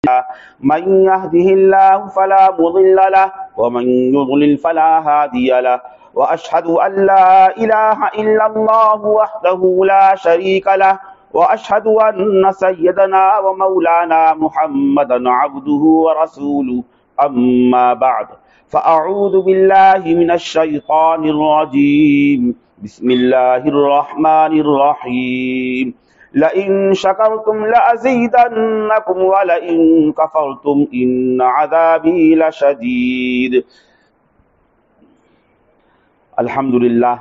من يهده الله فلا مضل له ومن يضلل فلا هادي له وأشهد أن لا إله إلا الله وحده لا شريك له وأشهد أن سيدنا ومولانا محمدا عبده ورسوله أما بعد فأعوذ بالله من الشيطان الرجيم بسم الله الرحمن الرحيم لئن شكرتم لأزيدنكم ولئن كفرتم إن عذابي لشديد۔ الحمدللہ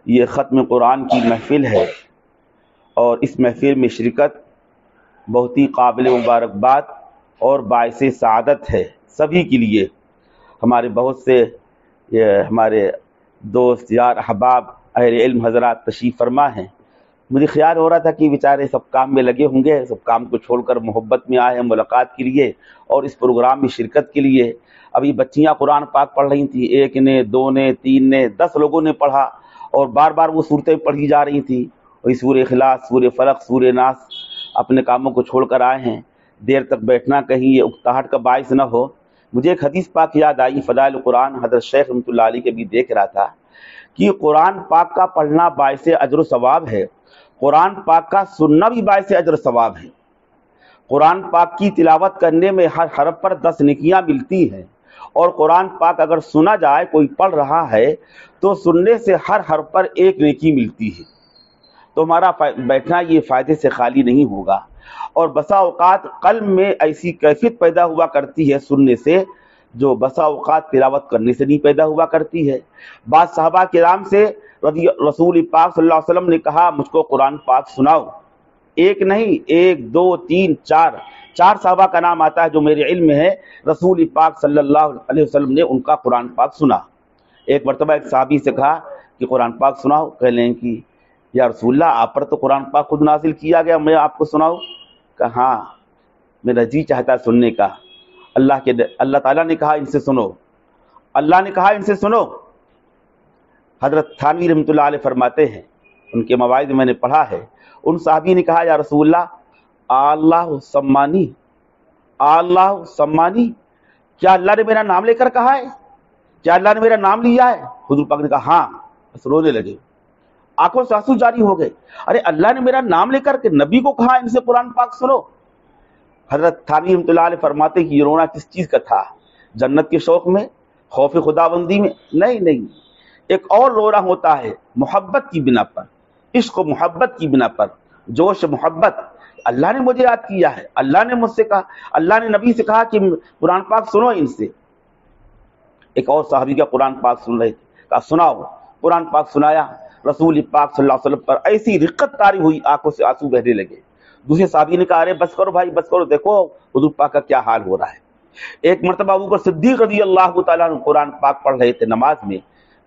یہ ختم قرآن کی محفل ہے اور اس محفل میں شرکت بہت ہی قابل مبارکباد اور باعث سعادت ہے سبھی کے لیے۔ ہمارے بہت سے ہمارے دوست یار احباب اہل علم حضرات تشریف فرما ہیں۔ مجھے خیال ہو رہا تھا کہ بیچارے سب کام میں لگے ہوں گے، سب کام کو چھوڑ کر محبت میں آئے ہیں ملاقات کے لیے اور اس پروگرام میں شرکت کے لیے۔ ابھی بچیاں قرآن پاک پڑھ رہی تھیں، 1 نے 2 نے 3 نے 10 لوگوں نے پڑھا اور بار بار وہ صورتیں پڑھی جا رہی تھیں، وہی سورہ اخلاص، سورہ فلق، سورہ ناس۔ اپنے کاموں کو چھوڑ کر آئے ہیں، دیر تک بیٹھنا کہیں یہ اکتاہٹ کا باعث نہ ہو۔ مجھے ایک حدیث پاک یاد آئی، فضائل قرآن، حضرت شیخ رحمۃ اللہ علیہ کے بھی دیکھ رہا تھا کہ قرآن پاک کا پڑھنا باعث اجر و ثواب ہے، قرآن پاک کا سننا بھی باعث اجر و ثواب ہے۔ قرآن پاک کی تلاوت کرنے میں ہر حرف پر 10 نیکیاں ملتی ہیں، اور قرآن پاک اگر سنا جائے، کوئی پڑھ رہا ہے تو سننے سے ہر حرف پر 1 نیکی ملتی ہے۔ تو ہمارا بیٹھنا یہ فائدے سے خالی نہیں ہوگا، اور بسا اوقات قلب میں ایسی کیفیت پیدا ہوا کرتی ہے سننے سے جو بسا اوقات تلاوت کرنے سے نہیں پیدا ہوا کرتی ہے۔ بعض صحابہ کرام سے رسول پاک صلی اللہ علیہ وسلم نے کہا مجھ کو قرآن پاک سناؤ، 1 نہیں 1 2 3 4 صحابہ کا نام آتا ہے جو میرے علم میں ہے، رسول پاک صلی اللہ علیہ وسلم نے ان کا قرآن پاک سنا۔ ایک مرتبہ ایک صحابی سے کہا کہ قرآن پاک سناؤ، کہہ لیں کہ یا رسول اللہ آپ پر تو قرآن پاک خود نازل کیا گیا، میں آپ کو سناؤں؟ کہا ہاں میرا جی چاہتا ہے سننے کا۔ اللہ تعالیٰ نے کہا ان سے سنو، اللہ نے کہا ان سے سنو۔ حضرت تھانوی رحمۃ اللہ علیہ فرماتے ہیں، ان کے مواعظ میں نے پڑھا ہے، ان صحابی نے کہا یا رسول اللہ اللہ سمانی، اللہ سمانی، کیا اللہ نے میرا نام لے کر کہا ہے؟ کیا اللہ نے میرا نام لیا ہے؟ حضور پاک نے کہا ہاں، بس رونے لگے، آنکھوں سے آنسو جاری ہو گئے۔ ارے اللہ نے میرا نام لے کر کے نبی کو کہا ان سے قرآن پاک سنو۔ حضرت تھانوی رحمۃ اللہ علیہ فرماتے کہ یہ رونا کس چیز کا تھا؟ جنت کے شوق میں، خوف خداوندی میں؟ نہیں، ایک اور رونا ہوتا ہے محبت کی بنا پر، عشق و محبت کی بنا پر، جوش محبت۔ اللہ نے مجھے یاد کیا ہے، اللہ نے مجھ سے کہا، اللہ نے نبی سے کہا کہ قرآن پاک سنو ان سے۔ ایک اور صحابی کا قرآن پاک سن رہے تھے، کہا سناؤ، قرآن پاک سنایا، رسول پاک صلی اللہ علیہ وسلم پر ایسی رقت طاری ہوئی، آنکھوں سے آنسو بہنے لگے۔ دوسرے صحابی نے کہا ارے بس کرو بھائی بس کرو، دیکھو حضور پاک کا کیا حال ہو رہا ہے۔ ایک مرتبہ ابوبکر صدیق رضی اللہ تعالیٰ عنہ قرآن پاک پڑھ رہے تھے نماز میں،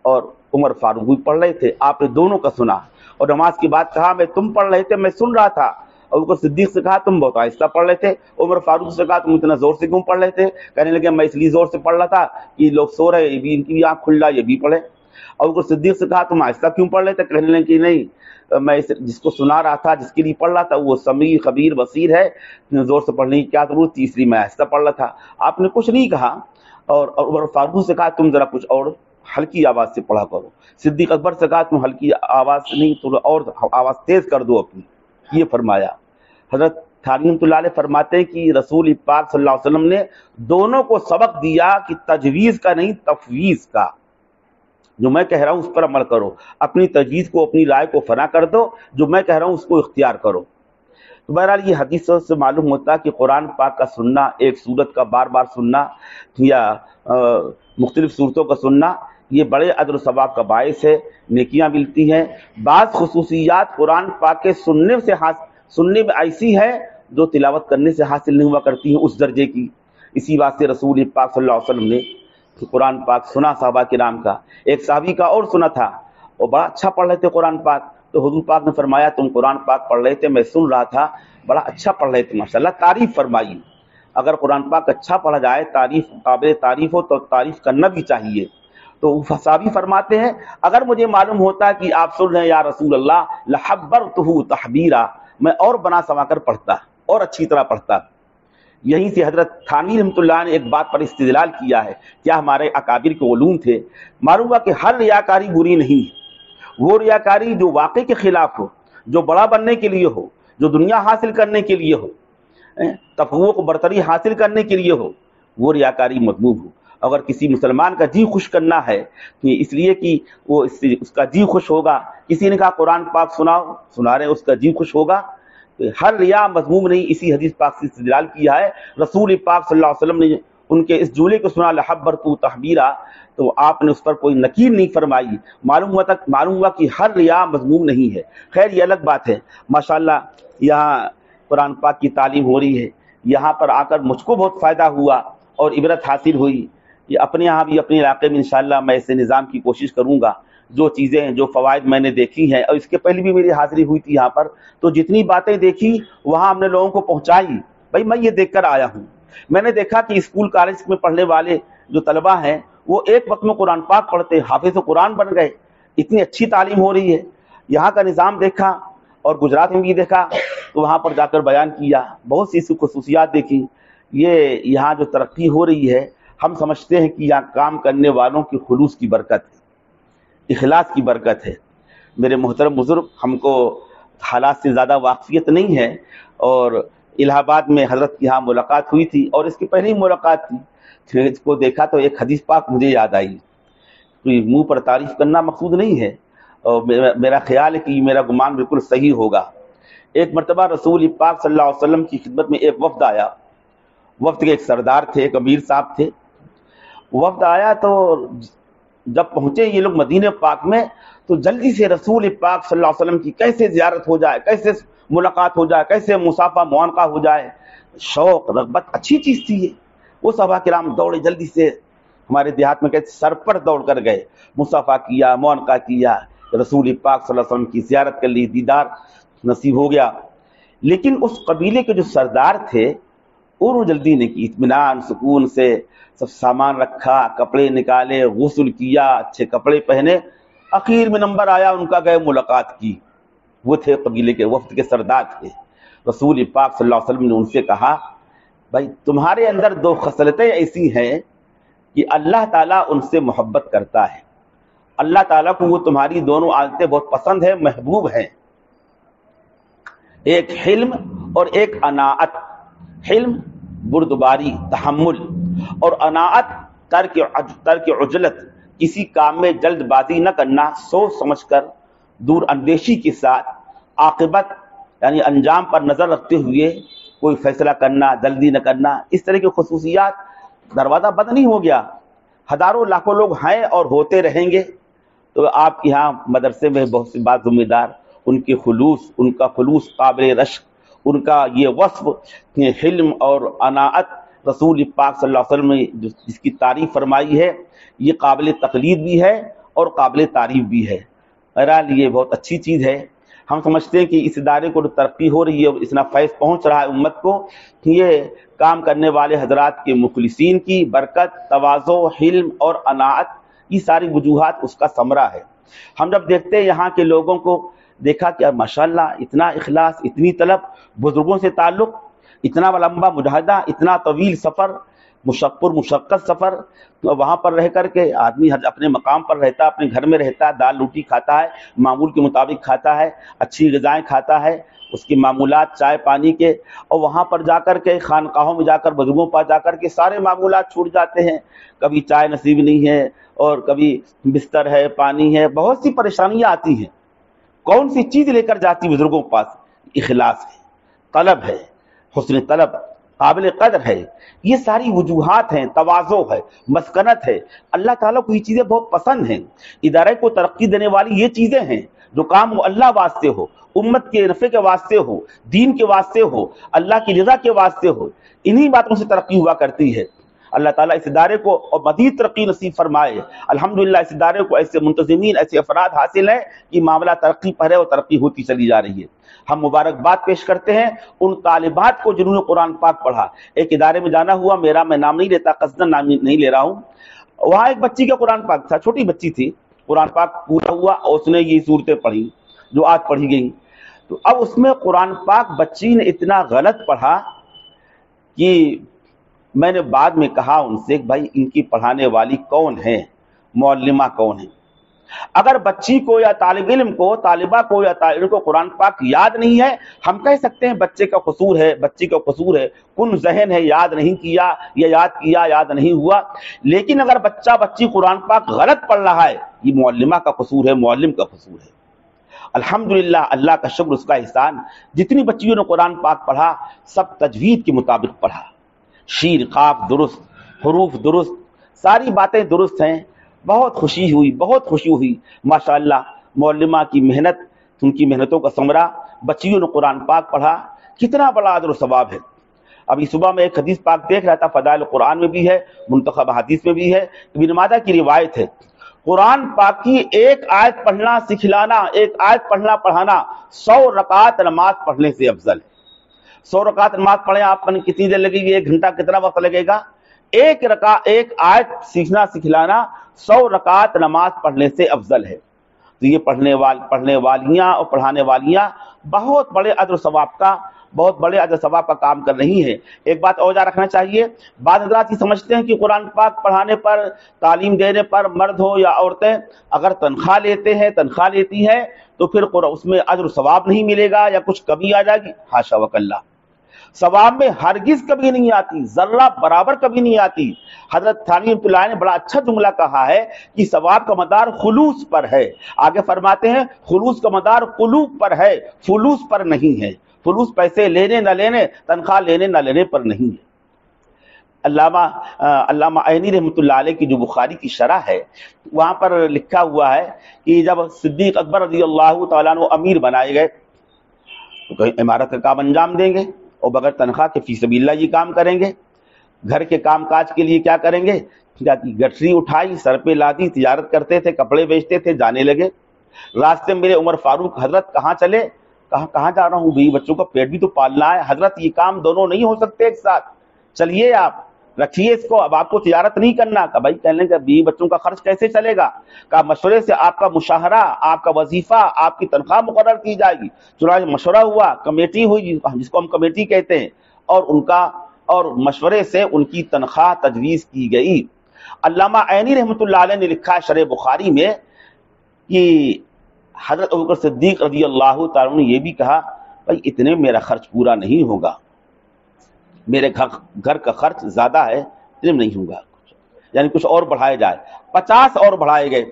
اور عمر فاروق بھی پڑھ رہے تھے، آپ نے دونوں کا سنا، اور نماز کے بعد کہا میں تم پڑھ رہے تھے میں سن رہا تھا۔ ابوبکر صدیق سے کہا تم بہت آہستہ پڑھ رہے تھے، عمر فاروق سے کہا تم اتنا زور سے کیوں پڑھ رہے تھے؟ کہنے لگے میں اس لیے زور سے پڑھ رہا تھا کہ لوگ سو رہے، یہ بھی ان کی بھی آنکھ کھل رہا، یہ بھی پڑھے۔ ابوبکر صدیق سے کہا تم آہستہ کیوں پڑھ رہے تھے؟ کہنے لگے کہ نہیں، میں جس کو سنا رہا تھا، جس کے لیے پڑھ رہا تھا وہ سمیع خبیر بصیر ہے، زور سے پڑھنے کی کیا ضرورت تھی، اس لیے میں آہستہ پڑھ رہا تھا۔ آپ نے کچھ نہیں کہا، اور عمر فاروق سے کہا تم ذرا کچھ اور ہلکی آواز سے پڑھا کرو۔ صدیق اکبر سے کہا تم ہلکی آواز نہیں، تھوڑا اور آواز تیز کر دو اپنی، یہ فرمایا۔ حضرت تھانوی رحمۃ اللہ علیہ فرماتے ہیں کہ رسول پاک صلی اللہ علیہ وسلم نے دونوں کو سبق دیا کہ تجویز کا نہیں تفویض کا، جو میں کہہ رہا ہوں اس پر عمل کرو، اپنی تجویز کو اپنی رائے کو فنا کر دو، جو میں کہہ رہا ہوں اس کو اختیار کرو۔ تو بہرحال یہ حدیثوں سے معلوم ہوتا ہے کہ قرآن پاک کا سننا، ایک صورت کا بار بار سننا یا مختلف صورتوں کا سننا، یہ بڑے اجر و ثواب کا باعث ہے، نیکیاں ملتی ہیں۔ بعض خصوصیات قرآن پاک کے سننے میں ایسی ہے جو تلاوت کرنے سے حاصل نہیں ہوا کرتی ہیں اس درجے کی۔ اسی واسطے رسول پاک صلی اللہ علیہ وسلم نے قرآن پاک سنا صحابہ کرام کا۔ ایک صحابی کا اور سنا تھا، وہ بڑا اچھا پڑھ رہے تھے قرآن پاک، تو حضور پاک نے فرمایا تم قرآن پاک پڑھ رہے تھے میں سن رہا تھا، بڑا اچھا پڑھ رہے تھے ماشاءاللہ، تعریف فرمائی۔ اگر قرآن پاک اچھا پڑھا جائے، تعریف قابل تعریف ہو تو تعریف کرنا بھی چاہیے۔ تو صحابی فرماتے ہیں اگر مجھے معلوم ہوتا کہ آپ سن رہے ہیں یا رسول اللہ لحبرتہ تحبیرا، میں اور بنا سما کر پڑھتا اور اچھی طرح پڑھتا۔ یہیں سے حضرت تھانوی رحمۃ اللہ نے ایک بات پر استدلال کیا ہے، کیا ہمارے اکابر کے علوم تھے، معلوم ہوا کہ ہر ریاکاری بری نہیں ہے، وہ ریاکاری جو واقع کے خلاف ہو، جو بڑا بننے کے لیے ہو، جو دنیا حاصل کرنے کے لیے ہو، تفوق و برتری حاصل کرنے کے لیے ہو، وہ ریاکاری مذموم ہو۔ اگر کسی مسلمان کا جی خوش کرنا ہے کہ اس لیے کہ وہ اس کا جی خوش ہوگا، کسی نے کہا قرآن پاک سناؤ، سنا رہے ہیں، اس کا جی خوش ہوگا، ہر ریا مذموم نہیں۔ اسی حدیث پاک سے استدلال کیا ہے، رسول پاک صلی اللہ علیہ وسلم نے ان کے اس جملے کو سنا لحبرتو تحبیرا، تو آپ نے اس پر کوئی نکیر نہیں فرمائی، معلوم ہوا کہ ہر ریا مذموم نہیں ہے۔ خیر یہ الگ بات ہے، ماشاءاللہ یہاں قرآن پاک کی تعلیم ہو رہی ہے، یہاں پر آ کر مجھ کو بہت فائدہ ہوا اور عبرت حاصل ہوئی۔ یہ اپنے یہاں بھی اپنے علاقے میں انشاءاللہ میں ایسے نظام کی کوشش کروں گا، جو چیزیں جو فوائد میں نے دیکھی ہیں، اور اس کے پہلے بھی میری حاضری ہوئی تھی یہاں پر، تو جتنی باتیں دیکھی وہاں ہم نے لوگوں کو پہنچائی۔ بھائی میں یہ دیکھ کر آیا ہوں، میں نے دیکھا کہ اسکول کالج میں پڑھنے والے جو طلبہ ہیں وہ ایک وقت میں قرآن پاک پڑھتے، حافظ قرآن بن گئے، اتنی اچھی تعلیم ہو رہی ہے۔ یہاں کا نظام دیکھا اور گجرات میں بھی دیکھا، تو وہاں پر جا کر بیان کیا، بہت سی خصوصیات دیکھی۔ یہ یہاں جو ترقی ہو رہی ہے، ہم سمجھتے ہیں کہ یہاں کام کرنے والوں کی خلوص کی برکت ہے، اخلاص کی برکت ہے۔ میرے محترم بزرگ، ہم کو حالات سے زیادہ واقفیت نہیں ہے، اور الہ آباد میں حضرت کے یہاں ملاقات ہوئی تھی، اور اس کے پہلے ہی ملاقات تھی، اس کو دیکھا تو ایک حدیث پاک مجھے یاد آئی۔ کوئی منہ پر تعریف کرنا مقصود نہیں ہے، اور میرا خیال ہے کہ میرا گمان بالکل صحیح ہوگا۔ ایک مرتبہ رسول پاک صلی اللہ علیہ وسلم کی خدمت میں ایک وفد آیا، وفد کے ایک سردار تھے، ایک امیر صاحب تھے۔ وفد آیا تو جب پہنچے یہ لوگ مدینہ پاک میں، تو جلدی سے رسول پاک صلی اللہ علیہ وسلم کی کیسے زیارت ہو جائے، کیسے ملاقات ہو جائے، کیسے مصافحہ معانقہ ہو جائے، شوق رغبت اچھی چیز تھی یہ۔ وہ صحابہ کرام دوڑے جلدی سے، ہمارے دیہات میں کہتے سر پر دوڑ کر گئے، مصافحہ کیا، معانقہ کیا، رسول پاک صلی اللہ علیہ وسلم کی زیارت کر لی، دیدار نصیب ہو گیا۔ لیکن اس قبیلے کے جو سردار تھے انہوں جلدی نہیں کی، اطمینان سکون سے سب سامان رکھا، کپڑے نکالے، غسل کیا، اچھے کپڑے پہنے، اخیر میں نمبر آیا ان کا، گئے ملاقات کی۔ وہ تھے قبیلے کے وفد کے سردار تھے۔ رسول پاک صلی اللہ علیہ وسلم نے ان سے کہا، بھائی تمہارے اندر دو خصلتیں ایسی ہیں کہ اللہ تعالیٰ ان سے محبت کرتا ہے، اللہ تعالیٰ کو وہ تمہاری دونوں عادتیں بہت پسند ہیں، محبوب ہیں، ایک حلم اور ایک اناعت۔ حلم بردباری، تحمل، اور اناعت ترک عجلت، کسی کام میں جلد بازی نہ کرنا، سوچ سمجھ کر دور اندیشی کے ساتھ، عاقبت یعنی انجام پر نظر رکھتے ہوئے کوئی فیصلہ کرنا، جلدی نہ کرنا۔ اس طرح کی خصوصیات، دروازہ بند نہیں ہو گیا، ہزاروں لاکھوں لوگ ہیں اور ہوتے رہیں گے۔ تو آپ یہاں مدرسے میں بہت سی بات ذمہ دار، ان کے خلوص، ان کا خلوص قابل رشک، ان کا یہ وصف حلم اور اناعت، رسول پاک صلی اللہ علیہ وسلم نے جس کی تعریف فرمائی ہے، یہ قابل تقلید بھی ہے اور قابل تعریف بھی ہے۔ بہرحال یہ بہت اچھی چیز ہے۔ ہم سمجھتے ہیں کہ اس ادارے کو ترقی ہو رہی ہے، اتنا فیض پہنچ رہا ہے امت کو، یہ کام کرنے والے حضرات کے مخلصین کی برکت، تواضع، حلم اور اناعت، یہ ساری وجوہات اس کا ثمرہ ہے۔ ہم جب دیکھتے ہیں یہاں کے لوگوں کو، دیکھا کہ ماشاءاللہ اتنا اخلاص، اتنی طلب، بزرگوں سے تعلق، اتنا لمبا مجاہدہ، اتنا طویل سفر، مشقت سفر، وہاں پر رہ کر کے آدمی اپنے مقام پر رہتا، اپنے گھر میں رہتا، دال روٹی کھاتا ہے، معمول کے مطابق کھاتا ہے، اچھی غذائیں کھاتا ہے، اس کی معمولات چائے پانی کے، اور وہاں پر جا کر کے خانقاہوں میں جا کر، بزرگوں پر جا کر کے سارے معمولات چھوٹ جاتے ہیں، کبھی چائے نصیب نہیں ہے، اور کبھی بستر ہے، پانی ہے، بہت سی پریشانیاں آتی ہیں۔ کون سی چیز لے کر جاتی بزرگوں کے پاس؟ اخلاص ہے، طلب ہے، حسن طلب، قابل قدر ہے، یہ ساری وجوہات ہیں، تواضع ہے، مسکنت ہے۔ اللہ تعالیٰ کو یہ چیزیں بہت پسند ہیں۔ ادارے کو ترقی دینے والی یہ چیزیں ہیں، جو کام وہ اللہ واسطے ہو، امت کے نفع کے واسطے ہو، دین کے واسطے ہو، اللہ کی رضا کے واسطے ہو، انہی باتوں سے ترقی ہوا کرتی ہے۔ اللہ تعالیٰ اس ادارے کو اور مزید ترقی نصیب فرمائے۔ الحمدللہ اس ادارے کو ایسے منتظمین، ایسے افراد حاصل ہیں کہ معاملہ ترقی پر ہے اور ترقی ہوتی چلی جا رہی ہے۔ ہم مبارکباد پیش کرتے ہیں ان طالبات کو جنہوں نے قرآن پاک پڑھا۔ ایک ادارے میں جانا ہوا، میں نام نہیں لیتا، قصداً نام نہیں لے رہا ہوں، وہاں ایک بچی کا قرآن پاک تھا، چھوٹی بچی تھی، قرآن پاک پورا ہوا اور اس نے یہ صورتیں پڑھی جو آج پڑھی گئیں۔ تو اب اس میں قرآن پاک بچی نے اتنا غلط پڑھا کہ میں نے بعد میں کہا ان سے کہ بھائی ان کی پڑھانے والی کون ہے، معلمہ کون ہے؟ اگر بچی کو یا طالب علم کو، طالبہ کو یا طالب علم کو قرآن پاک یاد نہیں ہے، ہم کہہ سکتے ہیں بچے کا قصور ہے، بچی کا قصور ہے، کن ذہن ہے، یاد نہیں کیا یا یاد کیا یاد نہیں ہوا۔ لیکن اگر بچہ بچی قرآن پاک غلط پڑھ رہا ہے، یہ معلمہ کا قصور ہے، معلم کا قصور ہے۔ الحمدللہ، اللہ کا شکر، اس کا احسان، جتنی بچیوں نے قرآن پاک پڑھا سب تجوید کے مطابق پڑھا، شین قاف درست، حروف درست، ساری باتیں درست ہیں۔ بہت خوشی ہوئی، بہت خوشی ہوئی، ماشاءاللہ معلمہ کی محنت، ان کی محنتوں کا ثمرہ، بچیوں نے قرآن پاک پڑھا، کتنا بڑا اجر و ثواب ہے۔ ابھی صبح میں ایک حدیث پاک دیکھ رہا تھا، فضائل قرآن میں بھی ہے، منتخب حدیث میں بھی ہے، ابن ماجہ کی روایت ہے، قرآن پاک کی ایک آیت پڑھنا سکھلانا، ایک آیت پڑھنا پڑھانا 100 رکعت نماز پڑھنے سے افضل ہے۔ 100 رکعت نماز پڑھیں آپ کو کتنی دیر لگے گی؟ 1 گھنٹہ کتنا وقت لگے گا؟ ایک آیت سیکھنا سکھلانا 100 رکعت نماز پڑھنے سے افضل ہے۔ تو یہ پڑھنے والیاں اور پڑھانے والیاں بہت بڑے اجر و ثواب کا کام کر رہی ہیں۔ ایک بات اور یاد رکھنا چاہیے، بعض حضرات یہ سمجھتے ہیں کہ قرآن پاک پڑھانے پر، تعلیم دینے پر، مرد ہو یا عورتیں اگر تنخواہ لیتی ہیں تو پھر اس میں اجر و ثواب نہیں ملے گا یا کچھ کمی آ جائے گی۔ حاشا وکلا، ثواب میں ہرگز کبھی نہیں آتی، ذرہ برابر کبھی نہیں آتی۔ حضرت تھانوی رحمۃ اللہ نے بڑا اچھا جملہ کہا ہے کہ ثواب کا مدار خلوص پر ہے۔ آگے فرماتے ہیں خلوص کا مدار قلوب پر ہے، فلوس پر نہیں ہے۔ فلوس پیسے لینے نہ لینے، تنخواہ لینے نہ لینے پر نہیں ہے۔ علامہ عینی رحمۃ اللہ علیہ کی جو بخاری کی شرح ہے، وہاں پر لکھا ہوا ہے کہ جب صدیق اکبر رضی اللہ تعالیٰ عنہ امیر بنائے گئے تو کہیں عمارت کا کام انجام دیں گے اور بغیر تنخواہ کے فی سبیل اللہ یہ کام کریں گے۔ گھر کے کام کاج کے لیے کیا کریں گے؟ گٹری اٹھائی، سر پہ لادی، تجارت کرتے تھے، کپڑے بیچتے تھے، جانے لگے۔ راستے میں میرے عمر فاروق، حضرت کہاں چلے؟ کہاں جا رہا ہوں؟ بیوی بچوں کا پیٹ بھی تو پالنا ہے۔ حضرت یہ کام دونوں نہیں ہو سکتے ایک ساتھ، چلیے آپ رکھیے اس کو، اب آپ کو تجارت نہیں کرنا۔ کہ بھائی کہنے کا بیوی بچوں کا خرچ کیسے چلے گا؟ کہ مشورے سے آپ کا مشاہرہ، آپ کا وظیفہ، آپ کی تنخواہ مقرر کی جائے گی۔ چنانچہ مشورہ ہوا، کمیٹی ہوئی جس کو ہم کمیٹی کہتے ہیں، اور مشورے سے ان کی تنخواہ تجویز کی گئی۔ علامہ عینی رحمۃ اللہ علیہ نے لکھا ہے شرح بخاری میں کہ حضرت ابوبکر صدیق رضی اللہ تعالیٰ نے یہ بھی کہا، بھائی اتنے میرا خرچ پورا نہیں ہوگا، میرے گھر کا خرچ زیادہ ہے، اتنے نہیں ہوگا، یعنی کچھ اور بڑھائے جائے۔ 50 اور بڑھائے گئے۔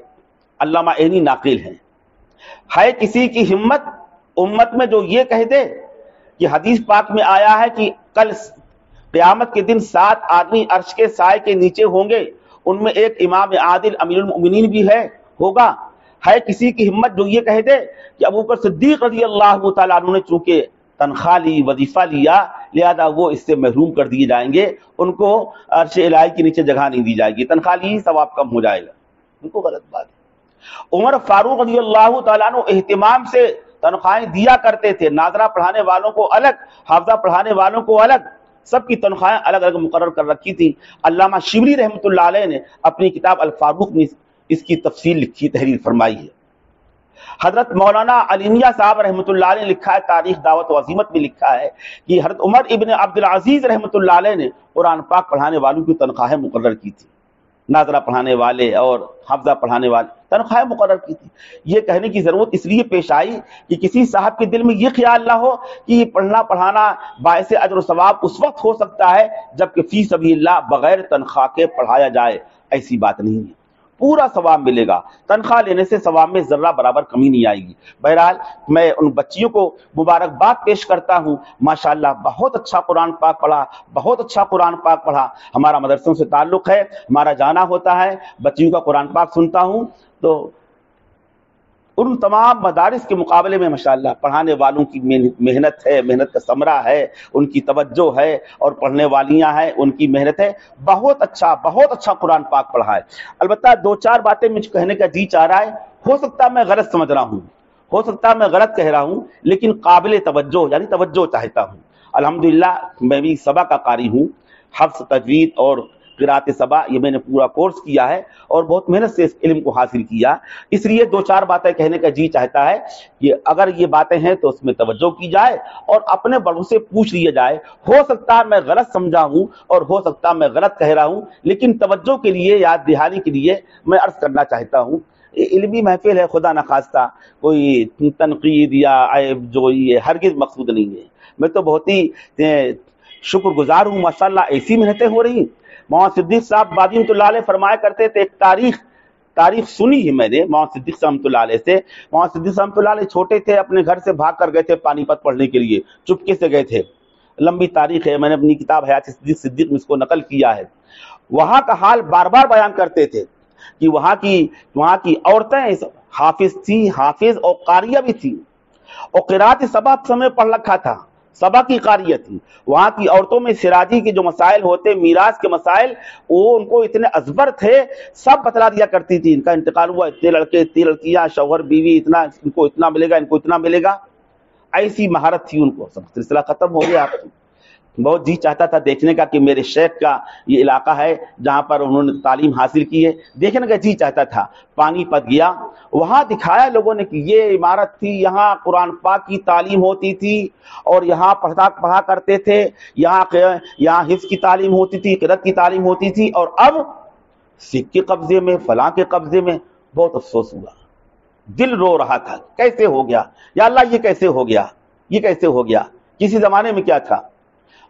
علامہ عینی ناقل ہیں، ہے کسی کی ہمت امت میں جو یہ کہہ دے کہ حدیث پاک میں آیا ہے کہ کل قیامت کے دن 7 آدمی عرش کے سائے کے نیچے ہوں گے، ان میں ایک امام عادل امیر المؤمنین بھی ہوگا۔ ہے کسی کی ہمت جو یہ کہہ دے کہ ابوبکر صدیق رضی اللہ تعالیٰ عنہ نے چونکہ تنخواہ لی، وظیفہ لیا، لہذا وہ اس سے محروم کر دیے جائیں گے، ان کو عرش الہی کے نیچے جگہ نہیں دی جائے گی، تنخواہ لی ثواب کم ہو جائے گا، ان کو غلط بات ہے۔ عمر فاروق رضی اللہ تعالیٰ عنہ اہتمام سے تنخواہیں دیا کرتے تھے، ناظرہ پڑھانے والوں کو الگ، حافظہ پڑھانے والوں کو الگ، سب کی تنخواہیں الگ الگ مقرر کر رکھی تھی۔ علامہ شبلی رحمۃ اللہ علیہ نے اپنی کتاب الفاروق میں اس کی تفصیل لکھی، تحریر فرمائی ہے۔ حضرت مولانا علی میاں صاحب رحمۃ اللہ علیہ نے لکھا ہے، تاریخ دعوت و عظیمت میں لکھا ہے کہ حضرت عمر ابن عبد العزیز رحمۃ اللہ علیہ نے قرآن پاک پڑھانے والوں کی تنخواہیں مقرر کی تھی، ناظرہ پڑھانے والے اور حافظہ پڑھانے والے تنخواہیں مقرر کی تھی۔ یہ کہنے کی ضرورت اس لیے پیش آئی کہ کسی صاحب کے دل میں یہ خیال نہ ہو کہ یہ پڑھنا پڑھانا باعث اجر و ثواب اس وقت ہو سکتا ہے جبکہ فی سبیل اللہ بغیر تنخواہ کے پڑھایا جائے، ایسی بات نہیں ہے، پورا ثواب ملے گا۔ تنخواہ لینے سے ثواب میں ذرہ برابر کمی نہیں آئے گی۔ بہرحال میں ان بچیوں کو مبارکباد پیش کرتا ہوں، ماشاءاللہ بہت اچھا قرآن پاک پڑھا، بہت اچھا قرآن پاک پڑھا۔ ہمارا مدرسوں سے تعلق ہے، ہمارا جانا ہوتا ہے، بچیوں کا قرآن پاک سنتا ہوں تو ان تمام مدارس کے مقابلے میں ماشاءاللہ پڑھانے والوں کی محنت ہے، محنت کا ثمرہ ہے، ان کی توجہ ہے، اور پڑھنے والیاں ہیں ان کی محنت ہے۔ بہت اچھا قرآن پاک پڑھا ہے۔ البتہ 2-4 باتیں مجھے کہنے کا جی چاہ رہا ہے، ہو سکتا ہے میں غلط سمجھ رہا ہوں، ہو سکتا ہے میں غلط کہہ رہا ہوں، لیکن قابل توجہ، یعنی توجہ چاہتا ہوں۔ الحمدللہ میں بھی سبا کا قاری ہوں، حفظ، تجوید اور قرات سبا یہ میں نے پورا کورس کیا ہے اور بہت محنت سے اس علم کو حاصل کیا، اس لیے دو چار باتیں کہنے کا جی چاہتا ہے کہ اگر یہ باتیں ہیں تو اس میں توجہ کی جائے اور اپنے بڑوں سے پوچھ لیا جائے۔ ہو سکتا ہے میں غلط سمجھا ہوں اور ہو سکتا ہے میں غلط کہہ رہا ہوں، لیکن توجہ کے لیے، یاد دہانی کے لیے میں عرض کرنا چاہتا ہوں، علمی محفل ہے، خدا نخواستہ کوئی تنقید یا عیب جو یہ ہرگز مقصود نہیں ہے۔ میں تو بہت ہی شکر گزار ہوں، ماشاءاللہ ایسی محنتیں ہو رہی۔ مولانا صدیق صاحب بادی رحمۃ اللہ علیہ فرمایا کرتے تھے، ایک تاریخ سنی ہے میں نے مولانا صدیق رحمۃ اللہ علیہ سے۔ مولانا صدیق رحمۃ اللہ علیہ چھوٹے تھے، اپنے گھر سے بھاگ کر گئے تھے پانی پت پڑھنے کے لیے، چپکے سے گئے تھے، لمبی تاریخ ہے، میں نے اپنی کتاب حیات صدیق میں اس کو نقل کیا ہے۔ وہاں کا حال بار بار بیان کرتے تھے کہ وہاں کی عورتیں حافظ تھیں، حافظ اور قاریہ بھی تھیں، اور قرات سبا سمے پڑھ رکھا تھا، سبا کی قاریہ تھی۔ وہاں کی عورتوں میں سراجی کے جو مسائل ہوتے، میراث کے مسائل، وہ ان کو اتنے ازبر تھے، سب بتلا دیا کرتی تھی۔ ان کا انتقال ہوا، اتنے لڑکے اتنی لڑکیاں، شوہر بیوی اتنا، ان کو اتنا ملے گا، ان کو اتنا ملے گا، ایسی مہارت تھی ان کو۔ سب سلسلہ ختم ہو گیا۔ بہت جی چاہتا تھا دیکھنے کا کہ میرے شیخ کا یہ علاقہ ہے جہاں پر انہوں نے تعلیم حاصل کی ہے، دیکھنے کا جی چاہتا تھا۔ پانی پت گیا، وہاں دکھایا لوگوں نے کہ یہ عمارت تھی، یہاں قرآن پاک کی تعلیم ہوتی تھی اور یہاں پڑھا کرتے تھے، یہاں حفظ کی تعلیم ہوتی تھی، قرأت کی تعلیم ہوتی تھی، اور اب سکھ کے قبضے میں، فلاں کے قبضے میں۔ بہت افسوس ہوا، دل رو رہا تھا، کیسے ہو گیا یا اللہ، یہ کیسے ہو گیا، یہ کیسے ہو گیا، کسی زمانے میں کیا تھا۔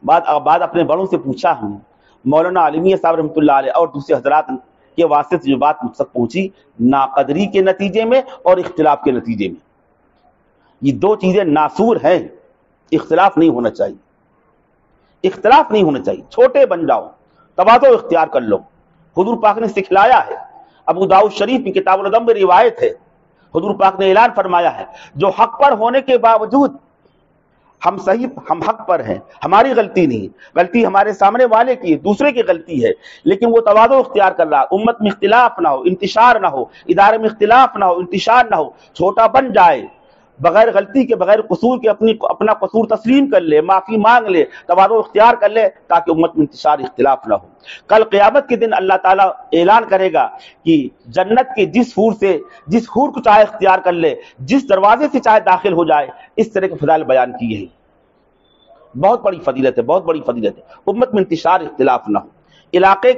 بعد اپنے بڑوں سے پوچھا ہوں، مولانا عالمیہ صاحب رحمۃ اللہ علیہ اور دوسرے حضرات کے واسطے سے جو بات مجھ تک پہنچی، ناقدری کے نتیجے میں اور اختلاف کے نتیجے میں، یہ دو چیزیں ناسور ہیں، اختلاف نہیں ہونا چاہیے، اختلاف نہیں ہونا چاہیے، چھوٹے بن جاؤ، تواضع اختیار کر لو۔ حضور پاک نے سکھلایا ہے، ابو داؤد شریف کی کتاب الادب میں روایت ہے، حضور پاک نے اعلان فرمایا ہے، جو حق پر ہونے کے باوجود ہم حق پر ہیں، ہماری غلطی نہیں، غلطی ہمارے سامنے والے کی ہے، دوسرے کی غلطی ہے، لیکن وہ تواضع اختیار کر رہا، امت میں اختلاف نہ ہو، انتشار نہ ہو، ادارے میں اختلاف نہ ہو، انتشار نہ ہو، چھوٹا بن جائے، بغیر غلطی کے، بغیر قصور کے اپنا قصور تسلیم کر لے، معافی مانگ لے، تواضع اختیار کر لے، تاکہ امت میں انتشار اختلاف نہ ہو۔ کل قیامت کے دن اللہ تعالیٰ اعلان کرے گا کہ جنت کے جس حور کو چاہے اختیار کر لے، جس دروازے سے چاہے داخل ہو جائے، اس طرح کے فضائل بیان کیے ہیں۔ بہت بڑی فضیلت ہے، بہت بڑی فضیلت ہے، امت میں انتشار اختلاف نہ ہو۔ علاقے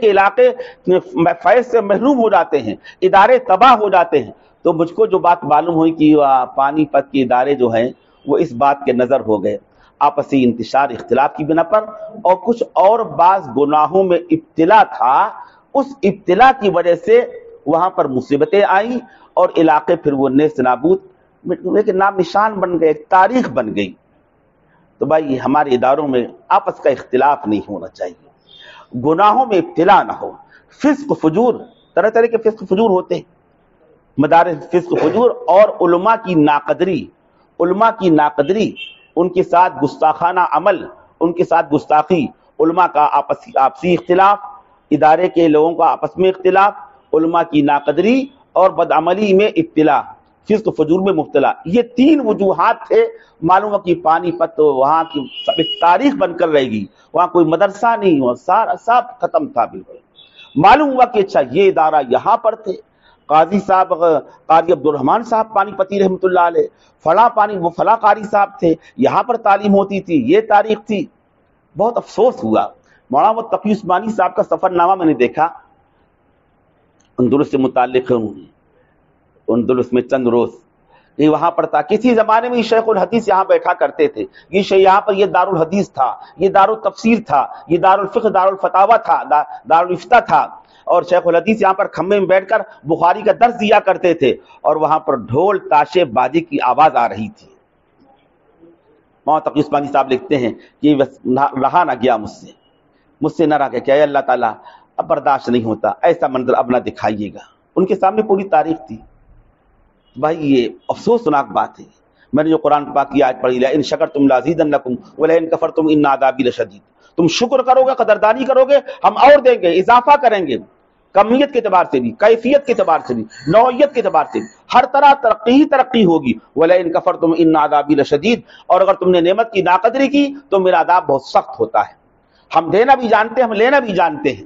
فیض سے محروم ہو جاتے ہیں، ادارے تباہ ہو جاتے ہیں۔ تو مجھ کو جو بات معلوم ہوئی کہ پانی پت کے ادارے جو ہیں وہ اس بات کے نظر ہو گئے، آپسی انتشار اختلاف کی بنا پر، اور کچھ اور بعض گناہوں میں ابتلا تھا، اس ابتلا کی وجہ سے وہاں پر مصیبتیں آئیں اور علاقے پھر وہ نیست نابود، لیکن نام نشان بن گئے، تاریخ بن گئی۔ تو بھائی ہمارے اداروں میں آپس کا اختلاف نہیں ہونا چاہیے، گناہوں میں ابتلا نہ ہو، فسق فجور، طرح طرح کے فسق فجور ہوتے ہیں، مدارس فسق فجور، اور علماء کی ناقدری، ان کے ساتھ گستاخانہ عمل، ان کے ساتھ گستاخی، علماء کا آپسی اختلاف، ادارے کے لوگوں کا آپس میں اختلاف، علماء کی ناقدری اور بدعملی میں ابتلا، فسق فجور میں مبتلا، یہ تین وجوہات تھے۔ معلوم ہے کہ پانی پت وہاں کی تاریخ بن کر رہے گی، وہاں کوئی مدرسہ نہیں ہوا، سارا سب ختم تھا بالکل۔ معلوم ہوا کہ اچھا یہ ادارہ یہاں پر تھے، قاضی عبد الرحمن صاحب پانی پتی رحمۃ اللہ علیہ، فلاں قاری صاحب تھے، یہاں پر تعلیم ہوتی تھی، یہ تاریخ تھی۔ بہت افسوس ہوا۔ مولانا تقی عثمانی صاحب کا سفر نامہ میں نے دیکھا، اندلس سے متعلق، اندلس میں چند روز یہ وہاں پر تھا۔ کسی زمانے میں شیخ الحدیث یہاں بیٹھا کرتے تھے، یہاں پر یہ دار الحدیث تھا، یہ دار التفسیر تھا، یہ دار الفقہ، دار الفتاوی تھا، دار الافتاء تھا، اور شیخ الحدیث یہاں پر کھمبے میں بیٹھ کر بخاری کا درس دیا کرتے تھے، اور وہاں پر ڈھول تاشے بازی کی آواز آ رہی تھی۔ مولانا تقی عثمانی صاحب لکھتے ہیں کہ رہا نہ گیا مجھ سے نہ رہا گیا، کہ اللہ تعالیٰ اب برداشت نہیں ہوتا، ایسا منظر اب نہ دکھائیے گا۔ ان کے سامنے پوری تاریخ تھی۔ بھائی یہ افسوسناک بات ہے۔ میں نے جو قرآن پاک کی آیت پڑھی، لئن شکرتم لازیدنکم ولئن کفرتم ان عذابی لشدید، تم شکر کرو گے، قدردانی کرو گے، ہم اور دیں گے، اضافہ کریں گے، کمیت کے اعتبار سے بھی، کیفیت کے اعتبار سے بھی، نوعیت کے اعتبار سے بھی، ہر طرح ترقی ہوگی۔ وَلَئِن كَفَرْتُمْ إِنَّ عَذَابِي لَشَدِيدٌ، اور اگر تم نے نعمت کی ناقدری کی تو میرا عذاب بہت سخت ہوتا ہے۔ ہم دینا بھی جانتے ہیں، ہم لینا بھی جانتے ہیں،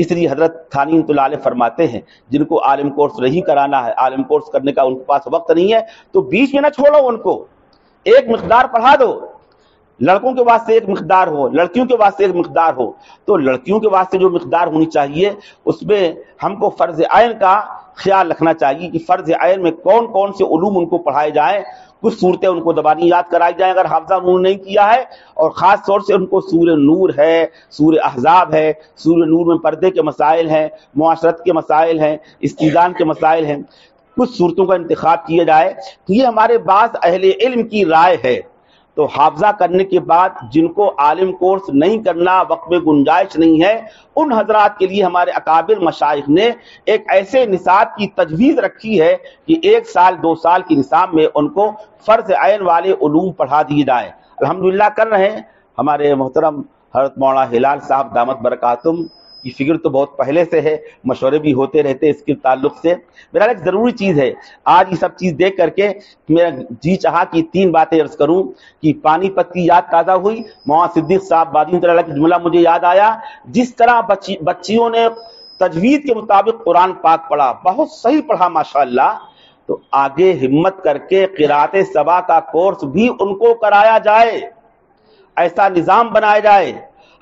اس لیے حضرت تھانی رحمۃ اللہ علیہ فرماتے ہیں جن کو عالم کورس نہیں کرانا ہے، عالم کورس کرنے کا ان کے پاس وقت نہیں ہے، تو بیچ میں نہ چھوڑو، ان کو ایک مقدار پڑھا دو. لڑکوں کے واسطے ایک مقدار ہو، لڑکیوں کے واسطے ایک مقدار ہو. تو لڑکیوں کے واسطے جو مقدار ہونی چاہیے اس میں ہم کو فرض عین کا خیال رکھنا چاہیے کہ فرض عین میں کون کون سے علوم ان کو پڑھائے جائیں. کچھ صورتیں ان کو زبانی یاد کرائی جائیں اگر حافظہ انہوں نے نہیں کیا ہے، اور خاص طور سے ان کو سورہ نور ہے، سورہ احزاب ہے، سورہ نور میں پردے کے مسائل ہیں، معاشرت کے مسائل ہیں، استیزان کے مسائل ہیں، کچھ صورتوں کا انتخاب کیا جائے. یہ ہمارے بعض اہل علم کی رائے ہے. تو حافظہ کرنے کے بعد جن کو عالم کورس نہیں کرنا، وقت میں گنجائش نہیں ہے، ان حضرات کے لیے ہمارے اکابر مشائخ نے ایک ایسے نصاب کی تجویز رکھی ہے کہ 1 سال 2 سال کی نصاب میں ان کو فرض عین والے علوم پڑھا دیے جائیں. الحمدللہ کر رہے ہیں. ہمارے محترم حضرت مولانا ہلال صاحب دامت برکاتہم کی فکر تو بہت پہلے سے ہے، مشورے بھی ہوتے رہتے اس کے تعلق سے. میرا ایک ضروری چیز ہے، آج یہ سب چیز دیکھ کر کے میرا جی چاہا کہ 3 باتیں عرض کروں. کہ پانی پت کی یاد تازہ ہوئی، مولانا صدیق صاحب بادی اللہ کا جملہ مجھے یاد آیا، جس طرح بچیوں نے تجوید کے مطابق قرآن پاک پڑھا، بہت صحیح پڑھا ماشاءاللہ، تو آگے ہمت کر کے قرات سبا کا کورس بھی ان کو کرایا جائے، ایسا نظام بنایا جائے.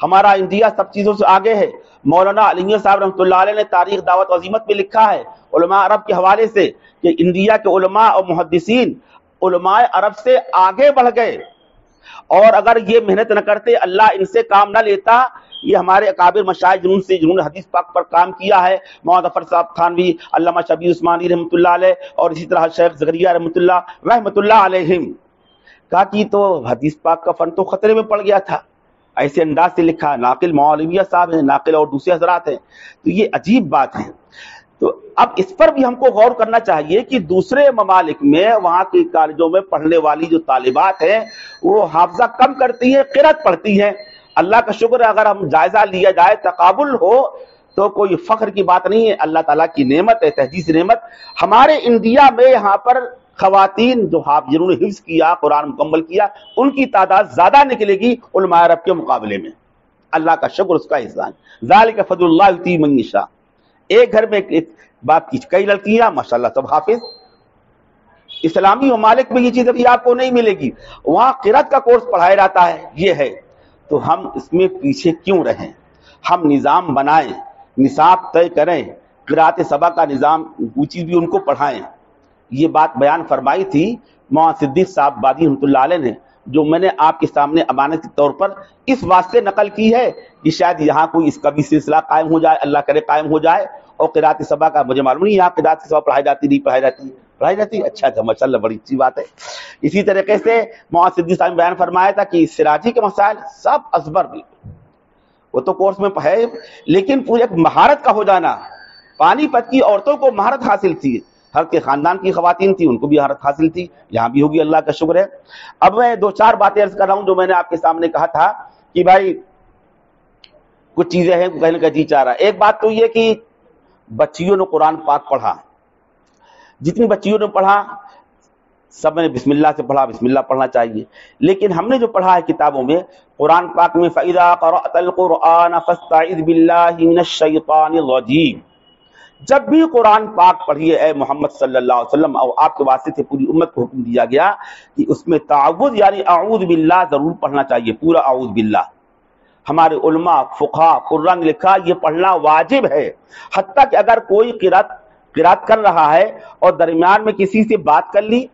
ہمارا انڈیا سب چیزوں سے آگے ہے. مولانا علی صاحب رحمۃ اللہ علیہ نے تاریخ دعوت عظیمت میں لکھا ہے علماء عرب کے حوالے سے کہ انڈیا کے علماء اور محدثین علماء عرب سے آگے بڑھ گئے، اور اگر یہ محنت نہ کرتے، اللہ ان سے کام نہ لیتا. یہ ہمارے اکابر مشائخ جنہوں نے حدیث پاک پر کام کیا ہے، مولانا ظفر صاحب تھانوی، علامہ شبیر عثمانی رحمۃ اللہ علیہ، اور اسی طرح شیخ زکریا رحمۃ اللہ علیہم، کہا کہ تو حدیث پاک کا فن تو خطرے میں پڑ گیا تھا. ایسے انداز سے لکھا. ناقل مولویہ صاحب ہیں، ناقل اور دوسرے حضرات ہیں. تو یہ عجیب بات ہے. تو اب اس پر بھی ہم کو غور کرنا چاہیے کہ دوسرے ممالک میں وہاں کے کالجوں میں پڑھنے والی جو طالبات ہیں وہ حافظہ کم کرتی ہیں، قرأت پڑھتی ہیں. اللہ کا شکر ہے، اگر ہم جائزہ لیا جائے، تقابل ہو تو کوئی فخر کی بات نہیں ہے، اللہ تعالیٰ کی نعمت ہے، تحجیز نعمت. ہمارے انڈیا میں یہاں پر خواتین جو جنہوں نے حفظ کیا، قرآن مکمل کیا، ان کی تعداد زیادہ نکلے گی علماء عرب کے مقابلے میں. اللہ کا شکر، اس کا احسان. ذالک فضل اللہ یؤتی من یشاء. ایک گھر میں ایک باپ کی کئی لڑکیاں، ماشاءاللہ سب حافظ. اسلامی ممالک میں یہ چیز ابھی آپ کو نہیں ملے گی. وہاں قرأت کا کورس پڑھایا جاتا ہے، یہ ہے. تو ہم اس میں پیچھے کیوں رہیں؟ ہم نظام بنائیں، نصاب طے کریں، قرأت سبا کا نظام، وہ چیز بھی ان کو پڑھائیں. یہ بات بیان فرمائی تھی مولانا صدیق صاحب بادی رحمۃ اللہ علیہ نے، جو میں نے آپ کے سامنے امانت کے طور پر اس واسطے نقل کی ہے کہ شاید یہاں کوئی اس کا بھی سلسلہ قائم ہو جائے، اللہ کرے قائم ہو جائے. اور قرأت سبا کا مجھے معلوم نہیں یہاں قرأت سبا پڑھائی جاتی نہیں پڑھائی جاتی. اچھا تھا، ماشاءاللہ بڑی اچھی بات ہے. اسی طریقے سے مولانا صدیق صاحب نے بیان فرمایا تھا کہ سراجی کے مسائل سب ازبر بھی، وہ تو کورس میں ہے، لیکن پوری ایک مہارت کا ہو جانا. پانی پت کی عورتوں کو مہارت حاصل تھی، ہر کے خاندان کی خواتین تھی، ان کو بھی مہارت حاصل تھی، یہاں بھی ہوگی، اللہ کا شکر ہے. اب میں 2-4 باتیں عرض کر رہا ہوں جو میں نے آپ کے سامنے کہا تھا کہ بھائی کچھ چیزیں ہیں کہنے کا جی چاہ رہا ہے. ایک بات تو یہ کہ بچیوں نے قرآن پاک پڑھا، جتنی بچیوں نے پڑھا سب نے بسم اللہ سے پڑھا، بسم اللہ پڑھنا چاہیے. لیکن ہم نے جو پڑھا ہے کتابوں میں، قرآن پاک میں فَإِذَا قَرَأْتَ الْقُرْآنَ فَاسْتَعِذْ بِاللَّهِ مِنَ الشَّيْطَانِ الرَّجِيمِ. جب بھی قرآن پاک پڑھیے اے محمد صلی اللہ علیہ وسلم، اور آپ کے واسطے سے پوری امت کو حکم دیا گیا کہ اس میں تعوذ یعنی اعوذ باللہ ضرور پڑھنا چاہیے، پورا اعوذ باللہ. ہمارے علماء فقہا قرآن نے لکھا یہ پڑھنا واجب ہے. حتیٰ کہ اگر کوئی قرات کر رہا ہے اور درمیان میں کسی سے بات کر لی،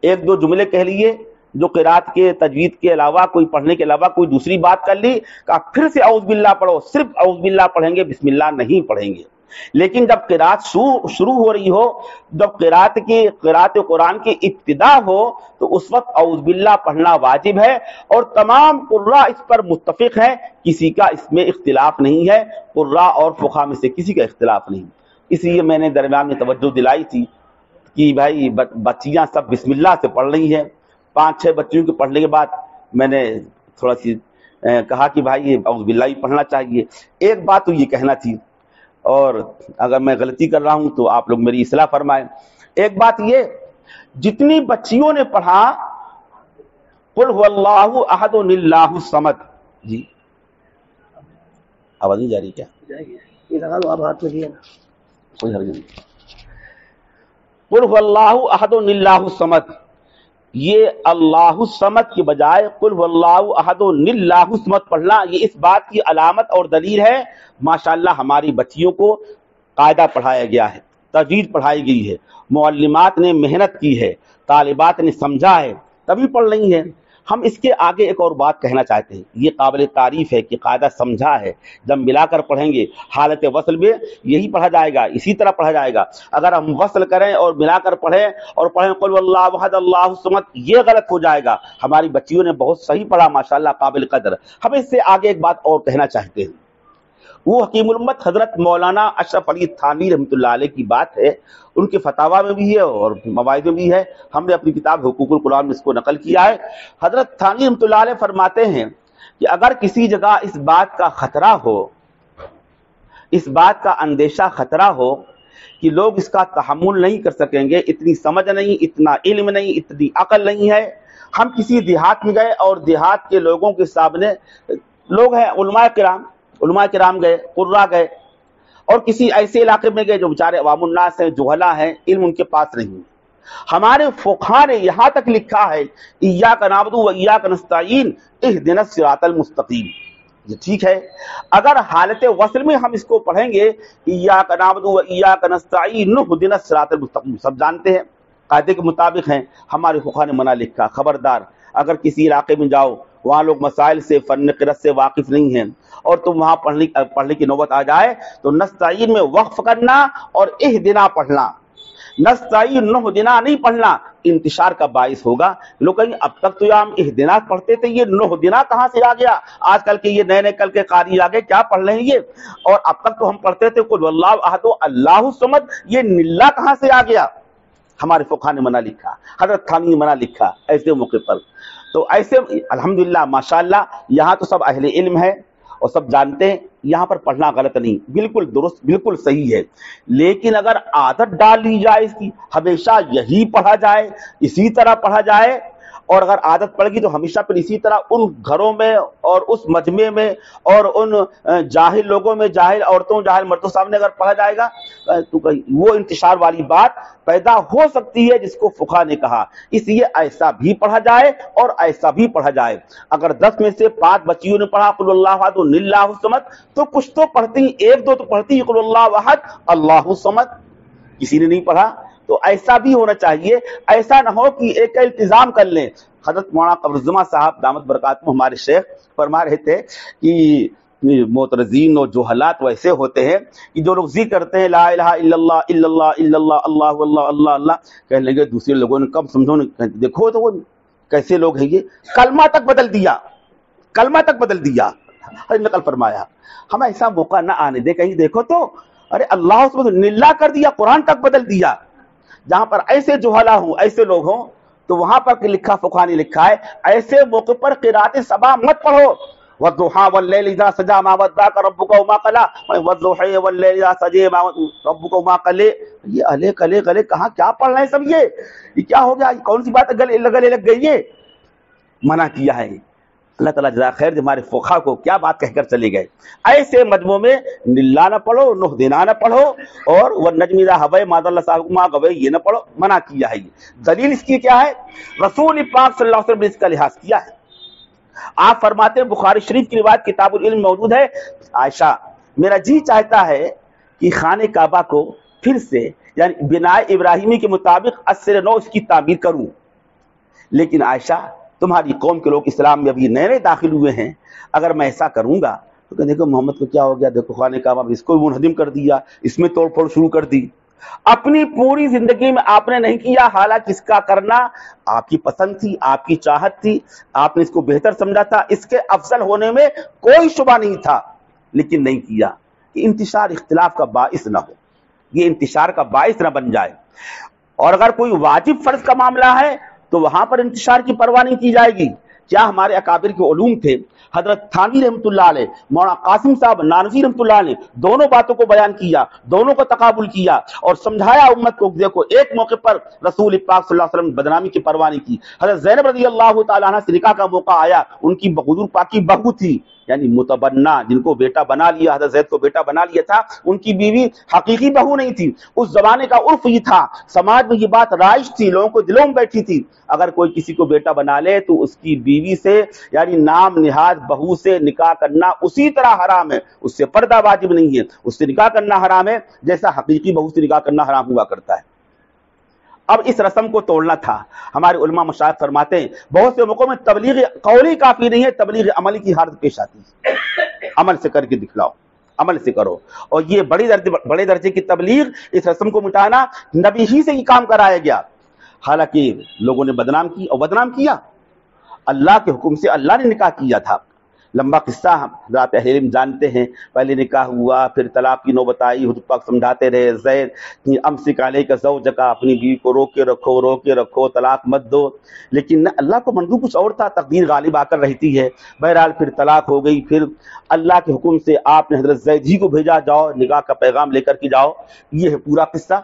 1-2 جملے کہہ لیے، جو قرات کے تجوید کے علاوہ کوئی پڑھنے کے علاوہ کوئی دوسری بات کر لی، کہا پھر سے اعوذ باللہ پڑھو، صرف اعوذ باللہ پڑھیں گے، بسم اللہ نہیں پڑھیں گے. لیکن جب قرات شروع ہو رہی ہو، جب قرات قرآن کی ابتدا ہو، تو اس وقت اعوذ باللہ پڑھنا واجب ہے. اور تمام قراء اس پر متفق ہیں، کسی کا اس میں اختلاف نہیں ہے، قراء اور فقہا میں سے کسی کا اختلاف نہیں. اس لیے میں نے درمیان میں توجہ دلائی تھی کہ بھائی بچیاں سب بسم اللہ سے پڑھ رہی ہیں. 5-6 بچیوں کے پڑھنے کے بعد میں نے تھوڑا سی کہا کہ بھائی اعوذ باللہ ہی پڑھنا چاہیے. ایک بات تو یہ کہنا تھی، اور اگر میں غلطی کر رہا ہوں تو آپ لوگ میری اصلاح فرمائیں. ایک بات یہ، جتنی بچیوں نے پڑھا قل هو اللہ احد اللہ الصمد، جی آواز نہیں جا رہی کیا؟ یہ لگا لو، آپ ہاتھ میں لیے نا. کوئی حرج نہیں. قل هو اللہ احد اللہ الصمد، یہ اللہ الصمد کی بجائے قل هو اللہ احد اللہ الصمد پڑھنا، یہ اس بات کی علامت اور دلیل ہے. ماشاءاللہ ہماری بچیوں کو قاعدہ پڑھایا گیا ہے، تجوید پڑھائی گئی ہے، معلمات نے محنت کی ہے، طالبات نے سمجھا ہے، تبھی پڑھ رہی ہیں. ہم اس کے آگے ایک اور بات کہنا چاہتے ہیں، یہ قابل تعریف ہے کہ قاعدہ سمجھا ہے. جب ملا کر پڑھیں گے حالت وصل میں یہی پڑھا جائے گا، اسی طرح پڑھا جائے گا. اگر ہم وصل کریں اور ملا کر پڑھیں اور پڑھیں قل واللہ احد اللہ الصمد، یہ غلط ہو جائے گا. ہماری بچیوں نے بہت صحیح پڑھا ماشاءاللہ، قابل قدر. ہم اس سے آگے ایک بات اور کہنا چاہتے ہیں، وہ حکیم الامت حضرت مولانا اشرف علی تھانوی رحمۃ اللہ علیہ کی بات ہے، ان کے فتاوا میں بھی ہے اور مواعظ میں بھی ہے. ہم نے اپنی کتاب حقوق القرآن میں اس کو نقل کیا ہے. حضرت تھانوی رحمۃ اللہ علیہ فرماتے ہیں کہ اگر کسی جگہ اس بات کا خطرہ ہو، اس بات کا اندیشہ خطرہ ہو کہ لوگ اس کا تحمل نہیں کر سکیں گے، اتنی سمجھ نہیں، اتنا علم نہیں، اتنی عقل نہیں ہے. ہم کسی دیہات میں گئے اور دیہات کے لوگوں کے سامنے لوگ ہیں، علماء کرام گئے، قرا گئے، اور کسی ایسے علاقے میں گئے جو بیچارے عوام الناس ہیں، جہلا ہیں، علم ان کے پاس نہیں. ہمارے فقہا نے یہاں تک لکھا ہے ایاک نعبد و ایاک نستعین اہدنا الصراط المستقیم. یہ ٹھیک ہے، اگر حالت وصل میں ہم اس کو پڑھیں گے ایاک نعبد و ایاک نستعین اہدنا الصراط المستقیم، سب جانتے ہیں قاعدے کے مطابق ہیں. ہمارے فقہا نے منع لکھا، خبردار اگر کسی علاقے میں جاؤ وہاں لوگ مسائل سے، فن قرأت سے واقف نہیں ہیں اور تم وہاں پڑھنے کی نوبت آ جائے تو نستعین میں وقف کرنا اور اہدنا پڑھنا، نستعین نہدنا نہیں پڑھنا، انتشار کا باعث ہوگا. لوگ کہیں اب تک تو ہم اہدنا پڑھتے تھے، یہ نہدنا کہاں سے آ گیا؟ آج کل کے یہ نئے کل کے قاری آگے کیا پڑھ رہے ہیں یہ؟ اور اب تک تو ہم پڑھتے تھے قل واللہ احد اللہ الصمد، یہ نلا کہاں سے آ گیا؟ ہمارے فقہا نے منع لکھا، حضرت تھانوی نے منع لکھا ایسے موقع پر. تو ایسے الحمدللہ ماشاءاللہ یہاں تو سب اہل علم ہے اور سب جانتے ہیں، یہاں پر پڑھنا غلط نہیں، بالکل درست، بالکل صحیح ہے. لیکن اگر عادت ڈال لی جائے اس کی، ہمیشہ یہی پڑھا جائے، اسی طرح پڑھا جائے، اور اگر عادت پڑ گئی تو ہمیشہ پھر اسی طرح ان گھروں میں اور اس مجمع میں اور ان جاہل لوگوں میں، جاہل عورتوں، جاہل مردوں سامنے اگر پڑھا جائے گا تو وہ انتشار والی بات پیدا ہو سکتی ہے جس کو فقہا نے کہا. اس لیے ایسا بھی پڑھا جائے اور ایسا بھی پڑھا جائے. اگر 10 میں سے 5 بچیوں نے پڑھا قل اللہ احد اللہ الصمد تو کچھ تو پڑھتی، 1-2 تو پڑھتی قل اللہ احد اللہ الصمد، کسی نے نہیں پڑھا. تو ایسا بھی ہونا چاہیے، ایسا نہ ہو کہ ایک التزام کر لیں. حضرت مولانا قمرالزمان صاحب دامت برکاتہم ہمارے شیخ فرما رہے تھے کہ معترضین اور جہلات ویسے ہوتے ہیں کہ جو لوگ ذکر کرتے ہیں لا الہ الا اللہ الا اللہ الا اللہ اللہ اللہ اللہ اللہ، کہنے لگے دوسرے لوگوں نے کب سمجھو، دیکھو تو وہ کیسے لوگ ہیں، یہ کلمہ تک بدل دیا، کلمہ تک بدل دیا. نقل فرمایا ہم ایسا موقع نہ آنے دے. کہیں دیکھو تو ارے اللہ اس کو نلا کر دیا، قرآن تک بدل دیا. جہاں پر ایسے جہلا ہوں، ایسے لوگ ہوں، تو وہاں پر لکھا، فقہا نے لکھا ہے ایسے موقع پر قرات سبا مت پڑھو. والضحى والليل اذا سجى ما ودعك ربك وما قلى، والضحى والليل اذا سجى ما ربك وما قلى. یہ الے کلے گلے کہاں کیا پڑھ رہے ہیں سب؟ یہ کیا ہو گیا؟ کون سی بات گلے لگ گئی؟ یہ منع کیا ہے. اللہ تعالیٰ جزا خیر ہمارے فقہا کو کیا بات کہہ کر چلے گئے. ایسے مجموعوں میں نلا نہ پڑھو، نہدنا نہ پڑھو، اور والنجم اذا هوى ما ضل صاحبكم ما غوى یہ نہ پڑھو. منع کیا ہے. یہ دلیل اس کی کیا ہے؟ رسول پاک صلی اللہ علیہ وسلم نے اس کا لحاظ کیا ہے. آپ فرماتے ہیں، بخاری شریف کی روایت کتاب العلم موجود ہے، عائشہ میرا جی چاہتا ہے کہ خانہ کعبہ کو پھر سے یعنی بناء ابراہیمی کے مطابق اثر نو اس کی تعمیر کروں، لیکن عائشہ تمہاری قوم کے لوگ اسلام میں ابھی نئے داخل ہوئے ہیں، اگر میں ایسا کروں گا تو دیکھو محمد کو کیا ہو گیا، دیکھو خانہ کعبہ اس کو منہدم کر دیا، اس میں توڑ پھوڑ شروع کر دی. اپنی پوری زندگی میں آپ نے نہیں کیا، حالانکہ اس کا کرنا آپ کی پسند تھی، آپ کی چاہت تھی، آپ نے اس کو بہتر سمجھا تھا، اس کے افضل ہونے میں کوئی شبہ نہیں تھا، لیکن نہیں کیا کہ انتشار اختلاف کا باعث نہ ہو، یہ انتشار کا باعث نہ بن جائے. اور اگر کوئی واجب فرض کا معاملہ ہے تو وہاں پر انتشار کی پرواہ نہیں کی جائے گی کیا ہمارے اکابر کے علوم تھے، حضرت تھانوی رحمۃ اللہ علیہ، مولانا قاسم صاحب نانوی رحمۃ اللہ علیہ، دونوں باتوں کو بیان کیا، دونوں کو تقابل کیا اور سمجھایا امت کو۔ دیکھو ایک موقع پر رسول پاک صلی اللہ علیہ وسلم بدنامی کی پرواہ نہیں کی۔ حضرت زینب رضی اللہ تعالیٰ عنہ سے نکاح کا موقع آیا، ان کی حضور پاک کی بہو تھی، یعنی متبنہ، جن کو بیٹا بنا لیا، حضرت زید کو بیٹا بنا لیا تھا، ان کی بیوی حقیقی بہو نہیں تھی۔ اس زمانے کا عرف یہ تھا، سماج میں یہ بات رائج تھی، لوگوں کو دلوں میں بیٹھی تھی، اگر کوئی کسی کو بیٹا بنا لے تو اس کی بیوی سے یعنی نام نہاد بہو سے نکاح کرنا اسی طرح حرام ہے، اس سے پردہ واجب نہیں ہے، اس سے نکاح کرنا حرام ہے جیسا حقیقی بہو سے نکاح کرنا حرام ہوا کرتا ہے۔ اب اس رسم کو توڑنا تھا۔ ہمارے علماء مشائخ فرماتے ہیں بہت سے موقعوں میں تبلیغ قولی کافی نہیں ہے، تبلیغ عملی کی حالت پیش آتی ہے۔ عمل سے کر کے دکھلاؤ، عمل سے کرو، اور یہ بڑے درجے کی تبلیغ، اس رسم کو مٹانا، نبی ہی سے یہ کام کرایا گیا، حالانکہ لوگوں نے بدنام کی اور بدنام کیا۔ اللہ کے حکم سے اللہ نے نکاح کیا تھا۔ لمبا قصہ ہم حضرات اہل علم جانتے ہیں، پہلے نکاح ہوا، پھر طلاق کی نوبت آئی، حضور پاک سمجھاتے رہے زید امسک علیک زوجک، اپنی بیوی کو روک کے رکھو، طلاق مت دو، لیکن اللہ کو منظور کچھ اور تھا، تقدیر غالب آ کر رہتی ہے۔ بہرحال پھر طلاق ہو گئی، پھر اللہ کے حکم سے آپ نے حضرت زید ہی کو بھیجا، جاؤ نکاح کا پیغام لے کر کے جاؤ۔ یہ ہے پورا قصہ۔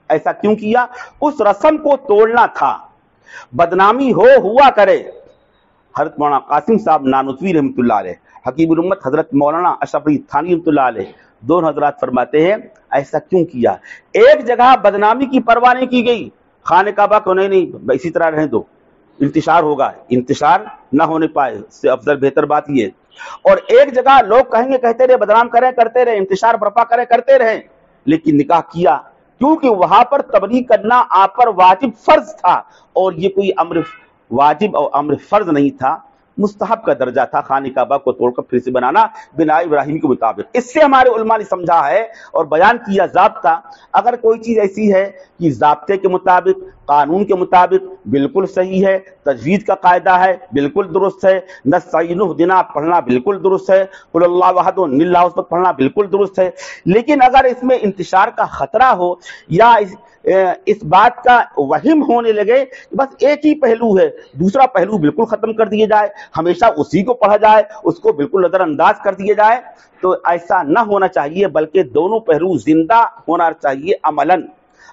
ایسا کیوں کیا؟ اس رسم کو توڑنا تھا، بدنامی ہوا کرے۔ حضرت مولانا قاسم صاحب نانوتوی رحمۃ اللہ علیہ، حکیم الامت حضرت مولانا اشرف علی تھانوی رحمۃ اللہ علیہ، دونوں حضرات فرماتے ہیں ایسا کیوں کیا؟ ایک جگہ بدنامی کی پرواہ نہیں کی گئی، خانہ کعبہ کو نہیں اسی طرح رہنے دو، انتشار ہوگا، انتشار نہ ہونے پائے، اس سے افضل بہتر بات یہ۔ اور ایک جگہ لوگ کہیں گے کہتے رہے، بدنام کریں کرتے رہے، انتشار برپا کریں کرتے رہے، لیکن نکاح کیا کیونکہ وہاں پر تبلیغ کرنا آپ پر واجب فرض تھا، اور یہ کوئی امر واجب اور امر فرض نہیں تھا، مستحب کا درجہ تھا خانہ کعبہ کو توڑ کر پھر سے بنانا بنا ابراہیم کے مطابق۔ اس سے ہمارے علماء نے سمجھا ہے اور بیان کیا ضابطہ، اگر کوئی چیز ایسی ہے کہ ضابطے کے مطابق، قانون کے مطابق بالکل صحیح ہے، تجوید کا قاعدہ ہے بالکل درست ہے، نستعین اہدنا پڑھنا بالکل درست ہے، قل اللہ احد اللہ عصمت پڑھنا بالکل درست ہے، لیکن اگر اس میں انتشار کا خطرہ ہو یا اس بات کا وہم ہونے لگے کہ بس ایک ہی پہلو ہے، دوسرا پہلو بالکل ختم کر دیے جائے، ہمیشہ اسی کو پڑھا جائے، اس کو بالکل نظر انداز کر دیے جائے، تو ایسا نہ ہونا چاہیے، بلکہ دونوں پہلو زندہ ہونا چاہیے عملاً۔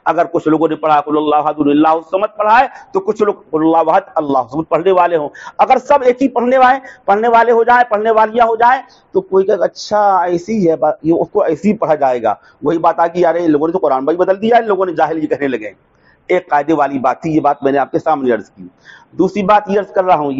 اگر کچھ لوگوں نے پڑھا قل اللہ احد اللہ الصمد پڑھا ہے تو کچھ لوگ قل اللہ احد اللہ الصمد پڑھنے والے ہوں، اگر سب ایک ہی پڑھنے والے ہو جائیں، پڑھنے والیاں ہو جائیں، تو کوئی کہے اچھا ایسی ہے یہ اس کو ایسی ہی پڑھا جائے گا، وہی بات آ کہ یار ان لوگوں نے تو قرآن بھائی بدل دیا، ان لوگوں نے جاہل یہ کہنے لگے۔ ایک قاعدے والی بات تھی، یہ بات میں نے آپ کے سامنے عرض کی۔ دوسری بات یہ عرض کر رہا ہوں،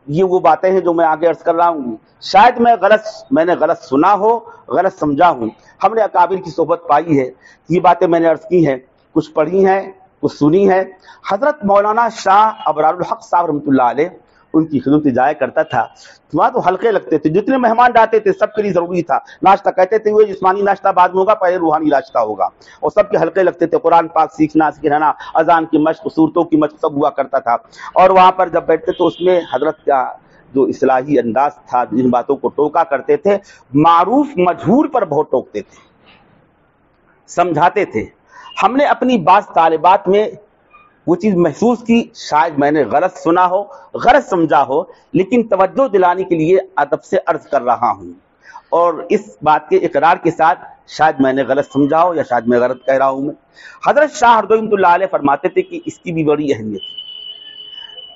یہ وہ باتیں ہیں جو میں آگے عرض کر رہا ہوں، شاید میں نے غلط سنا ہو، غلط سمجھا ہوں۔ ہم نے اکابر کی صحبت پائی ہے، یہ باتیں میں نے عرض کی ہیں، کچھ پڑھی ہیں، کچھ سنی ہے۔ حضرت مولانا شاہ ابرار الحق صاحب رحمۃ اللہ علیہ، ان کی خدمت میں جایا کرتا تھا، وہاں تو حلقے لگتے تھے، جتنے مہمان جاتے تھے سب کے لیے ضروری تھا ناشتہ، کہتے تھے وہ جسمانی ناشتہ بعد میں ہوگا، پہلے روحانی ناشتہ ہوگا، اور سب کے حلقے لگتے تھے، قرآن پاک سیکھنا سکھانا، اذان کی مشق، صورتوں کی مشق سب ہوا کرتا تھا، اور وہاں پر جب بیٹھتے تو اس میں حضرت کا جو اصلاحی انداز تھا، جن باتوں کو ٹوکا کرتے تھے، معروف مجہول پر بہت ٹوکتے تھے، سمجھاتے تھے۔ ہم نے اپنی بعض طالبات میں وہ چیز محسوس کی، شاید میں نے غلط سنا ہو، غلط سمجھا ہو، لیکن توجہ دلانے کے لیے ادب سے عرض کر رہا ہوں، اور اس بات کے اقرار کے ساتھ شاید میں نے غلط سمجھا ہو یا شاید میں غلط کہہ رہا ہوں۔ میں حضرت شاہ ہردوئی رحمۃ اللہ علیہ فرماتے تھے کہ اس کی بھی بڑی اہمیت ہے،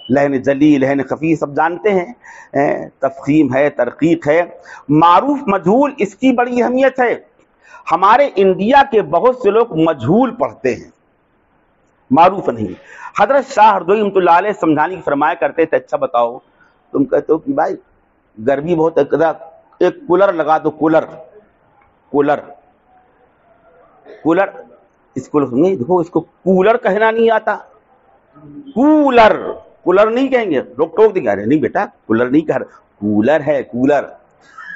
لہن جلی لہن خفی سب جانتے ہیں، تفخیم ہے، ترقیق ہے، معروف مجہول، اس کی بڑی اہمیت ہے۔ ہمارے انڈیا کے بہت سے لوگ مجہول پڑھتے ہیں، معروف نہیں۔ حضرت شاہ ہردوئی رحمۃ اللہ علیہ سمجھانے کی فرمایا کرتے تھے، اچھا بتاؤ تم کہتے ہو کہ بھائی گرمی بہت ہے، ایک کولر لگا دو، کولر اس کو نہیں، دیکھو اس کو کولر کہنا نہیں آتا، کولر نہیں کہیں گے، لوگ ٹوک دیں گے، نہیں بیٹا کولر نہیں کہہ رہے، کولر ہے کولر۔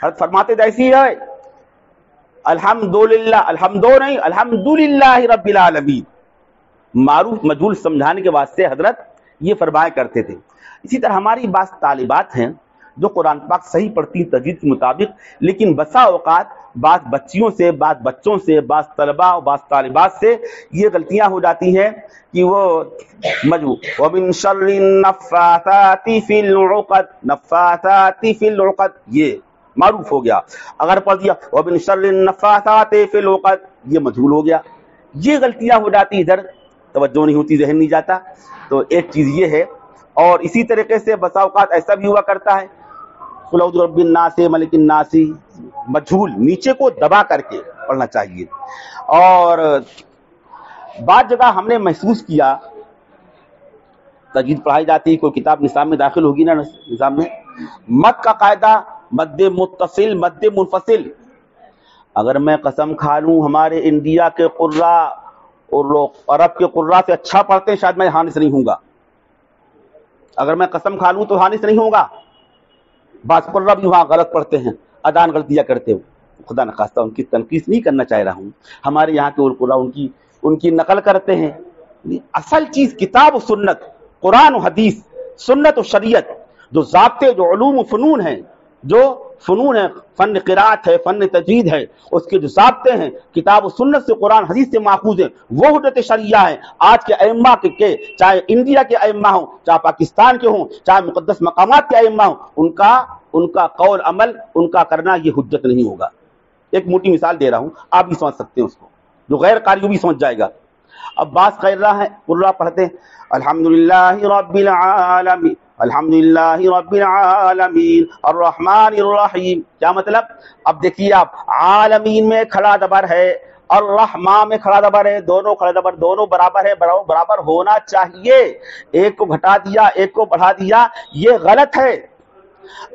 حضرت فرماتے تھے ایسی ہے، الحمدللہ، الحمدللہ رب العالمین، معروف مجہول سمجھانے کے واسطے حضرت یہ فرمایا کرتے تھے۔ اسی طرح ہماری بعض طالبات ہیں جو قرآن پاک صحیح پڑھتی ہیں تجوید کے مطابق، لیکن بسا اوقات بعض بچیوں سے، بعض بچوں سے، بعض طلباء اور بعض طالبات سے یہ غلطیاں ہو جاتی ہیں کہ وہ وَمِن شَرِّ النَّفَّاثَاتِ فِي الْعُقَدِ، نفاثات فی العقد یہ معروف ہو گیا، اگر پڑھ دیا وَمِن شَرِّ النَّفَّاثَاتِ فِي الْعُقَدِ یہ مجہول ہو گیا، یہ غلطیاں ہو جاتی، ادھر توجہ نہیں ہوتی، ذہن نہیں جاتا. تو ایک چیز یہ ہے. اور اسی طریقے سے بسا اوقات ایسا بھی ہوا کرتا ہے قل اعوذ برب الناس ملک الناس مجہول نیچے کو دبا کر کے پڑھنا چاہیے. اور بعض جگہ ہم نے محسوس کیا تجوید پڑھائی جاتی ہے، کوئی کتاب نصاب میں داخل ہوگی نا، نصاب میں مد کا قاعدہ مد متصل مد منفصل. اگر میں قسم کھا لوں ہمارے انڈیا کے قراء اور لوگ عرب کے قراء سے اچھا پڑھتے ہیں، شاید میں حانس نہیں ہوں گا. اگر میں قسم کھا لوں تو حانس نہیں ہوگا. بعض قراء بھی وہاں غلط پڑھتے ہیں، ادان غلطیاں کرتے ہو. خدا نخواستہ ان کی تنقید نہیں کرنا چاہ رہا ہوں، ہمارے یہاں کے قراء ان کی نقل کرتے ہیں. اصل چیز کتاب و سنت، قرآن و حدیث، سنت و شریعت، جو ضابطے، جو علوم و فنون ہیں، جو فنون ہے، فن قرات ہے، فن تجوید ہے، اس کے جو ضابطے ہیں کتاب و سنت سے، قرآن حدیث سے ماخوذ ہیں، وہ حجت شرعیہ ہے. آج کے ائمہ کے چاہے انڈیا کے ائمہ ہوں، چاہے پاکستان کے ہوں، چاہے مقدس مقامات کے ائمہ ہوں، ان کا قول عمل، ان کا کرنا یہ حجت نہیں ہوگا. ایک موٹی مثال دے رہا ہوں، آپ بھی سمجھ سکتے ہیں اس کو، جو غیر قاری بھی سمجھ جائے گا. اب بعض قراء پڑھتے ہیں الحمدللہ رب العالمین، الحمدللہ رب العالمین الرحمن الرحیم. کیا مطلب؟ اب دیکھیے آپ، عالمین میں کھڑا زبر ہے، الرحمن میں کھڑا زبر ہے، دونوں کھڑا زبر، دونوں برابر ہے، برابر ہونا چاہیے. ایک کو گھٹا دیا، ایک کو بڑھا دیا، یہ غلط ہے.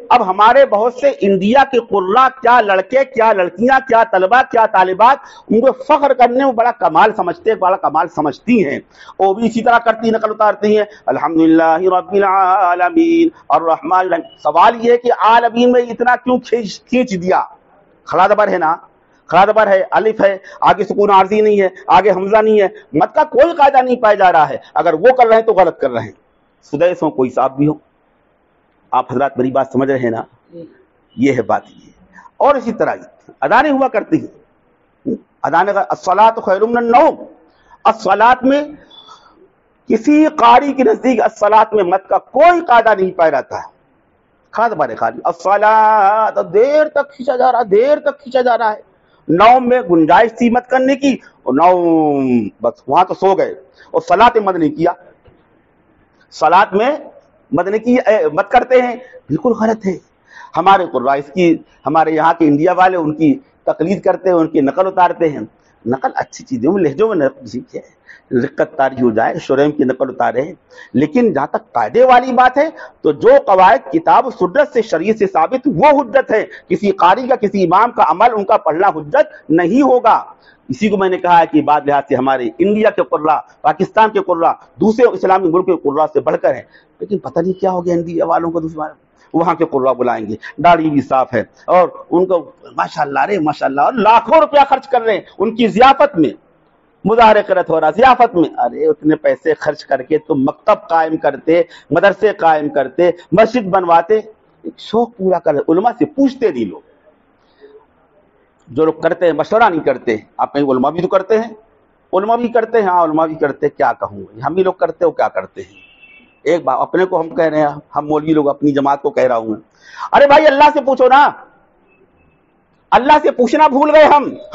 اب ہمارے بہت سے انڈیا کے قراء، کیا لڑکے، کیا لڑکیاں، کیا طلباء، کیا طالبات، ان کو فخر کرنے میں بڑا کمال سمجھتے، بڑا کمال سمجھتی ہیں. وہ بھی اسی طرح کرتی، نقل اتارتی ہیں الحمدللہ رب العالمین الرحمن الرحیم. سوال یہ ہے کہ عالمین میں اتنا کیوں کھینچ دیا؟ کھڑا زبر ہے نا، کھڑا زبر ہے، الف ہے، آگے سکون عارضی نہیں ہے، آگے حمزہ نہیں ہے، مد کا کوئی قاعدہ نہیں پایا جا رہا ہے. اگر وہ کر رہے ہیں تو غلط کر رہے ہیں. سدیس ہو، کوئی صاحب بھی ہو، آپ حضرات میری بات سمجھ رہے ہیں نا؟ یہ ہے بات. یہ اور اسی طرح ادانے ہوا کرتی ہیں. ادانے کا الصلاۃ خیر من النوم، الصلاۃ میں کسی قاری کے نزدیک الصلاۃ میں مد کا کوئی قاعدہ نہیں پایا جاتا ہے. خاص بارے خالی الصلاۃ دیر تک کھینچا جا رہا ہے، دیر تک کھینچا جا رہا ہے. نوم میں گنجائش تھی مد کرنے کی، اور نوم بس وہاں تو سو گئے، اور صلاۃ مد نہیں کیا. صلاۃ میں مد کرتے ہیں، بالکل غلط ہے. ہمارے قراء اس کی، ہمارے یہاں کے انڈیا والے ان کی تقلید کرتے ہیں، ان کی نقل اتارتے ہیں. نقل اچھی چیزیں لہجوں میں سیکھے، رقت تاری ہو جائے، شریم کی نقل اتارے. لیکن جہاں تک قاعدے والی بات ہے تو جو قواعد کتاب و سنت سے، شریعت سے ثابت، وہ حجت ہے. کسی قاری کا، کسی امام کا عمل، ان کا پڑھنا حجت نہیں ہوگا. اسی کو میں نے کہا ہے کہ بعض لحاظ سے ہمارے انڈیا کے قراء، پاکستان کے قراء دوسرے اسلامی ملک کے قراء سے بڑھ کر ہیں. لیکن پتہ نہیں کیا ہو گیا انڈیا والوں کو، دوسرے وہاں کے قراء بلائیں گے، داڑھی بھی صاف ہے، اور ان کو ماشاءاللہ رے ماشاءاللہ، اور لاکھوں روپیہ خرچ کر رہے ہیں ان کی ضیافت میں. مظاہرے قرت ہو رہا ضیافت میں. ارے اتنے پیسے خرچ کر کے تم مکتب قائم کرتے، مدرسے قائم کرتے، مسجد بنواتے، ایک شوق پورا کر. علماء سے پوچھتے نہیں لوگ، جو لوگ کرتے ہیں مشورہ نہیں کرتے. آپ کہیں علماء بھی تو کرتے ہیں، علماء بھی کرتے ہیں، ہاں علماء بھی کرتے. کیا کہوں، ہم ہی لوگ کرتے ہو کیا کرتے ہیں. ایک بات اپنے کو ہم کہہ رہے ہیں، ہم مولوی لوگ اپنی جماعت کو کہہ رہا ہوں، ارے بھائی اللہ سے پوچھو نا. اللہ سے پوچھنا بھول گئے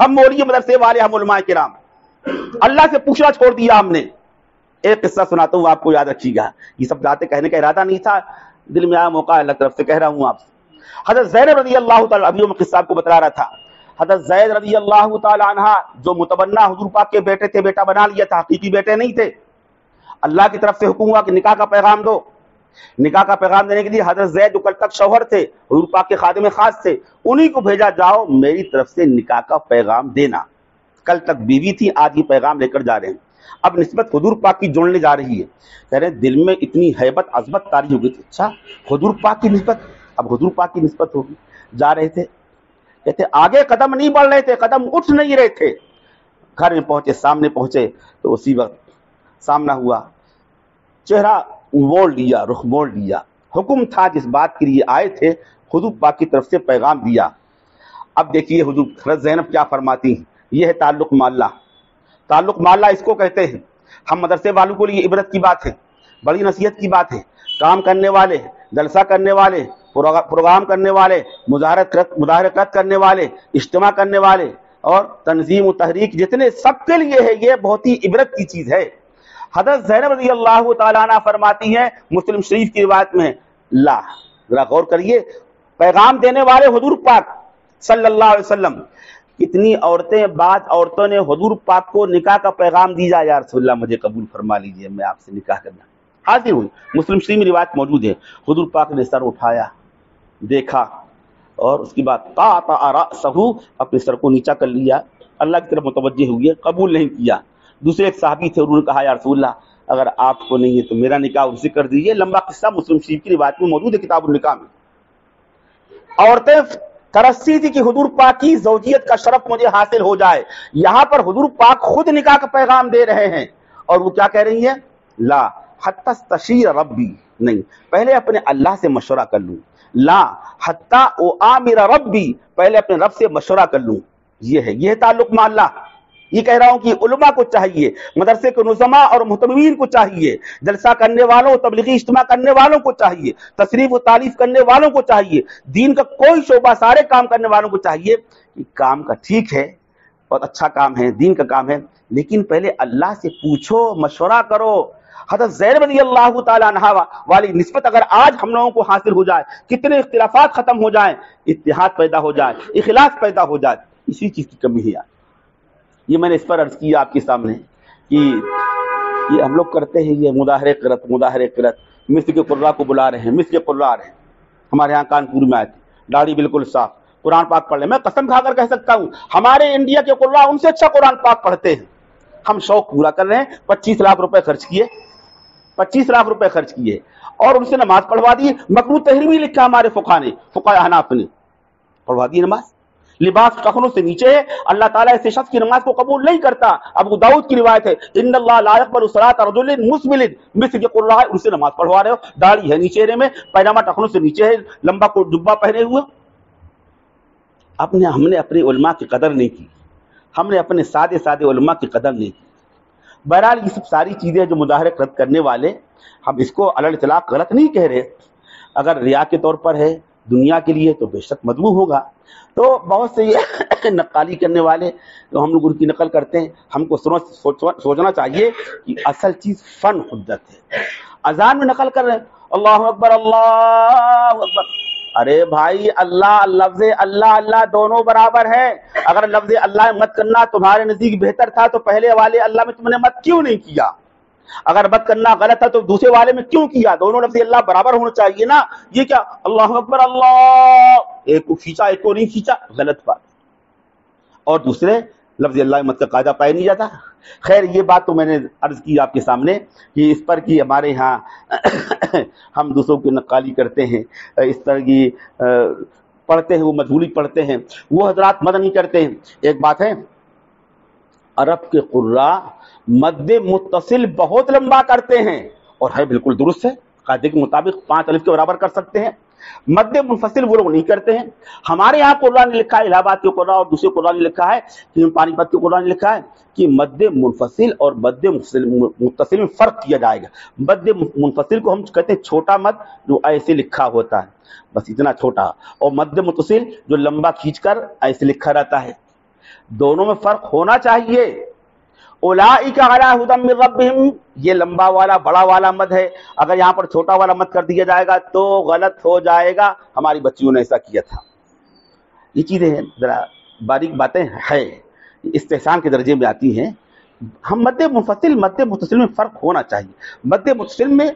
ہم مولوی مدرسے والے، ہم علماء کرام اللہ سے پوچھنا چھوڑ دیا ہم نے. ایک قصہ سناتا ہوں، آپ کو یاد رکھیے گا. یہ سب باتیں کہنے کا ارادہ نہیں تھا، دل میں آیا، موقع اللہ طرف سے کہہ رہا ہوں آپ سے. حضرت زید رضی اللہ تعالی، ابھی میں قصہ آپ کو بتلا رہا تھا. حضرت زید رضی اللہ تعالی عنہ جو متبنہ حضور پاک کے بیٹے تھے، بیٹا بنا لیا تھا، حقیقی بیٹے نہیں تھے. اللہ کی طرف سے حکم ہوا کہ نکاح کا پیغام دو. نکاح کا پیغام دینے کے لیے حضرت زید جو کل تک شوہر تھے، حضور پاک کے خادم خاص تھے، انہی کو بھیجا، جاؤ میری طرف سے نکاح کا پیغام دینا. کل تک بیوی تھی، آج یہ پیغام لے کر جا رہے ہیں. اب نسبت حضور پاک کی جوڑنے جا رہی ہے. کہہ رہے دل میں اتنی ہیبت عظمت طاری ہو گئی تھی. اچھا حضور پاک کی نسبت، اب حضور پاک کی نسبت ہوگی. جا رہے تھے، کہتے آگے قدم نہیں بڑھ رہے تھے، قدم اٹھ نہیں رہے تھے. گھر میں پہنچے، سامنے پہنچے تو اسی وقت سامنا ہوا. چہرہ موڑ لیا، رخ موڑ لیا. حکم تھا جس بات کے لیے آئے تھے حضور پاک کی طرف سے پیغام دیا۔ اب دیکھیے حضور حضرت زینب کیا فرماتی ہیں، یہ ہے تعلق مع اللہ۔ تعلق مع اللہ اس کو کہتے ہیں۔ ہم مدرسے والوں کو لیے عبرت کی بات ہے، بڑی نصیحت کی بات ہے۔ کام کرنے والے، جلسہ کرنے والے، پروگرام کرنے والے، مظاہرات کرنے والے، اجتماع کرنے والے اور تنظیم و تحریک جتنے، سب کے لیے ہے یہ بہت ہی عبرت کی چیز ہے۔ حضرت زینب رضی اللہ تعالیٰ عنہ فرماتی ہیں، مسلم شریف کی روایت میں، لا، ذرا غور کریے، پیغام دینے والے حضور پاک صلی اللہ علیہ وسلم، کتنی عورتیں، بعض عورتوں نے حضور پاک کو نکاح کا پیغام دیا، یا رسول اللہ مجھے قبول فرما لیجئے، میں آپ سے نکاح کرنا حاضر ہوں۔ مسلم شریف میں روایت موجود ہے، حضور پاک نے سر اٹھایا، دیکھا، اور اس کی بعد قاطع رأسہ، اپنے سر کو نیچا کر لیا، اللہ کی طرف متوجہ ہوئے، قبول نہیں کیا۔ دوسرے ایک صحابی تھے، انہوں نے کہا یا رسول اللہ اگر آپ کو نہیں ہے تو میرا نکاح ان سے کر دیجیے۔ لمبا قصہ مسلم شریف کی روایت میں موجود ہے، کتاب النکاح میں۔ عورتیں ترسی تھی کہ حضور پاک کی زوجیت کا شرف مجھے حاصل ہو جائے، یہاں پر حضور پاک خود نکاح کا پیغام دے رہے ہیں، اور وہ کیا کہہ رہی ہیں، لا حتی استشیر ربی، نہیں، پہلے اپنے اللہ سے مشورہ کر لوں، لا حتی اؤامر ربی، پہلے اپنے رب سے مشورہ کر لوں۔ یہ ہے تعلق مع اللہ۔ یہ کہہ رہا ہوں کہ علماء کو چاہیے، مدرسے کے نظماء اور محتمین کو چاہیے، جلسہ کرنے والوں، تبلیغی اجتماع کرنے والوں کو چاہیے، تصریف و تعلیف کرنے والوں کو چاہیے، دین کا کوئی شعبہ، سارے کام کرنے والوں کو چاہیے کہ کام کا ٹھیک ہے، بہت اچھا کام ہے، دین کا کام ہے، لیکن پہلے اللہ سے پوچھو، مشورہ کرو۔ حضرت زینب رضی اللہ تعالیٰ عنہ والی نسبت اگر آج ہم لوگوں کو حاصل ہو جائے، کتنے اختلافات ختم ہو جائیں، اتحاد پیدا ہو جائے، اخلاص پیدا ہو جائے، اسی چیز کی کمی ہے یار۔ یہ میں نے اس پر عرض کیا آپ کے سامنے کہ یہ ہم لوگ کرتے ہیں، یہ مظاہرے قرت، مصر کے قراء کو بلا رہے ہیں، مصر کے قراء آ رہے ہیں، ہمارے ہاں کانپور میں آئے تھے، داڑھی بالکل صاف، قرآن پاک پڑھ لیں۔ میں قسم کھا کر کہہ سکتا ہوں ہمارے انڈیا کے قراء ان سے اچھا قرآن پاک پڑھتے ہیں۔ ہم شوق پورا کر رہے ہیں، 25 لاکھ روپے خرچ کیے، 25 لاکھ روپے خرچ کیے اور ان سے نماز پڑھوا دی۔ مکروہ تحریمی لکھا ہمارے فقہاء حناف نے، پڑھوا دی نماز۔ لباس ٹخنوں سے نیچے ہے، اللہ تعالیٰ ایسے شخص کی نماز کو قبول نہیں کرتا۔ ابو داؤد کی روایت ہے، ان اللہ لا یقبل صلاۃ رجل مسبل، مصر کے قراء ان سے نماز پڑھوا رہے ہو، داڑھی ہے نیچے میں، پیجامہ ٹخنوں سے نیچے ہے، لمبا کو جبہ پہنے ہوئے۔ ہم نے اپنے علماء کی قدر نہیں کی، ہم نے اپنے سادے علماء کی قدر نہیں کی۔ بہرحال یہ سب ساری چیزیں جو مظاہرے رد کرنے والے، ہم اس کو علی الاطلاق غلط نہیں کہہ رہے، اگر ریا کے طور پر ہے، دنیا کے لیے، تو بے شک مذموم ہوگا۔ تو بہت سے یہ نقالی کرنے والے جو ہم لوگ ان کی نقل کرتے ہیں، ہم کو سوچنا چاہیے کہ اصل چیز فن حجت ہے۔ اذان میں نقل کر رہے ہیں اللہ اکبر اللہ اکبر، ارے بھائی اللہ، لفظ اللہ دونوں برابر ہے۔ اگر لفظ اللہ مت کرنا تمہارے نزدیک بہتر تھا تو پہلے والے اللہ میں تم نے مت کیوں نہیں کیا؟ اگر مت کرنا غلط ہے تو دوسرے والے میں کیوں کیا؟ دونوں لفظ اللہ برابر ہونا چاہیے نا۔ یہ کیا اللہ اکبر اللہ، ایک کو کھینچا ایک کو نہیں کھینچا، غلط بات۔ اور دوسرے لفظ اللہ مت کا قاعدہ پایا نہیں جاتا۔ خیر یہ بات تو میں نے عرض کی آپ کے سامنے کہ اس پر کہ ہمارے ہاں ہم دوسروں کی نقالی کرتے ہیں، اس طرح کی پڑھتے ہیں، وہ مجہولی پڑھتے ہیں، وہ حضرات مد نہیں کرتے ہیں۔ ایک بات ہے، عرب کے قراء مد متصل بہت لمبا کرتے ہیں، اور ہے بالکل درست ہے، قاعدے کے مطابق 5 الف کے برابر کر سکتے ہیں۔ مد منفصل وہ لوگ نہیں کرتے ہیں۔ ہمارے یہاں قرآن نے لکھا ہے، الہ آباد کے قراء اور دوسرے قرآن نے لکھا ہے کہ پانی پت کے قرآن نے لکھا ہے کہ مد منفصل اور مد متصل میں فرق کیا جائے گا۔ مد منفصل کو ہم کہتے ہیں چھوٹا مد، جو ایسے لکھا ہوتا ہے، بس اتنا چھوٹا، اور مد متصل جو لمبا کھینچ کر ایسے لکھا رہتا ہے۔ دونوں میں فرق ہونا چاہیے۔ اولئک علی ھدی من ربہم، یہ لمبا والا بڑا والا مد ہے، اگر یہاں پر چھوٹا والا مد کر دیا جائے گا تو غلط ہو جائے گا۔ ہماری بچیوں نے ایسا کیا تھا۔ یہ چیزیں ذرا باریک باتیں ہیں، استحسان کے درجے میں آتی ہیں۔ ہم مد منفصل مد متصل میں فرق ہونا چاہیے۔ مد متصل میں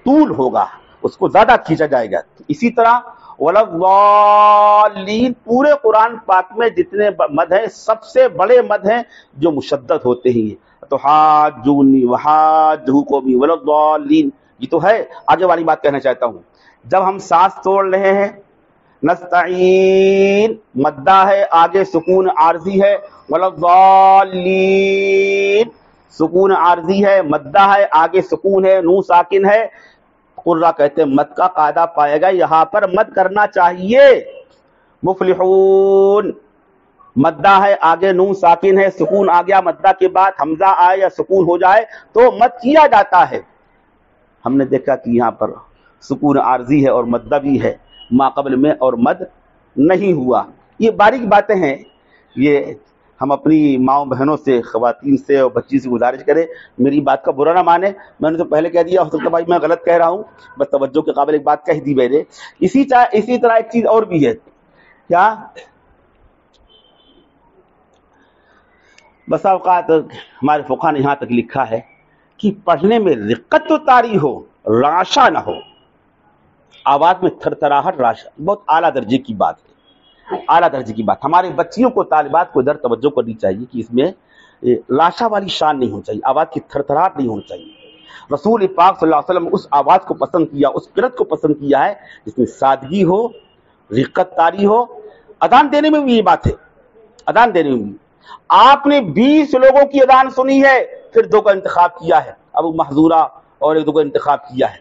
طول ہوگا، اس کو زیادہ کھینچا جائے گا۔ اسی طرح وَلَضَّالِّينَ، پورے قرآن پاک میں جتنے مد ہیں سب سے بڑے مد ہیں جو مشدد ہوتے ہیں۔ تو حاجونی وحاجہ قومی وَلَضَّالِّينَ، یہ تو ہے۔ آگے والی بات کہنا چاہتا ہوں، جب ہم سانس توڑ رہے ہیں، نستعین مدہ ہے، آگے سکون عارضی ہے، وَلَضَّالِّينَ سکون عارضی ہے، مدہ ہے، آگے سکون ہے، نون ساکن ہے، قرہ کہتے ہیں مد کا قاعدہ پائے گا، یہاں پر مد کرنا چاہیے. مفلحون مدہ ہے، آگے نون ساکن ہے، سکون آ گیا، مدہ کے بعد حمزہ آئے یا سکون ہو جائے تو مد کیا جاتا ہے. ہم نے دیکھا کہ یہاں پر سکون عارضی ہے اور مدہ بھی ہے ما قبل میں، اور مد نہیں ہوا. یہ باریک باتیں ہیں، یہ ہم اپنی ماؤں بہنوں سے، خواتین سے اور بچی سے گزارش کریں، میری بات کا برا نہ مانے. میں نے تو پہلے کہہ دیا، ہو سکتا بھائی میں غلط کہہ رہا ہوں، بس توجہ کے قابل ایک بات کہہ دی میں نے. اسی طرح ایک چیز اور بھی ہے، کیا بسا اوقات ہمارے فقہ نے یہاں تک لکھا ہے کہ پڑھنے میں رقت و طاری ہو، راشا نہ ہو، آواز میں تھر تھراہٹ، راشا بہت اعلیٰ درجے کی بات ہے، اعلیٰ درجے کی بات. ہمارے بچیوں کو، طالبات کو ادھر توجہ کرنی چاہیے کہ اس میں راشا والی شان نہیں ہونی چاہیے، آواز کی تھر تھراہٹ نہیں ہونی چاہیے. رسول پاک صلی اللہ علیہ وسلم اس آواز کو پسند کیا، اس قرت کو پسند کیا ہے جس میں سادگی ہو، رقت طاری ہو. اذان دینے میں بھی یہ بات ہے، اذان دینے میں بھی آپ نے 20 لوگوں کی اذان سنی ہے، پھر 2 کا انتخاب کیا ہے، ابو محذورہ اور 1-2 کا انتخاب کیا ہے.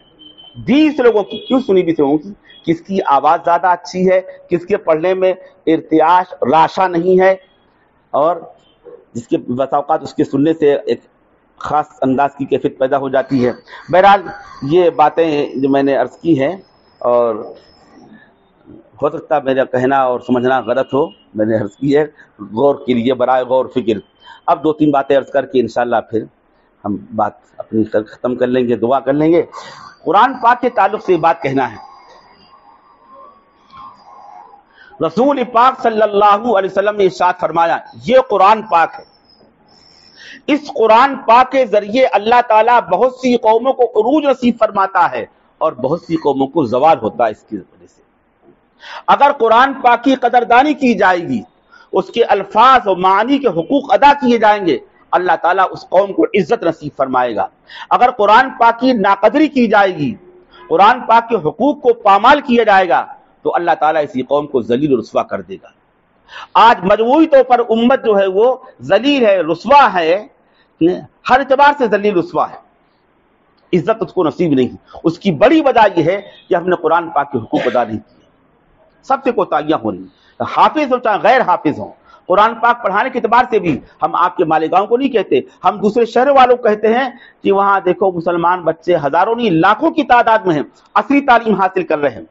20 لوگوں کی کیوں سنی 20 لوگوں کی؟ کس کی آواز زیادہ اچھی ہے، کس کے پڑھنے میں ارتعاش، راشا نہیں ہے، اور جس کے بسا اوقات اس کے سننے سے ایک خاص انداز کی کیفیت پیدا ہو جاتی ہے. بہرحال یہ باتیں جو میں نے عرض کی ہیں، اور ہو سکتا میرا کہنا اور سمجھنا غلط ہو، میں نے عرض کی ہے، غور کے لیے برائے غور فکر. اب 2-3 باتیں عرض کر کے انشاءاللہ پھر ہم بات اپنی ختم کر لیں گے، دعا کر لیں گے. قرآن پاک کے تعلق سے بات کہنا ہے. رسول پاک صلی اللہ علیہ وسلم نے ارشاد فرمایا، یہ قرآن پاک ہے، اس قرآن پاک کے ذریعے اللہ تعالیٰ بہت سی قوموں کو عروج نصیب فرماتا ہے اور بہت سی قوموں کو زوال ہوتا ہے اس کی وجہ سے. اگر قرآن پاک کی قدردانی کی جائے گی، اس کے الفاظ و معانی کے حقوق ادا کیے جائیں گے، اللہ تعالیٰ اس قوم کو عزت نصیب فرمائے گا. اگر قرآن پاک کی ناقدری کی جائے گی، قرآن پاک کے حقوق کو پامال کیا جائے گا، تو اللہ تعالیٰ اسی قوم کو ذلیل و رسوا کر دے گا. آج مجموعی طور پر امت جو ہے وہ ذلیل ہے، رسوا ہے، ہر اعتبار سے ذلیل رسوا ہے، عزت اس کو نصیب نہیں. اس کی بڑی وجہ یہ ہے کہ ہم نے قرآن پاک کے حقوق ادا نہیں کیے. سب سے کوتاہیاں ہو رہی ہیں، حافظ ہو چاہے غیر حافظ ہوں. قرآن پاک پڑھانے کے اعتبار سے بھی ہم آپ کے مالیگاؤں کو نہیں کہتے، ہم دوسرے شہر والوں کو کہتے ہیں کہ وہاں دیکھو مسلمان بچے ہزاروں نہیں لاکھوں کی تعداد میں ہیں، عصری تعلیم حاصل کر رہے ہیں.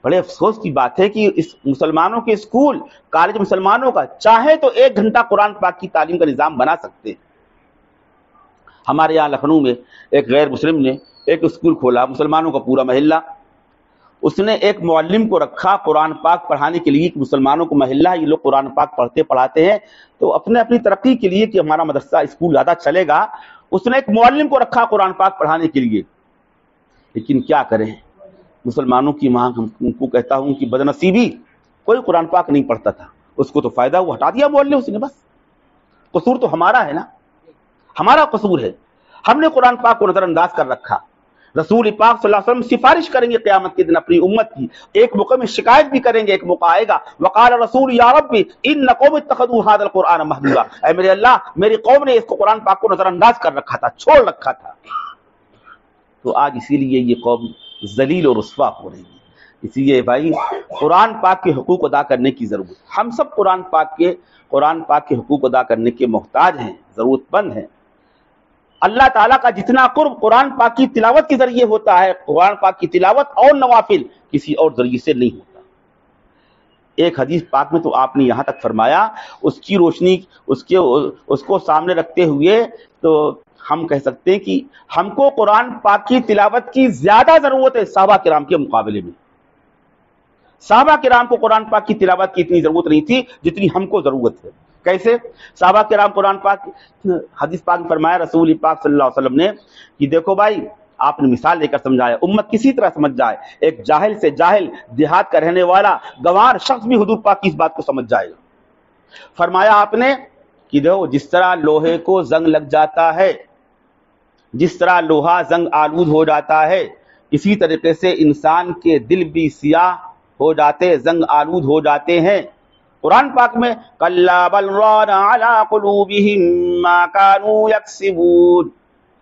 بڑے افسوس کی بات ہے کہ اس مسلمانوں کے اسکول کالج مسلمانوں کا چاہے تو 1 گھنٹہ قرآن پاک کی تعلیم کا نظام بنا سکتے ہیں. ہمارے یہاں لکھنؤ میں ایک غیر مسلم نے ایک اسکول کھولا، مسلمانوں کا پورا محلہ. اس نے ایک معلم کو رکھا قرآن پاک پڑھانے کے لیے کہ مسلمانوں کو محلہ ہے، یہ لوگ قرآن پاک پڑھتے پڑھاتے ہیں، تو اپنی ترقی کے لیے کہ ہمارا مدرسہ اسکول زیادہ چلے گا، اس نے ایک معلم کو رکھا قرآن پاک پڑھانے کے لیے. لیکن کیا کریں، مسلمانوں کی وہاں ان کو کہتا ہوں کہ بدنصیبی، کوئی قرآن پاک نہیں پڑھتا تھا. اس کو تو فائدہ وہ ہٹا دیا معلم اس نے. بس قصور تو ہمارا ہے نا، ہمارا قصور ہے، ہم نے قرآن پاک کو نظر انداز کر رکھا. رسول پاک صلی اللہ علیہ وسلم سفارش کریں گے قیامت کے دن اپنی امت کی، ایک موقع میں شکایت بھی کریں گے، ایک موقع آئے گا وقال رسول یا رب ان قوم اتخذوا هذا القرآن مهجورا، اے میرے اللہ میری قوم نے اس کو قرآن پاک کو نظر انداز کر رکھا تھا، چھوڑ رکھا تھا. تو آج اسی لیے یہ قوم ذلیل و رسوا ہو رہی ہے. اسی لیے بھائی قرآن پاک کے حقوق ادا کرنے کی ضرورت، ہم سب قرآن پاک کے حقوق ادا کرنے کے محتاج ہیں، ضرورت مند ہیں. اللہ تعالیٰ کا جتنا قرب قرآن پاک کی تلاوت کے ذریعے ہوتا ہے، قرآن پاک کی تلاوت اور نوافل کسی اور ذریعے سے نہیں ہوتا. ایک حدیث پاک میں تو آپ نے یہاں تک فرمایا، اس کی روشنی اس کو سامنے رکھتے ہوئے تو ہم کہہ سکتے ہیں کہ ہم کو قرآن پاک کی تلاوت کی زیادہ ضرورت ہے صحابہ کرام کے مقابلے میں. صحابہ کرام کو قرآن پاک کی تلاوت کی اتنی ضرورت نہیں تھی جتنی ہم کو ضرورت ہے. کیسے؟ صحابہ کرام قرآن پاک، حدیث پاک میں فرمایا رسول پاک صلی اللہ علیہ وسلم نے کہ دیکھو بھائی، آپ نے مثال دے کر سمجھایا، امت کسی طرح سمجھ جائے، ایک جاہل سے جاہل دیہات کا رہنے والا گنوار شخص بھی حضور پاک کی اس بات کو سمجھ جائے گا. فرمایا آپ نے کہ دیکھو جس طرح لوہے کو زنگ لگ جاتا ہے، جس طرح لوہا زنگ آلود ہو جاتا ہے، اسی طریقے سے انسان کے دل بھی سیاہ ہو جاتے، زنگ آلود ہو جاتے ہیں. قرآن پاک میں کلا بل ران علی قلوبہم ما کانوا یکسبون،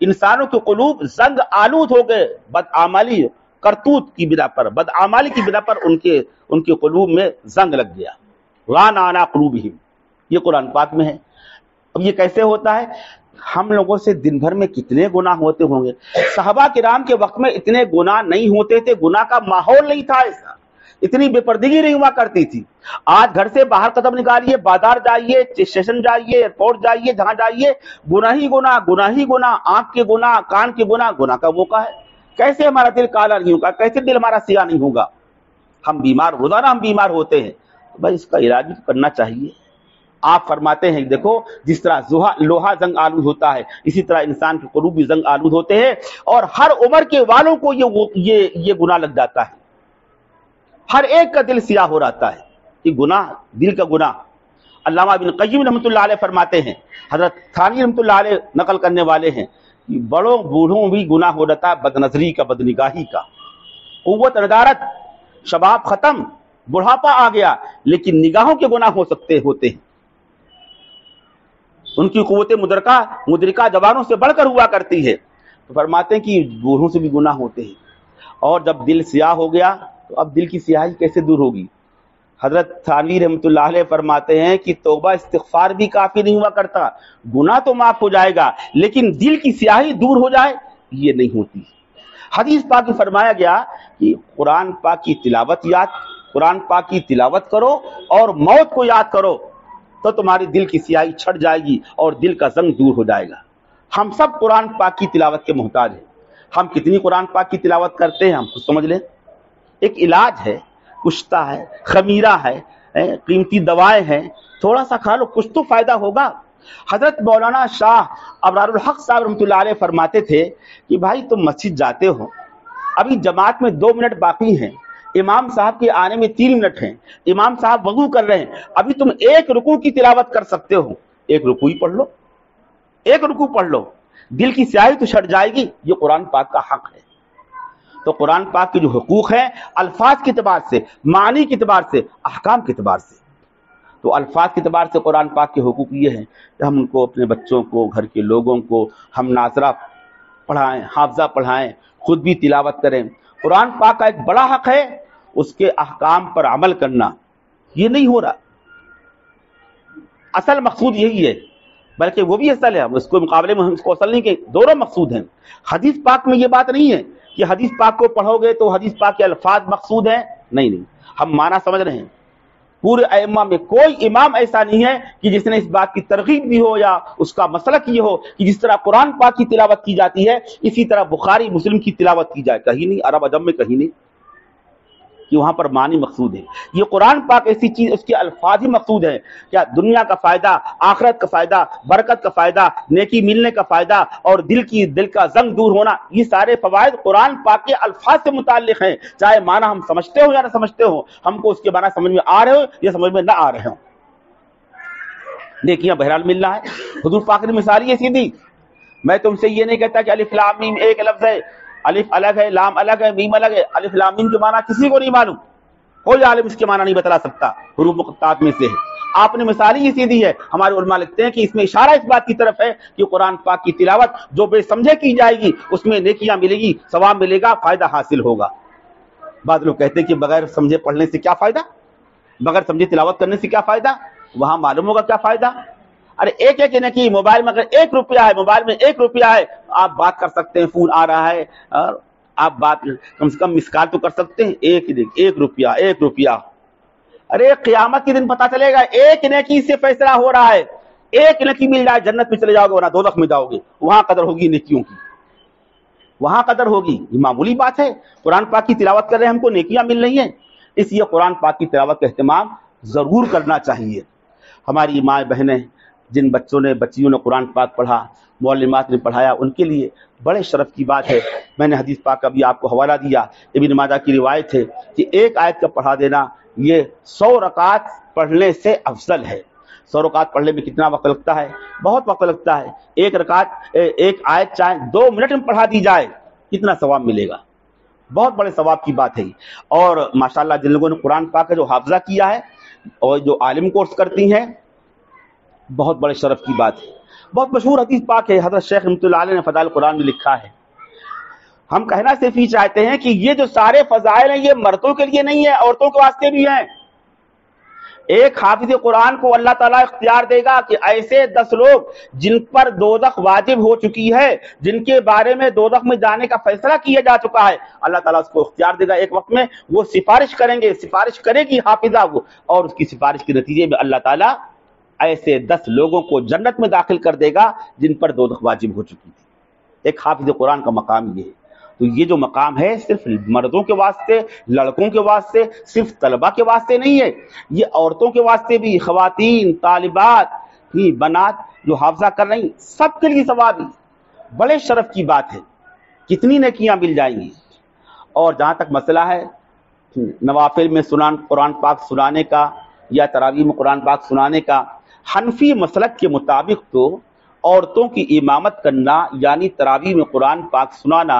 انسانوں کے قلوب زنگ آلود ہو گئے بدعملی کرتوت کی بنا پر، بدعمالی کی بنا پر ان کے قلوب میں زنگ لگ گیا. ران علی قلوبہم، یہ قرآن پاک میں ہے. اب یہ کیسے ہوتا ہے؟ ہم لوگوں سے دن بھر میں کتنے گناہ ہوتے ہوں گے. صحابہ کرام کے وقت میں اتنے گناہ نہیں ہوتے تھے، گناہ کا ماحول نہیں تھا ایسا، اتنی بے پردگی نہیں ہوا کرتی تھی. آج گھر سے باہر قدم نکالیے، بازار جائیے، اسٹیشن جائیے، ایئرپورٹ جائیے، جہاں جائیے گناہ ہی گناہ، گناہ ہی گناہ، آنکھ کے گناہ، کان کے گناہ، گناہ کا موقع ہے. کیسے ہمارا دل کالا نہیں ہوگا؟ کیسے دل ہمارا سیاہ نہیں ہوگا؟ ہم بیمار، روزانہ ہم بیمار ہوتے ہیں. بھائی اس کا علاج بھی کرنا چاہیے. آپ فرماتے ہیں دیکھو جس طرح لوہا زنگ آلود ہوتا ہے، اسی طرح انسان کے قلوب بھی زنگ آلود ہوتے ہیں، اور ہر عمر کے والوں کو یہ گناہ لگ جاتا ہے. ہر ایک کا دل سیاہ ہو رہتا ہے. یہ گناہ، دل کا گناہ. علامہ ابن قیم رحمۃ اللہ علیہ فرماتے ہیں، حضرت ثانی رحمۃ اللہ علیہ نقل کرنے والے ہیں، کہ بڑوں بوڑھوں بھی گناہ ہو رہتا ہے، بد نظری کا، بد نگاہی کا. قوت ندارت، شباب ختم، بڑھاپا آ گیا، لیکن نگاہوں کے گناہ ہوتے ہیں. ان کی قوت مدرکہ جوانوں سے بڑھ کر ہوا کرتی ہے. تو فرماتے ہیں کہ بوڑھوں سے بھی گناہ ہوتے ہیں. اور جب دل سیاہ ہو گیا تو اب دل کی سیاہی کیسے دور ہوگی؟ حضرت تھانوی رحمۃ اللہ علیہ فرماتے ہیں کہ توبہ استغفار بھی کافی نہیں ہوا کرتا. گناہ تو معاف ہو جائے گا، لیکن دل کی سیاہی دور ہو جائے یہ نہیں ہوتی. حدیث پاک میں فرمایا گیا کہ قرآن پاک کی تلاوت کرو اور موت کو یاد کرو تو تمہاری دل کی سیاہی چھٹ جائے گی اور دل کا زنگ دور ہو جائے گا. ہم سب قرآن پاک کی تلاوت کے محتاج ہیں. ہم کتنی قرآن پاک کی تلاوت کرتے ہیں ہم خود سمجھ لیں. ایک علاج ہے، کشتہ ہے، خمیرہ ہے، قیمتی دوائیں ہیں، تھوڑا سا کھا لو کچھ تو فائدہ ہوگا. حضرت مولانا شاہ ابرار الحق صاحب رحمۃ اللہ علیہ فرماتے تھے کہ بھائی تم مسجد جاتے ہو، ابھی جماعت میں 2 منٹ باقی ہیں، امام صاحب کے آنے میں 3 منٹ ہیں، امام صاحب وضو کر رہے ہیں، ابھی تم 1 رکوع کی تلاوت کر سکتے ہو، 1 رکوع ہی پڑھ لو، 1 رکوع پڑھ لو، دل کی سیاہی تو چھٹ جائے گی. یہ قرآن پاک کا حق ہے. تو قرآن پاک کے جو حقوق ہیں الفاظ کے اعتبار سے، معنی کے اعتبار سے، احکام کے اعتبار سے، تو الفاظ کے اعتبار سے قرآن پاک کے حقوق یہ ہیں کہ ہم ان کو، اپنے بچوں کو، گھر کے لوگوں کو ہم ناظرہ پڑھائیں، حافظہ پڑھائیں، خود بھی تلاوت کریں. قرآن پاک کا ایک بڑا حق ہے اس کے احکام پر عمل کرنا. یہ نہیں ہو رہا. اصل مقصود یہی ہے، بلکہ وہ بھی اصل ہے، ہم اس کو مقابلے میں ہم اس کو اصل نہیں کہ دونوں مقصود ہیں. حدیث پاک میں یہ بات نہیں ہے کہ حدیث پاک کو پڑھو گے تو حدیث پاک کے الفاظ مقصود ہیں. نہیں، ہم معنی سمجھ رہے ہیں. پورے ائمہ میں کوئی امام ایسا نہیں ہے کہ جس نے اس بات کی ترغیب دی ہو یا اس کا مسلک یہ ہو کہ جس طرح قرآن پاک کی تلاوت کی جاتی ہے اسی طرح بخاری مسلم کی تلاوت کی جائے. کہیں نہیں، عرب عجم میں کہیں نہیں کہ وہاں پر معنی مقصود ہے. یہ قرآن پاک ایسی چیز، اس کے الفاظ ہی مقصود ہیں. کیا دنیا کا فائدہ، آخرت کا فائدہ، برکت کا فائدہ، نیکی ملنے کا فائدہ اور دل کا زنگ دور ہونا، یہ سارے فوائد قرآن پاک کے الفاظ سے متعلق ہیں. چاہے معنی ہم سمجھتے ہو یا نہ سمجھتے ہو، ہم کو اس کے معنی سمجھ میں آ رہے ہو یا سمجھ میں نہ آ رہے ہوں. نیکیاں بہرحال مل رہا ہے. حضور پاک نے مثال یہ سیدھی، میں تم سے یہ نہیں کہتا کہ الف لام میم ایک لفظ ہے، الف الگ ہے، لام الگ ہے، میم الگ ہے. الف لام میم کے معنی کسی کو نہیں معلوم، کوئی عالم اس کے معنی نہیں بتلا سکتا، حروف مقطعات میں سے ہے. آپ نے مثال ہی سیدھی ہے. ہمارے علماء لکھتے ہیں کہ اس میں اشارہ اس بات کی طرف ہے کہ قرآن پاک کی تلاوت جو بے سمجھے کی جائے گی اس میں نیکیاں ملے گی، ثواب ملے گا، فائدہ حاصل ہوگا. بعض لوگ کہتے ہیں کہ بغیر سمجھے پڑھنے سے کیا فائدہ، بغیر سمجھے تلاوت کرنے سے کیا فائدہ، وہاں معلوم ہوگا کیا فائدہ. ارے ایک نیکی، موبائل میں اگر 1 روپیہ ہے، موبائل میں 1 روپیہ ہے، آپ بات کر سکتے ہیں، فون آ رہا ہے، اور آپ بات کم سے کم مسکال تو کر سکتے ہیں. 1 روپیہ، 1 روپیہ. ارے قیامت کے دن پتا چلے گا 1 نیکی سے فیصلہ ہو رہا ہے. 1 نیکی مل جائے جنت میں چلے جاؤ گے ورنہ دوزخ میں جاؤ گے. وہاں قدر ہوگی نیکیوں کی، وہاں قدر ہوگی. یہ معمولی بات ہے. قرآن پاک کی تلاوت کر رہے ہیں، ہم کو نیکیاں مل رہی ہیں، اس لیے قرآن پاک کی تلاوت کا اہتمام ضرور کرنا چاہیے. ہماری ماں بہنیں، جن بچیوں نے قرآن پاک پڑھا، معلمات نے پڑھایا، ان کے لیے بڑے شرف کی بات ہے. میں نے حدیث پاک کا بھی آپ کو حوالہ دیا، ابن ماجہ کی روایت ہے کہ 1 آیت کا پڑھا دینا یہ 100 رکعت پڑھنے سے افضل ہے. 100 رکعت پڑھنے میں کتنا وقت لگتا ہے؟ بہت وقت لگتا ہے. 1 آیت چاہے 2 منٹ میں پڑھا دی جائے کتنا ثواب ملے گا. بہت بڑے ثواب کی بات ہے. اور ماشاءاللہ جن لوگوں نے قرآن پاک کا جو حافظہ کیا ہے اور جو عالم کورس کرتی ہیں، بہت بڑے شرف کی بات ہے. بہت مشہور حدیث پاک ہے، حضرت شیخ رحمۃ اللہ علیہ نے فضائل قرآن میں لکھا ہے، ہم کہنا صرف یہ چاہتے ہیں کہ یہ جو سارے فضائل ہیں یہ مردوں کے لیے نہیں ہے، عورتوں کے واسطے بھی ہیں۔ ایک حافظ قرآن کو اللہ تعالیٰ اختیار دے گا کہ ایسے 10 لوگ جن پر دوزخ واجب ہو چکی ہے، جن کے بارے میں دوزخ میں جانے کا فیصلہ کیا جا چکا ہے، اللہ تعالیٰ اس کو اختیار دے گا ایک وقت میں، وہ سفارش کریں گے، سفارش کرے گی حافظہ وہ، اور اس کی سفارش کے نتیجے میں اللہ تعالیٰ ایسے 10 لوگوں کو جنت میں داخل کر دے گا جن پر دوزخ واجب ہو چکی تھی۔ ایک حافظ قرآن کا مقام یہ ہے۔ تو یہ جو مقام ہے صرف مردوں کے واسطے، لڑکوں کے واسطے، صرف طلبہ کے واسطے نہیں ہے، یہ عورتوں کے واسطے بھی، خواتین، طالبات، بنات جو حافظہ کر رہی، سب کے لیے ثواب ہے، بڑے شرف کی بات ہے، کتنی نیکیاں مل جائیں گی۔ اور جہاں تک مسئلہ ہے نوافل میں قرآن پاک سنانے کا یا تراویح میں قرآن پاک سنانے کا، حنفی مسلک کے مطابق تو عورتوں کی امامت کرنا یعنی تراویح میں قرآن پاک سنانا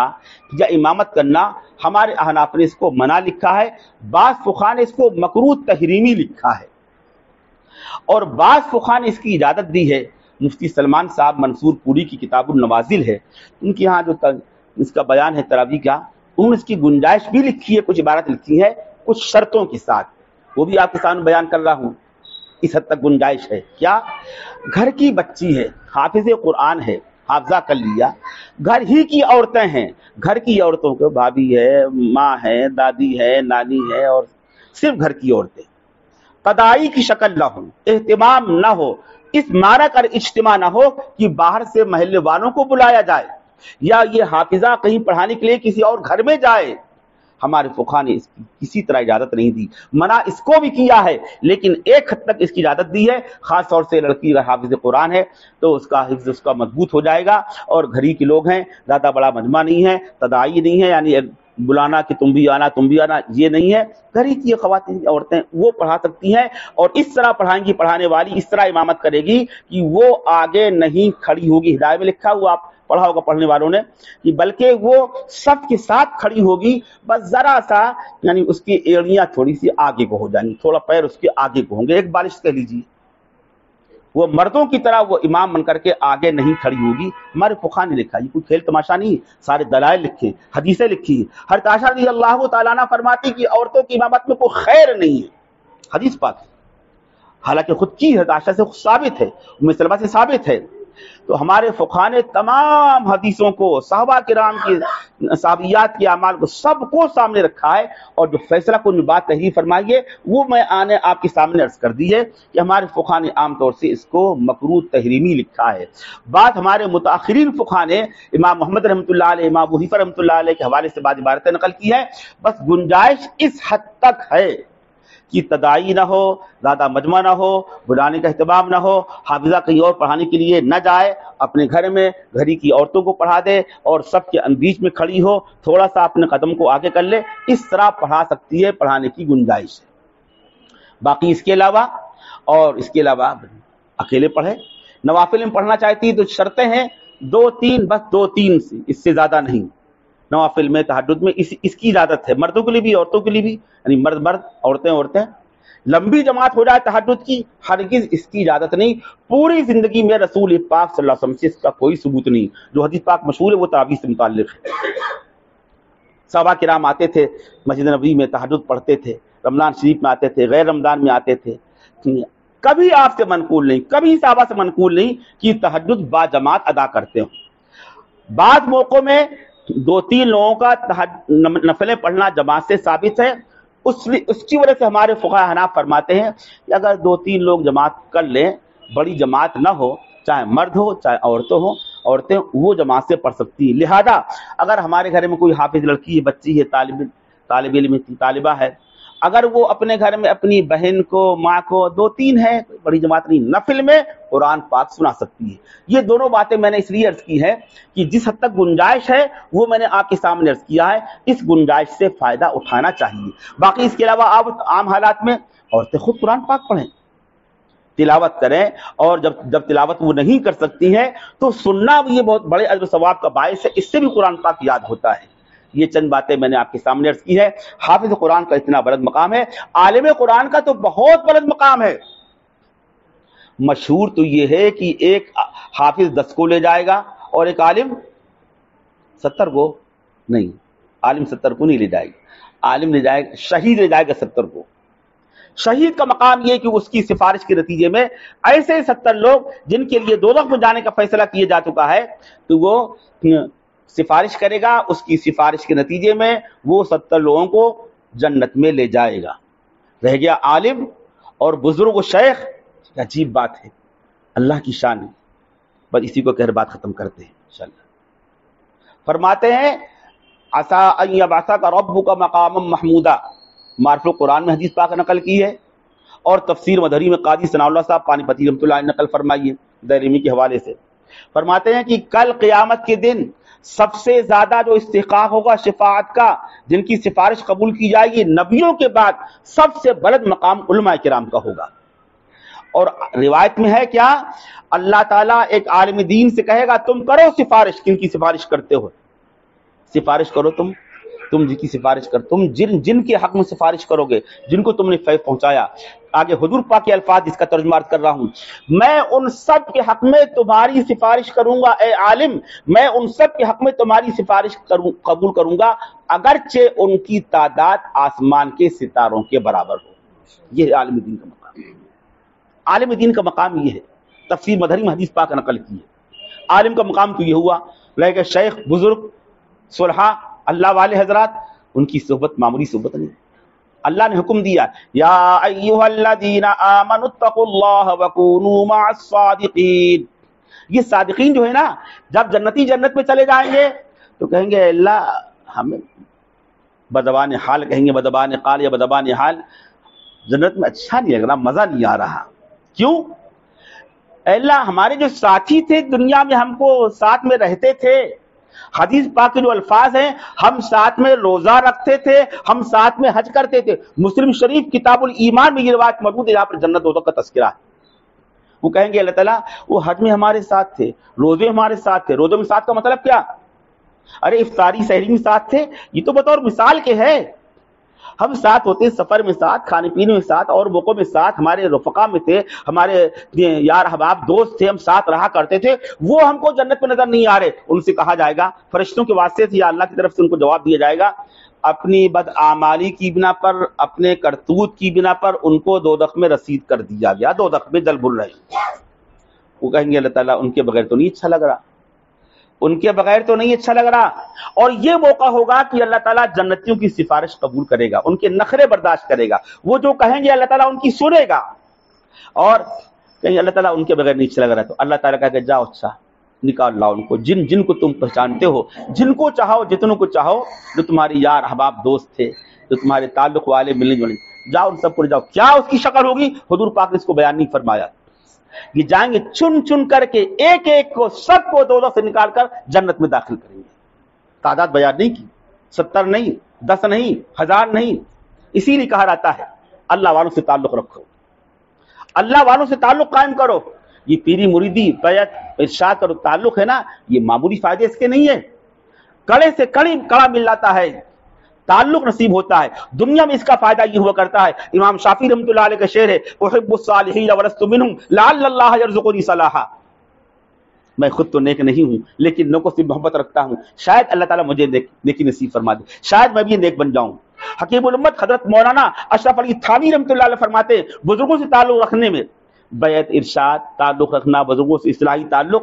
یا امامت کرنا، ہمارے احناف نے اس کو منع لکھا ہے، بعض فقہا نے اس کو مکروہ تحریمی لکھا ہے، اور بعض فقہا نے اس کی اجازت دی ہے۔ مفتی سلمان صاحب منصور پوری کی کتاب النوازل ہے، ان کے ہاں جو اس کا بیان ہے تراویح کا، انہوں نے اس کی گنجائش بھی لکھی ہے، کچھ عبارت لکھی ہے کچھ شرطوں کے ساتھ، وہ بھی آپ کے سامنے بیان کر رہا ہوں۔ اس حد تک گنجائش ہے کیا؟ گھر کی بچی ہے، حافظ قرآن ہے، حافظہ کر لیا، گھر ہی کی عورتیں ہیں، گھر کی عورتوں کو بھابھی ہے، ماں ہے، دادی ہے، نانی ہے، اور صرف گھر کی عورتیں، تداعی کی شکل نہ ہو، اہتمام نہ ہو، اس معنی کر اجتماع نہ ہو کہ باہر سے محلے والوں کو بلایا جائے یا یہ حافظہ کہیں پڑھانے کے لیے کسی اور گھر میں جائے، ہمارے فقہا نے اس کی کسی طرح اجازت نہیں دی، منع اس کو بھی کیا ہے، لیکن ایک حد تک اس کی اجازت دی ہے، خاص طور سے لڑکی کا حافظ قرآن ہے تو اس کا حفظ اس کا مضبوط ہو جائے گا، اور گھری کے لوگ ہیں، زیادہ بڑا مجمع نہیں ہے، تداعی نہیں ہے، یعنی بلانا کہ تم بھی آنا تم بھی آنا، یہ نہیں ہے، گھر ہی کی خواتین عورتیں وہ پڑھا سکتی ہیں، اور اس طرح پڑھائیں گی، پڑھانے والی اس طرح امامت کرے گی کہ وہ آگے نہیں کھڑی ہوگی، ہدایت میں لکھا ہوا آپ پڑھا ہوگا پڑھنے والوں نے کہ بلکہ وہ سب کے ساتھ کھڑی ہوگی، بس ذرا سا یعنی اس کی ایڑیاں تھوڑی سی آگے کو ہو جائیں گی، تھوڑا پیر اس کے آگے کو ہوں گے، ایک بالش کہہ لیجیے، وہ مردوں کی طرح وہ امام بن کر کے آگے نہیں کھڑی ہوگی۔ ہمارے فقہا نے لکھا، یہ کوئی کھیل تماشا نہیں، سارے دلائل لکھے، حدیثیں لکھی۔ حضرت عائشہ رضی اللہ تعالیٰ عنہ فرماتی کہ عورتوں کی امامت میں کوئی خیر نہیں ہے، حدیث پاک، حالانکہ خود کی حضرت عائشہ سے ثابت ہے، ام سلمہ سے ثابت ہے۔ تو ہمارے فقہا نے تمام حدیثوں کو، صحابہ کرام کی صحابیات کے اعمال کو، سب کو سامنے رکھا ہے، اور جو فیصلہ کن بات تحریر فرمائی ہے وہ میں آنے آپ کے سامنے عرض کر دی ہے کہ ہمارے فقہا نے عام طور سے اس کو مکروہ تحریمی لکھا ہے۔ بات ہمارے متاخرین فقہا نے امام محمد رحمۃ اللہ علیہ، امام ابو حنیفہ رحمۃ اللہ علیہ کے حوالے سے بعض عبارتیں نقل کی ہے، بس گنجائش اس حد تک ہے کہ تداعی نہ ہو، زیادہ مجمع نہ ہو، بلانے کا اہتمام نہ ہو، حافظہ کہیں اور پڑھانے کے لیے نہ جائے، اپنے گھر میں گھر کی عورتوں کو پڑھا دے اور سب کے بیچ میں کھڑی ہو، تھوڑا سا اپنے قدم کو آگے کر لے، اس طرح پڑھا سکتی ہے، پڑھانے کی گنجائش ہے۔ باقی اس کے علاوہ اکیلے پڑھے، نوافل میں پڑھنا چاہتی تو شرطیں ہیں 2-3، بس 2-3 سے اس سے زیادہ نہیں۔ نوافل میں تہجد میں اس کی اجازت ہے، مردوں کے لیے بھی عورتوں کے لیے بھی، یعنی مرد عورتیں۔ لمبی جماعت ہو جائے تہجد کی، ہرگز اس کی اجازت نہیں۔ پوری زندگی میں رسول پاک صلی اللہ علیہ وسلم سے اس کا کوئی ثبوت نہیں۔ جو حدیث پاک مشہور ہے وہ تراویح سے متعلق ہے۔ صحابہ کرام آتے تھے مسجد نبوی میں تہجد پڑھتے تھے، رمضان شریف میں آتے تھے، غیر رمضان میں آتے تھے، کبھی آپ سے منقول نہیں، کبھی صحابہ سے منقول نہیں کہ تہجد با جماعت ادا کرتے ہوں۔ بعض موقعوں میں 2-3 لوگوں کا نفلیں پڑھنا جماعت سے ثابت ہے، اس کی وجہ سے ہمارے فقہاء حناف فرماتے ہیں کہ اگر 2-3 لوگ جماعت کر لیں، بڑی جماعت نہ ہو، چاہے مرد ہو چاہے عورتیں وہ جماعت سے پڑھ سکتی ہیں۔ لہذا اگر ہمارے گھر میں کوئی حافظ لڑکی ہے، بچی ہے، طالب علم کی طالبہ ہے، اگر وہ اپنے گھر میں اپنی بہن کو، ماں کو، 2-3 ہے، بڑی جماعت نہیں، نفل میں قرآن پاک سنا سکتی ہے۔ یہ دونوں باتیں میں نے اس لیے عرض کی ہے کہ جس حد تک گنجائش ہے وہ میں نے آپ کے سامنے عرض کیا ہے، اس گنجائش سے فائدہ اٹھانا چاہیے۔ باقی اس کے علاوہ آپ عام حالات میں عورتیں خود قرآن پاک پڑھیں، تلاوت کریں، اور جب تلاوت وہ نہیں کر سکتی ہیں تو سننا بھی یہ بہت بڑے اجر و ثواب کا باعث ہے، اس سے بھی قرآن پاک یاد ہوتا ہے۔ یہ چند باتیں میں نے آپ کے سامنے عرض کی ہے۔ حافظ قرآن کا اتنا بلند مقام ہے، عالم قرآن کا تو بہت بلند مقام ہے۔ مشہور تو یہ ہے کہ ایک حافظ 10 کو لے جائے گا اور ایک عالم 70 کو، نہیں، عالم 70 کو نہیں لے جائے گا، عالم لے جائے گا، شہید لے جائے گا 70 کو۔ شہید کا مقام یہ کہ اس کی سفارش کے نتیجے میں ایسے 70 لوگ جن کے لیے دوزخ میں جانے کا فیصلہ کیا جا چکا ہے، تو وہ سفارش کرے گا، اس کی سفارش کے نتیجے میں وہ 70 لوگوں کو جنت میں لے جائے گا۔ رہ گیا عالم اور بزرگ و شیخ، عجیب بات ہے، اللہ کی شان ہے۔ بس اسی کو کہہ بات ختم کرتے ہیں انشاءاللہ۔ فرماتے ہیں عسیٰ ان یبعثک ربک مقاما محمودا، معرف القرآن میں حدیث پاک نقل کی ہے، اور تفسیر مدھری میں قاضی ثناء اللہ صاحب پانی پتی رحمۃ اللہ علیہ نقل فرمائی ہے دارمی کے حوالے سے۔ فرماتے ہیں کہ کل قیامت کے دن سب سے زیادہ جو استحقاق ہوگا شفاعت کا، جن کی سفارش قبول کی جائے گی، نبیوں کے بعد سب سے بلند مقام علماء کرام کا ہوگا۔ اور روایت میں ہے کیا، اللہ تعالیٰ ایک عالم دین سے کہے گا تم کرو سفارش، کن کی سفارش کرتے ہو؟ سفارش کرو تم جن کی سفارش کر، تم جن کے حق میں سفارش کرو گے، جن کو تم نے فیض پہنچایا۔ آگے حضور پاک کے الفاظ جس کا ترجمہ عرض کر رہا ہوں، میں ان سب کے حق میں تمہاری سفارش کروں گا اے عالم، میں ان سب کے حق میں تمہاری سفارش قبول کروں گا اگرچہ ان کی تعداد آسمان کے ستاروں کے برابر ہو۔ یہ عالم دین کا مقام، عالم دین کا مقام یہ ہے۔ تفسیر مدھری میں حدیث پاک نقل کی ہے۔ عالم کا مقام تو یہ ہوا، لیکن شیخ، بزرگ، صلحاء، اللہ والے حضرات، ان کی صحبت معمولی صحبت نہیں۔ اللہ نے حکم دیا یا ایھا الذین آمنوا اتقوا اللہ وکونوا مع الصادقین۔ یہ صادقین جو ہے نا، جب جنتی جنت میں چلے جائیں گے تو کہیں گے اللہ ہمیں بدبان حال، کہیں گے بدبان قال یا بدبان حال، جنت میں اچھا نہیں لگ رہا، مزہ نہیں آ رہا۔ کیوں؟ اے اللہ ہمارے جو ساتھی تھے دنیا میں، ہم کو ساتھ میں رہتے تھے، حدیث پاک کے جو الفاظ ہیں، ہم ساتھ میں روزہ رکھتے تھے، ہم ساتھ میں حج کرتے تھے۔ مسلم شریف کتاب الایمان میں یہ روایت موجود ہے، یہاں پر جنت دوزخ کا تذکرہ ہے۔ وہ کہیں گے اللہ تعالیٰ وہ حج میں ہمارے ساتھ تھے، روزے ہمارے ساتھ تھے۔ روزے میں ساتھ کا مطلب کیا؟ ارے افطاری سحری میں ساتھ تھے، یہ تو بطور مثال کے ہے۔ ہم ساتھ ہوتے، سفر میں ساتھ، کھانے پینے میں ساتھ، اور موقعوں میں ساتھ، ہمارے رفقا میں تھے، ہمارے یار احباب دوست تھے، ہم ساتھ رہا کرتے تھے، وہ ہم کو جنت میں نظر نہیں آ رہے۔ ان سے کہا جائے گا فرشتوں کے واسطے سے یا اللہ کی طرف سے ان کو جواب دیا جائے گا، اپنی بدعمالی کی بنا پر، اپنے کرتوت کی بنا پر ان کو دوزخ میں رسید کر دیا گیا، دوزخ میں جل بل رہے۔ وہ کہیں گے اللہ تعالیٰ ان کے بغیر تو نہیں اچھا لگ رہا، ان کے بغیر تو نہیں اچھا لگ رہا۔ اور یہ موقع ہوگا کہ اللہ تعالیٰ جنتیوں کی سفارش قبول کرے گا، ان کے نخرے برداشت کرے گا، وہ جو کہیں گے اللہ تعالیٰ ان کی سنے گا۔ اور کہیں اللہ تعالیٰ ان کے بغیر نہیں اچھا لگ رہا، تو اللہ تعالیٰ کہے گا جاؤ اچھا نکال لاؤ ان کو، جن کو تم پہچانتے ہو، جن کو چاہو، جتنوں کو چاہو، جو تمہاری یار احباب دوست تھے، جو تمہارے تعلق والے ملنے جلنے، جاؤ ان سب کو لے جاؤ۔ کیا اس کی شکل ہوگی؟ حضور پاک نے اس کو بیان نہیں فرمایا۔ یہ جائیں گے چن چن کر کے، ایک ایک کو، سب کو دوزخ سے نکال کر جنت میں داخل کریں گے۔ تعداد بیان نہیں کی، 70 نہیں، 10 نہیں، 1000 نہیں۔ اسی لیے کہا جاتا ہے اللہ والوں سے تعلق رکھو، اللہ والوں سے تعلق قائم کرو۔ یہ پیری مریدی، بیعت، ارشاد کا تعلق ہے نا، یہ معمولی فائدے اس کے نہیں ہے، کڑے سے کڑا مل جاتا ہے، تعلق نصیب ہوتا ہے۔ دنیا میں اس کا فائدہ یہ ہوا کرتا ہے، امام شافعی رحمۃ اللہ علیہ کا شعر ہے، احب الصالحین ولست منہم لعل اللہ یرزقنی صلاحا۔ میں خود تو نیک نہیں ہوں لیکن لوگوں سے محبت رکھتا ہوں، شاید اللہ تعالیٰ مجھے نیکی نصیب فرما دے، شاید میں بھی نیک بن جاؤں۔ حکیم الامت حضرت مولانا اشرف علی تھانوی رحمۃ اللہ علیہ فرماتے ہیں بزرگوں سے تعلق رکھنے میں، بیعت، ارشاد، تعلق رکھنا، بزرگوں سے اصلاحی تعلق،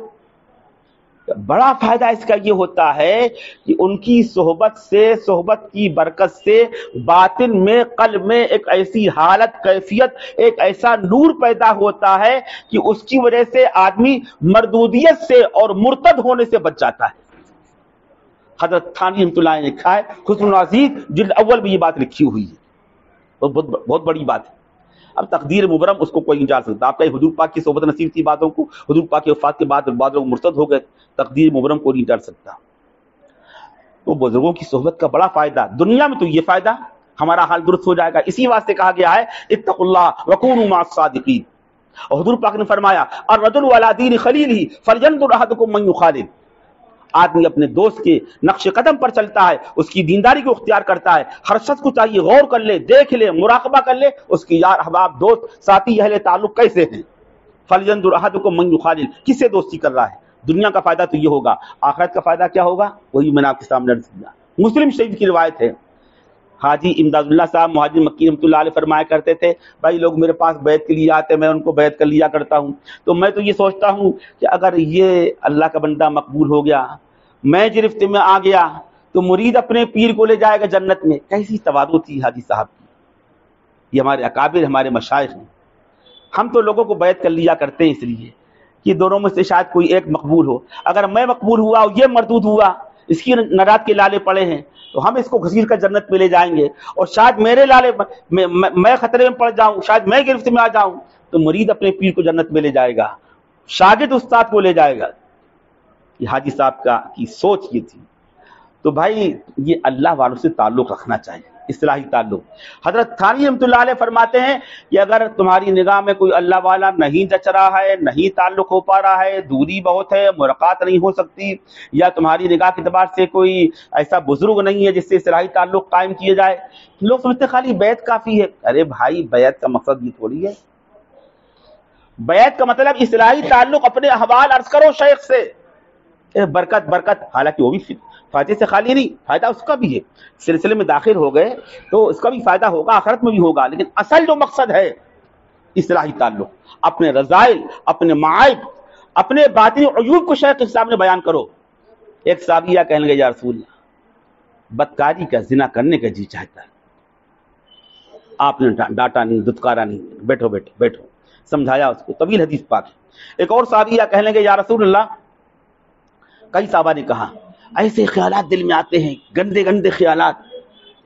بڑا فائدہ اس کا یہ ہوتا ہے کہ ان کی صحبت سے، صحبت کی برکت سے باطن میں، قلب میں ایک ایسی حالت، کیفیت، ایک ایسا نور پیدا ہوتا ہے کہ اس کی وجہ سے آدمی مردودیت سے اور مرتد ہونے سے بچ جاتا ہے۔ حضرت تھانوی رحمۃ اللہ نے لکھا ہے، حسن العزیز جلد اول میں یہ بات لکھی ہوئی ہے، بہت بڑی بات ہے۔ اب تقدیر مبرم اس کو کوئی نہیں جان سکتا۔ آپ کا حضور پاک کی صحبت نصیب تھی باتوں کو، حضور پاک کی وفات کے بعد بعض لوگ مرتد ہو گئے، تقدیر مبرم کو نہیں ڈر سکتا۔ تو بزرگوں کی صحبت کا بڑا فائدہ، دنیا میں تو یہ فائدہ ہمارا حال درست ہو جائے گا۔ اسی واسطے کہا گیا ہے اتقوا اللہ وکونوا مع الصادقین۔ اور حضور پاک نے فرمایا الرجل علی دین خلیلہ فلینظر احدکم من یخالل۔ آدمی اپنے دوست کے نقش قدم پر چلتا ہے، اس کی دینداری کو اختیار کرتا ہے، ہر شخص کو چاہیے غور کر لے، دیکھ لے، مراقبہ کر لے اس کی یار احباب، دوست، ساتھی، اہل تعلق کیسے ہیں۔ فلینظر احدکم من یخالل، کس سے دوستی کر رہا ہے۔ دنیا کا فائدہ تو یہ ہوگا، آخرت کا فائدہ کیا ہوگا وہی میں نے آپ کے سامنے عرض کیا۔ مسلم شریف کی روایت ہے. حاجی امداد اللہ صاحب مہاجر مکی رحمۃ اللہ علیہ فرمایا کرتے تھے بھائی لوگ میرے پاس بیعت کے لیے آتے میں ان کو بیعت کر لیا کرتا ہوں, تو میں تو یہ سوچتا ہوں کہ اگر یہ اللہ کا بندہ مقبول ہو گیا, میں گرفت میں آ گیا, تو مرید اپنے پیر کو لے جائے گا جنت میں. کیسی تواضع تھی حاجی صاحب کی. یہ ہمارے اکابر ہمارے مشائخ ہیں. ہم تو لوگوں کو بیعت کر لیا کرتے ہیں اس لیے کہ دونوں میں سے شاید کوئی ایک مقبول ہو. اگر میں مقبول ہوا اور یہ مردود ہوا, اس کی نجات کے لالے پڑے ہیں, تو ہم اس کو گھسیٹ کر جنت میں لے جائیں گے, اور شاید میرے لالے میں خطرے میں پڑ جاؤں, شاید میں گرفت میں آ جاؤں, تو مرید اپنے پیر کو جنت میں لے جائے گا, شاگرد استاد کو لے جائے گا. یہ حاجی صاحب کی سوچ یہ تھی. تو بھائی یہ اللہ والوں سے تعلق رکھنا چاہیے, اصلاحی تعلق. حضرت تھانوی رحمۃ اللہ علیہ فرماتے ہیں کہ اگر تمہاری نگاہ میں کوئی اللہ والا نہیں جچ رہا ہے, نہیں تعلق ہو پا رہا ہے, دوری بہت ہے, ملاقات نہیں ہو سکتی, یا تمہاری نگاہ کے اعتبار سے کوئی ایسا بزرگ نہیں ہے جس سے اصلاحی تعلق قائم کیے جائے, لوگ سمجھتے خالی بیعت کافی ہے. ارے بھائی بیعت کا مقصد یہ تھوڑی ہے. بیعت کا مطلب اصلاحی تعلق, اپنے احوال عرض کرو شیخ سے. برکت برکت, حالانکہ وہ بھی فائدے سے خالی نہیں, فائدہ اس کا بھی ہے. سلسلے میں داخل ہو گئے تو اس کا بھی فائدہ ہوگا, آخرت میں بھی ہوگا, لیکن اصل جو مقصد ہے اصلاحی تعلق, اپنے رذائل, اپنے معائب, اپنے باطنی عیوب کو شیخ کے سامنے بیان کرو. ایک صحابیہ کہنے لگے یا رسول اللہ بدکاری کا, زنا کرنے کا جی چاہتا ہے. آپ نے ڈانٹا نہیں, دھتکارا نہیں, بیٹھو بیٹھو بیٹھو, سمجھایا اس کو, طویل حدیث پاک. ایک اور صحابیہ کہنے لگے یا رسول اللہ, کئی صحابہ نے کہا ایسے خیالات دل میں آتے ہیں, گندے گندے خیالات,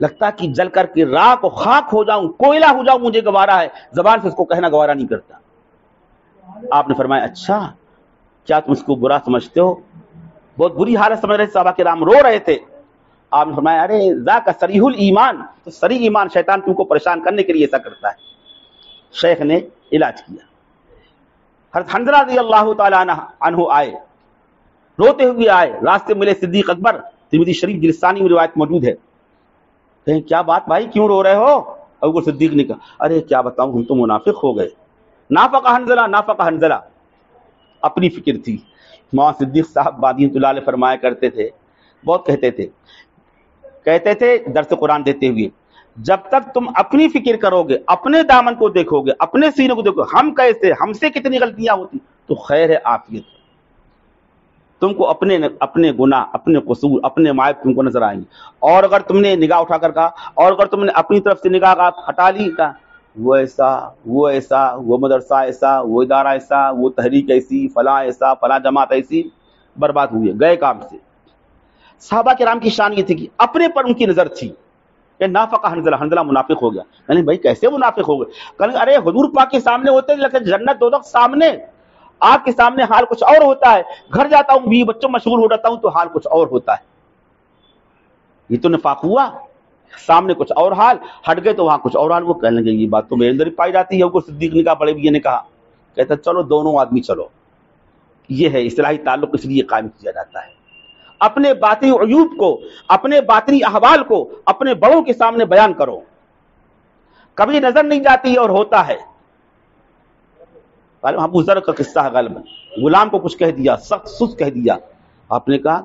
لگتا کہ جل کر کے راکھ و خاک ہو جاؤں, کوئلہ ہو جاؤں, مجھے گوارا ہے, زبان سے اس کو کہنا گوارا نہیں کرتا. آپ نے فرمایا اچھا کیا تم اس کو برا سمجھتے ہو؟ بہت بری حالت سمجھ رہے صحابہ کرام, رو رہے تھے. آپ نے فرمایا ارے ذاک صریح الایمان, تو صریح ایمان شیطان تم کو پریشان کرنے کے لیے ایسا کرتا ہے. شیخ نے علاج کیا. حضرت حنظلہ رضی اللہ تعالیٰ عنہ آئے, روتے ہوئے آئے, راستے ملے صدیق اکبر. ترمذی شریف جلسانی میں روایت موجود ہے. کہیں کیا بات بھائی کیوں رو رہے ہو؟ ابو بکر صدیق نے کہا ارے کیا بتاؤں, ہم تو منافق ہو گئے. نافق حنظلہ, نافق حنظلہ, اپنی فکر تھی. مولانا صدیق صاحب رحمۃ اللہ علیہ فرمایا کرتے تھے, بہت کہتے تھے درس قرآن دیتے ہوئے, جب تک تم اپنی فکر کرو گے, اپنے دامن کو دیکھو گے, اپنے سینے کو دیکھو گے, ہم کیسے, ہم سے کتنی غلطیاں ہوتی, تو خیر ہے عافیت. تم کو اپنے گناہ, اپنے قصور, اپنے معائب تم کو نظر آئیں گے. اور اگر تم نے نگاہ اٹھا کر کہا, اور اگر تم نے اپنی طرف سے نگاہ ہٹا لی, کہا وہ ایسا, وہ ایسا, وہ مدرسہ ایسا, وہ ادارہ ایسا, وہ تحریک ایسی, فلاں ایسا, فلاں جماعت ایسی, برباد ہوئی, گئے کام سے. صحابہ کرام کی شان یہ تھی کہ اپنے پر ان کی نظر تھی. کہ نافق حنظلہ, حنظلہ منافق ہو گیا. یعنی بھائی کیسے منافق ہو گئے؟ کہنے ارے حضور پاک کے سامنے ہوتے ہیں جنت دوزخ سامنے, آپ کے سامنے حال کچھ اور ہوتا ہے. گھر جاتا ہوں, بیوی بچوں مشغول ہو جاتا ہوں, تو حال کچھ اور ہوتا ہے. یہ تو نفاق ہوا. سامنے کچھ اور حال, ہٹ گئے تو وہاں کچھ اور حال. وہ کہنے لگے یہ بات تو میرے اندر ہی پائی جاتی ہے. وہ صدیق نے کہا, بڑے بھی نے کہا, کہتا چلو دونوں آدمی چلو. یہ ہے اصلاحی تعلق, اس لیے قائم کیا جاتا ہے. اپنے باطنی عیوب کو, اپنے باطنی احوال کو اپنے بڑوں کے سامنے بیان کرو. کبھی نظر نہیں جاتی اور ہوتا ہے. ابو ذر کا قصہ ہے, غالباً غلام کو کچھ کہہ دیا, سخت سست کہہ دیا. آپ نے کہا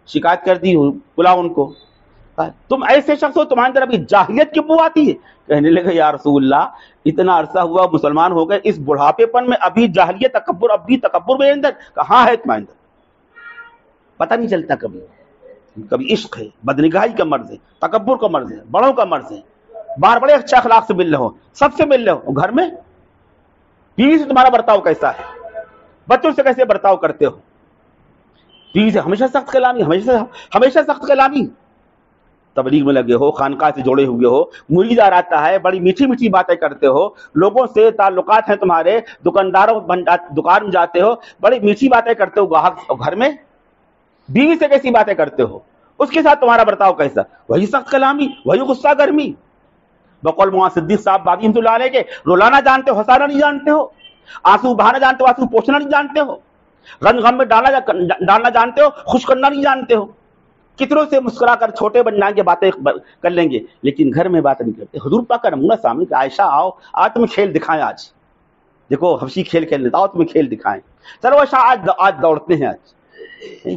شکایت کر دی, بلاؤ ان کو. تم ایسے شخص ہو, تمہارے اندر ابھی جاہلیت کی بو آتی ہے. کہنے لگے یا رسول اللہ اتنا عرصہ ہوا مسلمان ہو گئے, اس بڑھاپے پن میں ابھی جاہلیت, تکبر, اب بھی تکبر میرے اندر کہاں ہے؟ تمہارے اندر پتہ نہیں چلتا. کبھی عشق ہے, بدنگاہی کا مرض ہے, تکبر کا مرض ہے, بڑوں کا مرض ہے. باہر بڑے اچھے اخلاق سے مل رہے ہو, سب سے مل رہے ہو, گھر میں بیوی سے تمہارا برتاؤ کیسا ہے, بچوں سے کیسے برتاؤ کرتے ہو, بیوی سے ہمیشہ سخت کلامی, ہمیشہ سخت کلامی. تبلیغ میں لگے ہو, خانقاہ سے جوڑے ہوئے ہو, مریدار آتا ہے, بڑی میٹھی میٹھی باتیں کرتے ہو, لوگوں سے تعلقات ہیں تمہارے, دکانداروں دکان میں جاتے ہو, بڑی میٹھی باتیں کرتے ہو گاہک, گھر میں بیوی سے کیسی باتیں کرتے ہو, اس کے ساتھ تمہارا برتاؤ کیسا؟ وہی سخت کلامی, وہی غصہ گرمی. بقول مولانا صدیق صاحب رحمۃ اللہ علیہ کے, رلانا جانتے ہو, ہنسانا نہیں جانتے ہو, آنسو بہانا جانتے ہو, آنسو پوچھنا نہیں جانتے ہو, غم میں ڈالنا جانتے ہو, خوش کرنا نہیں جانتے ہو. کتنوں سے مسکرا کر چھوٹے بن جائیں گے, باتیں کر لیں گے, لیکن گھر میں بات نہیں کرتے. حضور پاک کا نمونہ سامنے کہ عائشہ آؤ, آج تمہیں کھیل دکھائیں, آج دیکھو حبشی کھیل کھیل لیتا, آؤ تمہیں کھیل دکھائیں. چلو عائشہ آج دوڑتے ہیں, آج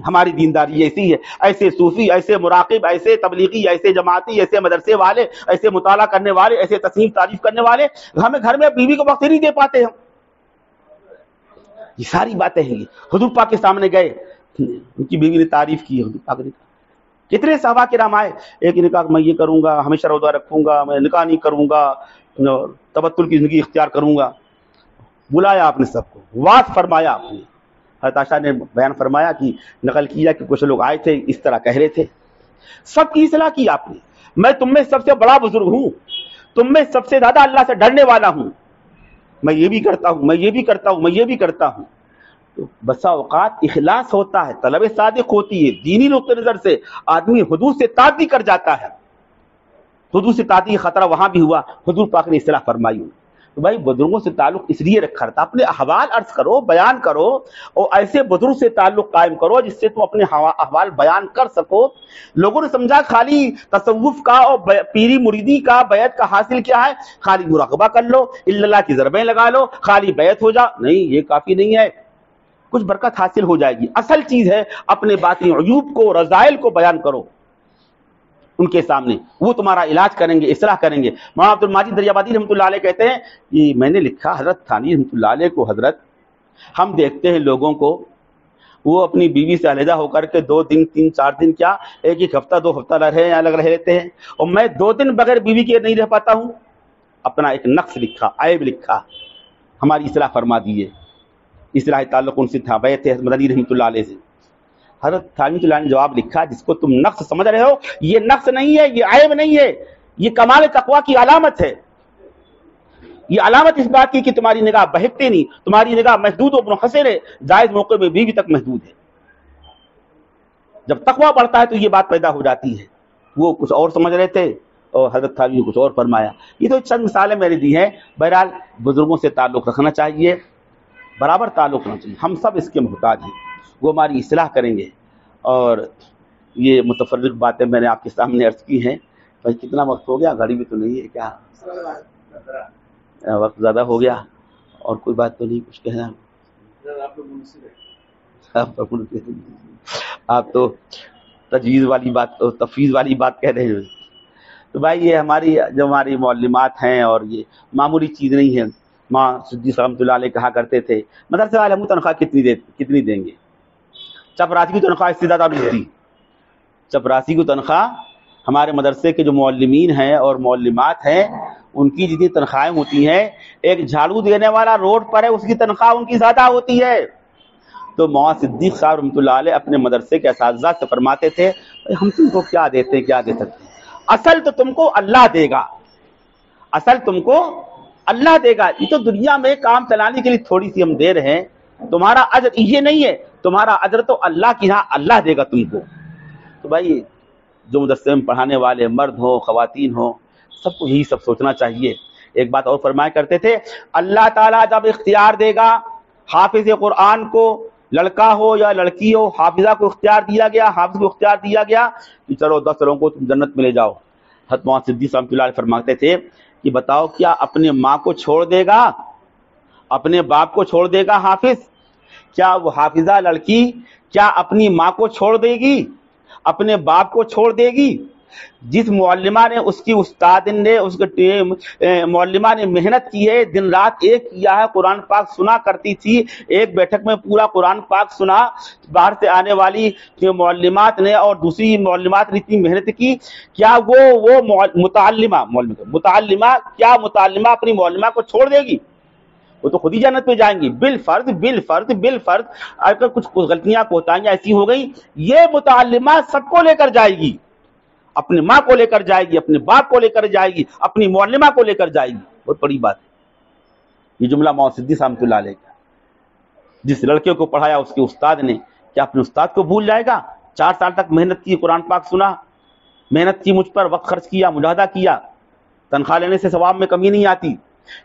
ہماری دینداری ایسی ہے، ایسے صوفی، ایسے مراقب، ایسے تبلیغی، ایسے جماعتی، ایسے مدرسے والے، ایسے مطالعہ کرنے والے، ایسے تصنیف تعریف کرنے والے، ہمیں گھر میں بیوی کو وقت نہیں دے پاتے ہم. یہ ساری باتیں ہیں. حضور پاک کے سامنے گئے، ان کی بیوی نے تعریف کی. حضور پاک نے کتنے صحابہ کرام آئے، ایک نے کہا میں یہ کروں گا، ہمیشہ روزہ رکھوں گا، میں نکاح نہیں کروں گا، تبتل کی زندگی اختیار کروں گا. بلایا آپ نے سب کو، وعظ فرمایا آپ نے. حضرت عائشہ نے بیان فرمایا کہ نقل کیا کہ کچھ لوگ آئے تھے اس طرح کہہ رہے تھے. سب کی اصلاح کی آپ نے. میں تم میں سب سے بڑا بزرگ ہوں، تم میں سب سے زیادہ اللہ سے ڈرنے والا ہوں، میں یہ بھی کرتا ہوں، میں یہ بھی کرتا ہوں، میں یہ بھی کرتا ہوں. تو بسا اوقات اخلاص ہوتا ہے، طلب صادق ہوتی ہے، دینی نقطہ نظر سے آدمی حدود سے تعدی کر جاتا ہے. حدود سے تعدی خطرہ وہاں بھی ہوا، حضور پاک نے اصلاح فرمائی. تو بھائی بزرگوں سے تعلق اس لیے رکھا تھا، اپنے احوال عرض کرو، بیان کرو، اور ایسے بزرگ سے تعلق قائم کرو جس سے تم اپنے احوال بیان کر سکو. لوگوں نے سمجھا خالی تصوف کا اور پیری مریدی کا بیعت کا حاصل کیا ہے، خالی مراقبہ کر لو، اللہ کی ضربیں لگا لو، خالی بیعت ہو جا. نہیں، یہ کافی نہیں ہے، کچھ برکت حاصل ہو جائے گی. اصل چیز ہے اپنے باطنی عیوب کو، رذائل کو بیان کرو ان کے سامنے، وہ تمہارا علاج کریں گے، اصلاح کریں گے. مولانا عبد الماجد دریابادی رحمۃ اللہ علیہ کہتے ہیں کہ میں نے لکھا حضرت تھانوی رحمۃ اللہ علیہ کو، حضرت ہم دیکھتے ہیں لوگوں کو وہ اپنی بیوی سے علیحدہ ہو کر کے 2 دن 3 4 دن کیا ایک ہفتہ 2 ہفتہ الگ رہ لیتے ہیں، اور میں 2 دن بغیر بیوی کے نہیں رہ پاتا ہوں. اپنا ایک نقص لکھا، عیب لکھا. ہماری اصلاح فرما دیے. اصلاح تعلق ان سے تھا بیعت مدنی رحمۃ اللہ علیہ سے. حضرت تھانوی اللہ نے جواب لکھا، جس کو تم نقص سمجھ رہے ہو یہ نقص نہیں ہے، یہ عیب نہیں ہے، یہ کمال تقویٰ کی علامت ہے. یہ علامت اس بات کی کہ تمہاری نگاہ بہکتے نہیں، تمہاری نگاہ محدود و منحصر ہے، جائز موقع میں بیوی تک محدود ہے. جب تقویٰ بڑھتا ہے تو یہ بات پیدا ہو جاتی ہے. وہ کچھ اور سمجھ رہے تھے اور حضرت تھانوی نے کچھ اور فرمایا. یہ تو چند مثالیں میں نے دی ہیں. بہرحال بزرگوں سے تعلق رکھنا چاہیے، برابر تعلق رکھنا چاہیے. ہم سب اس کے محتاج ہیں، وہ ہماری اصلاح کریں گے. اور یہ متفرق باتیں میں نے آپ کے سامنے عرض کی ہیں. بھائی کتنا وقت ہو گیا؟ گھڑی بھی تو نہیں ہے کیا؟ وقت زیادہ ہو گیا. اور کوئی بات تو نہیں کچھ کہنا؟ آپ تو تجویز والی بات، تفویض والی بات کہہ رہے ہیں. تو بھائی یہ ہماری معلمات ہیں، اور یہ معمولی چیز نہیں ہے. ماں صدیق رحمۃ اللہ علیہ کہا کرتے تھے مدرسے والے ہم تنخواہ کتنی دیں گے؟ چپراسی کی تنخواہ اس سے زیادہ نہیں دی. چپراسی کی تنخواہ ہمارے مدرسے کے جو معلمین ہیں اور معلمات ہیں ان کی جتنی تنخواہیں ہوتی ہیں، ایک جھاڑو دینے والا روڈ پر ہے اس کی تنخواہ ان کی زیادہ ہوتی ہے. تو مولانا صدیق صاحب رحمۃ اللہ علیہ اپنے مدرسے کے اساتذہ سے فرماتے تھے ہم تم کو کیا دیتے ہیں، کیا دے سکتے ہیں؟ اصل تو تم کو اللہ دے گا، اصل تم کو اللہ دے گا. یہ تو دنیا میں کام چلانے کے لیے تھوڑی سی ہم دے رہے ہیں، تمہارا اجر یہ نہیں ہے، تمہارا اجر تو اللہ کی ہاں اللہ دے گا تم کو. تو بھائی جو مدرسے میں پڑھانے والے مرد ہوں خواتین ہوں سب کو یہی سب سوچنا چاہیے. ایک بات اور فرمایا کرتے تھے اللہ تعالیٰ جب اختیار دے گا حافظ قرآن کو، لڑکا ہو یا لڑکی ہو، حافظہ کو اختیار دیا گیا، حافظ کو اختیار دیا گیا کہ چلو 10 لوگوں کو تم جنت میں لے جاؤ. حضرت مولانا صدیق رحمۃ اللہ علیہ فرماتے تھے کہ بتاؤ کیا اپنے ماں کو چھوڑ دے گا، اپنے باپ کو چھوڑ دے گا حافظ؟ کیا وہ حافظہ لڑکی کیا اپنی ماں کو چھوڑ دے گی، اپنے باپ کو چھوڑ دے گی؟ جس معلمہ نے اس کی استاد نے اس کے معلمہ نے محنت کی ہے، دن رات ایک کیا ہے، قرآن پاک سنا کرتی تھی، ایک بیٹھک میں پورا قرآن پاک سنا. باہر سے آنے والی معلمات نے اور دوسری معلمات نے اتنی محنت کی، کیا وہ متعلمہ کیا متعلمہ اپنی معلمہ کو چھوڑ دے گی؟ وہ تو خود ہی جنت میں جائیں گی بالفرض. اگر کچھ غلطیاں کوتاہیاں ایسی ہو گئی، یہ متعلمہ سب کو لے کر جائے گی، اپنے ماں کو لے کر جائے گی، اپنے باپ کو لے کر جائے گی، اپنی معلمہ کو لے کر جائے گی. بہت بڑی بات ہے یہ جملہ مولانا صدیق رحمۃ اللہ علیہ کا. جس لڑکے کو پڑھایا اس کے استاد نے، کیا اپنے استاد کو بھول جائے گا؟ 4 سال تک محنت کی، قرآن پاک سنا، محنت کی، مجھ پر وقت خرچ کیا، مجاہدہ کیا، تنخواہ لینے سے ثواب میں کمی نہیں آتی.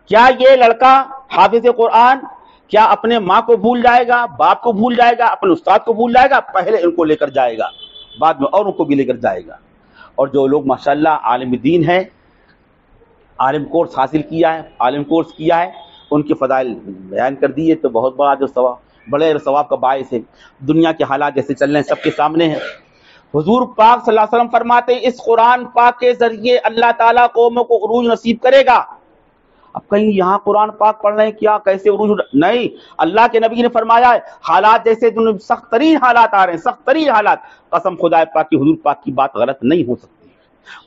کیا یہ لڑکا حافظ قرآن کیا اپنے ماں کو بھول جائے گا، باپ کو بھول جائے گا، اپنے استاد کو بھول جائے گا؟ پہلے ان کو لے کر جائے گا، بعد میں اور ان کو بھی لے کر جائے گا. اور جو لوگ ماشاءاللہ عالم دین ہیں، عالم کورس حاصل کیا ہے، عالم کورس کیا ہے، ان کے فضائل بیان کر دیے تو بہت بڑا جو ثواب. بڑے ثواب کا باعث ہے. دنیا کے حالات جیسے چل رہے ہیں سب کے سامنے ہیں. حضور پاک صلی اللہ علیہ وسلم فرماتے ہیں اس قرآن پاک کے ذریعے اللہ تعالیٰ قوموں کو عروج نصیب کرے گا. اب کہیں یہاں قرآن پاک پڑھ رہے ہیں کیا کیسے عروج؟ نہیں، اللہ کے نبی نے فرمایا ہے حالات جیسے سخت ترین حالات آ رہے ہیں، سخت ترین حالات. قسم خدا پاک کی حضور پاک کی بات غلط نہیں ہو سکتی.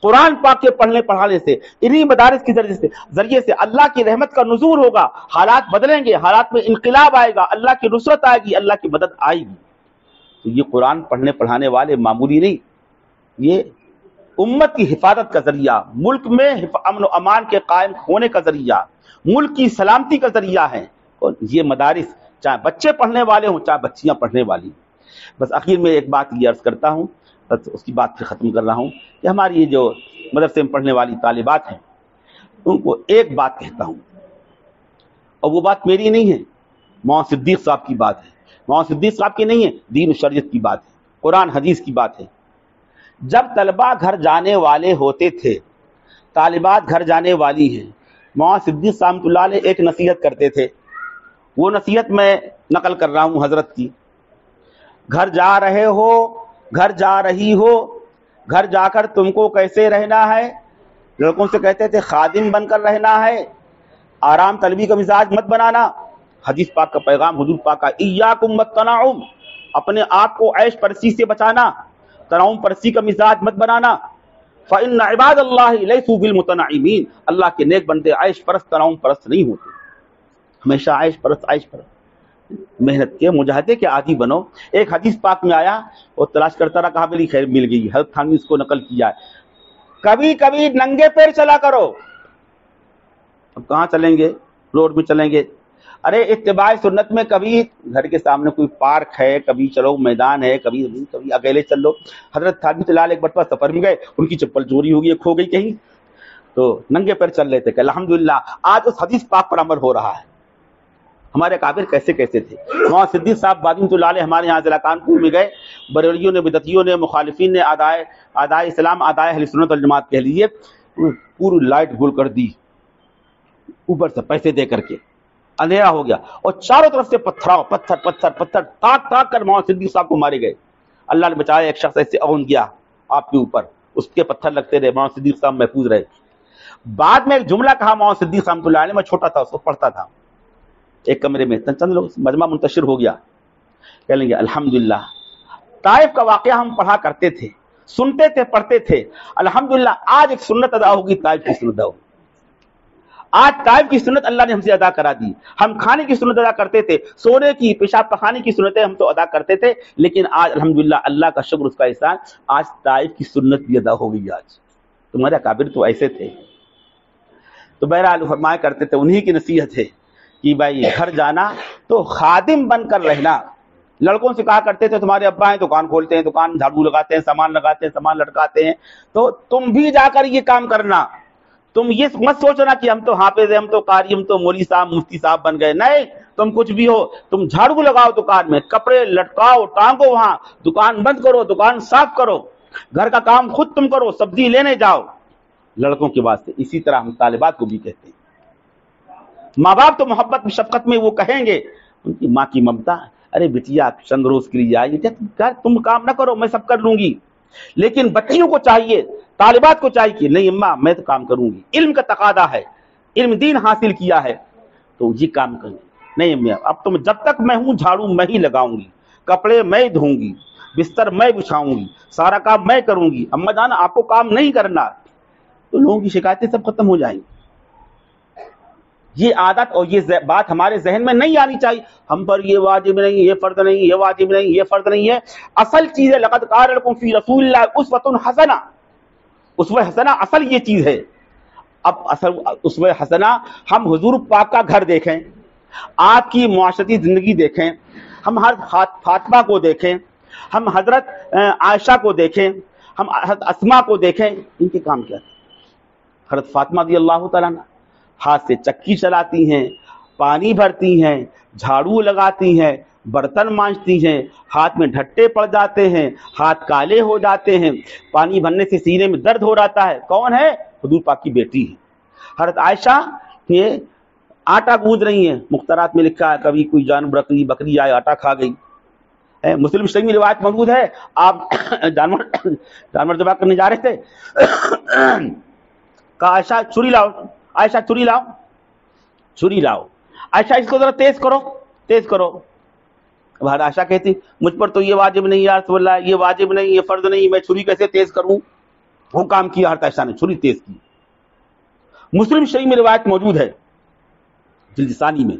قرآن پاک کے پڑھنے پڑھانے سے، انہی مدارس کے ذریعے سے اللہ کی رحمت کا نزول ہوگا، حالات بدلیں گے، حالات میں انقلاب آئے گا، اللہ کی نصرت آئے گی، اللہ کی مدد آئے گی. تو یہ قرآن پڑھنے پڑھانے والے معمولی نہیں، یہ امت کی حفاظت کا ذریعہ، ملک میں امن و امان کے قائم ہونے کا ذریعہ، ملک کی سلامتی کا ذریعہ ہے. اور یہ مدارس چاہے بچے پڑھنے والے ہوں چاہے بچیاں پڑھنے والی. بس اخیر میں ایک بات یہ عرض کرتا ہوں، بس اس کی بات پھر ختم کر رہا ہوں کہ ہماری یہ جو مدرسے میں پڑھنے والی طالبات ہیں ان کو ایک بات کہتا ہوں، اور وہ بات میری نہیں ہے، مولانا صدیق صاحب کی بات ہے. مولانا صدیق صاحب کی نہیں ہے، دین و شریعت کی بات ہے، قرآن حدیث کی بات ہے. جب طلباء گھر جانے والے ہوتے تھے، طالبات گھر جانے والی ہیں، مولانا صدیق صاحب اللہ علیہ ایک نصیحت کرتے تھے. وہ نصیحت میں نقل کر رہا ہوں حضرت کی. گھر جا رہے ہو، گھر جا رہی ہو، گھر جا کر تم کو کیسے رہنا ہے؟ لڑکوں سے کہتے تھے خادم بن کر رہنا ہے، آرام طلبی کا مزاج مت بنانا. حدیث پاک کا پیغام حضور پاک کا ایاکم والتنعم، اپنے آپ کو عیش پرستی سے بچانا، تنعم پرستی کا مزاج مت بنانا. فإن عباد اللہ لیسوا بالمتنعمین، اللہ کے نیک بندے عیش پرست تنعم پرست نہیں ہوتے، ہمیشہ عیش پرست عیش پرست. محنت کے مجاہدے کے عادی بنو. ایک حدیث پاک میں آیا اور تلاش کرتا رہا کہاں ملی، خیر مل گئی. حضرت تھانوی اس کو نقل کیا ہے. کبھی کبھی ننگے پیر چلا کرو. اب کہاں چلیں گے؟ روڈ میں چلیں گے. ارے اتباع سنت میں کبھی گھر کے سامنے کوئی پارک ہے، کبھی چلو میدان ہے، کبھی اکیلے چل لو. حضرت تھانوی صلی اللہ علیہ ایک مرتبہ سفر میں گئے، ان کی چپل چوری ہو گئی، کھو گئی کہیں، تو ننگے پیر چل رہے تھے کہ الحمدللہ آج اس حدیث پاک پر عمل ہو رہا ہے. ہمارے کابر کیسے کیسے تھے. مولانا صدیق صاحب بادی اللہ علیہ ہمارے یہاں ضلع کانپور میں گئے، بریلویوں نے، بدعتیوں نے، مخالفین نے آدائے اسلام، آدائے اہل سنت والجماعت کہہ لیجیے، پوری لائٹ گل کر دی اوپر سے پیسے دے کر کے. اندھیرا ہو گیا اور چاروں طرف سے پتھر پتھر پتھر تاک تاک کر مولانا صدیق صاحب کو مارے گئے. اللہ نے بچایا. ایک شخص ایسے اون گیا آپ کے اوپر، اس کے پتھر لگتے رہے، مولانا صدیق صاحب محفوظ رہے. بعد میں ایک جملہ کہا مولانا صدیق صاحب اللہ علیہ، میں چھوٹا تھا اس کو پڑھتا تھا ایک کمرے میں، چند لوگ مجمع منتشر ہو گیا، کہہ لیں گے الحمدللہ طائف کا واقعہ ہم پڑھا کرتے تھے، سنتے تھے، پڑھتے تھے، الحمدللہ آج ایک سنت ادا ہوگی، طائف کی سنت ادا ہوگی. آج طائف کی سنت اللہ نے ہم سے ادا کرا دی. ہم کھانے کی سنت ادا کرتے تھے، سونے کی، پیشاب پخانے کی سنتیں ہم تو ادا کرتے تھے، لیکن آج الحمدللہ اللہ کا شکر، اس کا احسان، آج طائف کی سنت بھی ادا ہو گئی. آج تمہارے اکابر تو ایسے تھے. تو بہرحال فرمایا کرتے تھے، انہی کی نصیحت ہے کہ بھائی گھر جانا تو خادم بن کر رہنا. لڑکوں سے کہا کرتے تھے تمہارے ابا ہیں دکان کھولتے ہیں، دکان جھاڑو لگاتے ہیں، سامان لگاتے ہیں، سامان لٹکاتے ہیں، تو تم بھی جا کر یہ کام کرنا. تم یہ مت سوچنا کہ ہم تو حافظ ہیں، ہم تو قاری، ہم تو مولوی صاحب، مفتی صاحب بن گئے. نہیں، تم کچھ بھی ہو، تم جھاڑو لگاؤ دکان میں، کپڑے لٹکاؤ، ٹانگو وہاں، دکان بند کرو، دکان صاف کرو، گھر کا کام خود تم کرو، سبزی لینے جاؤ. لڑکوں کے واسطے اسی طرح ہم طالبات کو بھی کہتے ہیں. ماں باپ تو محبت میں، شفقت میں وہ کہیں گے، ان کی ماں کی ممتا، ارے بیٹیا چند روز کے لیے آئیے، تم کام نہ کرو، میں سب کر لوں گی. لیکن بچیوں کو چاہیے، طالبات کو چاہیے کہ نہیں اماں میں تو کام کروں گی. علم کا تقاضا ہے، علم دین حاصل کیا ہے تو یہ کام کریں. نہیں اماں اب تم جب تک میں ہوں جھاڑو میں ہی لگاؤں گی، کپڑے میں دھوں گی، بستر میں بچھاؤں گی، سارا کام میں کروں گی. اما جان آپ کو کام نہیں کرنا، تو لوگوں کی شکایتیں سب ختم ہو جائیں گی. یہ عادت اور یہ بات ہمارے ذہن میں نہیں آنی چاہیے ہم پر یہ واجب نہیں، یہ فرض نہیں، یہ واجب نہیں، یہ فرض نہیں ہے. اصل چیز ہے لقد کان لکم فی رسول اللہ اسوۃ حسنہ. اسوہ حسنہ اصل یہ چیز ہے. اب اصل اسوہ حسنہ ہم حضور پاک کا گھر دیکھیں، آپ کی معاشرتی زندگی دیکھیں، ہم حضرت فاطمہ کو دیکھیں، ہم حضرت عائشہ کو دیکھیں، ہم حضرت اسماء کو دیکھیں. ان کے کام کیا تھے؟ حضرت فاطمہ رضی اللہ تعالیٰ عنہ ہاتھ سے چکی چلاتی ہیں، پانی بھرتی ہیں، جھاڑو لگاتی ہیں، برتن مانجتی ہیں، ہاتھ میں ڈھٹے پڑ جاتے ہیں، ہاتھ کالے ہو جاتے ہیں، پانی بھرنے سے سینے میں درد ہو رہتا ہے. کون ہے؟ حضور پاک کی بیٹی ہے. حضرت عائشہ یہ آٹا گوندھ رہی ہیں. مختارات میں لکھا ہے کبھی کوئی جانور بکری آئے آٹا کھا گئی. مسلم شریف میں روایت موجود ہے آپ جانور ذبح کرنے جا رہے تھے, کہا عائشہ چھری لاؤ, عائشہ چھری لاؤ, چھری لاؤ, عائشہ اس کو ذرا تیز کرو, تیز کرو. بہر عائشہ کہتی مجھ پر تو یہ واجب نہیں یا رسول اللہ, یہ واجب نہیں, یہ فرض نہیں, میں چھری کیسے تیز کروں. وہ کام کیا حضرت عائشہ نے, چھری تیز کی. مسلم شریف میں روایت موجود ہے جلد ثانی میں,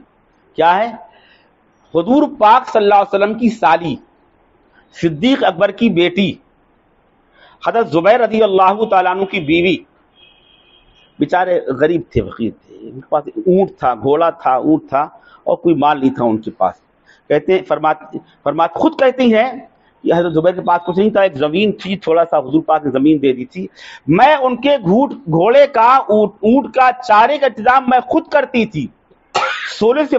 کیا ہے, حضور پاک صلی اللہ علیہ وسلم کی سالی صدیق اکبر کی بیٹی حضرت زبیر رضی اللہ تعالیٰ عنہ کی بیوی, بیچارے غریب تھے, فقیر تھے, ان کے پاس اونٹ تھا, گھوڑا تھا, اونٹ تھا, اور کوئی مال نہیں تھا ان کے پاس. کہتے ہیں فرمات خود کہتی ہیں کہ حضرت زبیر کے پاس کچھ نہیں تھا, ایک زمین تھی, تھوڑا سا حضور پاک نے زمین دے دی تھی, میں ان کے گھوڑے کا اونٹ کا چارے کا انتظام میں خود کرتی تھی. 16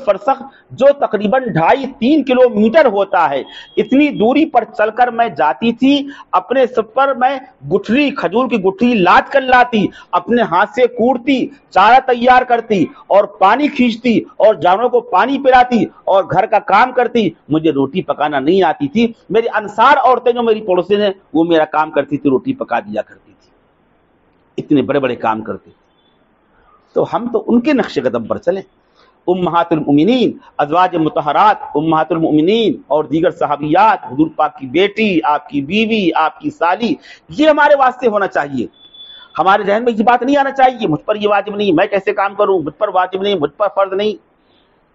فرسخ جو تقریباً 2.5-3 کلومیٹر ہوتا ہے, اتنی دوری پر چل کر میں جاتی تھی. اپنے سر پر میں گٹھلی, کھجور کی گٹھلی لاد کر لاتی, اپنے ہاتھ سے کوڑتی, چارہ تیار کرتی اور پانی کھینچتی اور جانوروں کو پانی پلاتی اور گھر کا کام کرتی. مجھے روٹی پکانا نہیں آتی تھی, میری انصار عورتیں جو میری پڑوسی ہیں وہ میرا کام کرتی تھی, روٹی پکا دیا کرتی تھی. اتنے بڑے بڑے کام کرتی تھی. تو ہم تو ان کے نقش قدم پر چلیں. امہات المؤمنین, ازواج مطہرات امہات المؤمنین اور دیگر صحابیات, حضور پاک کی بیٹی, آپ کی بیوی, آپ کی سالی, یہ ہمارے واسطے ہونا چاہیے. ہمارے ذہن میں یہ بات نہیں آنا چاہیے مجھ پر یہ واجب نہیں, میں کیسے کام کروں, مجھ پر واجب نہیں, مجھ پر فرض نہیں.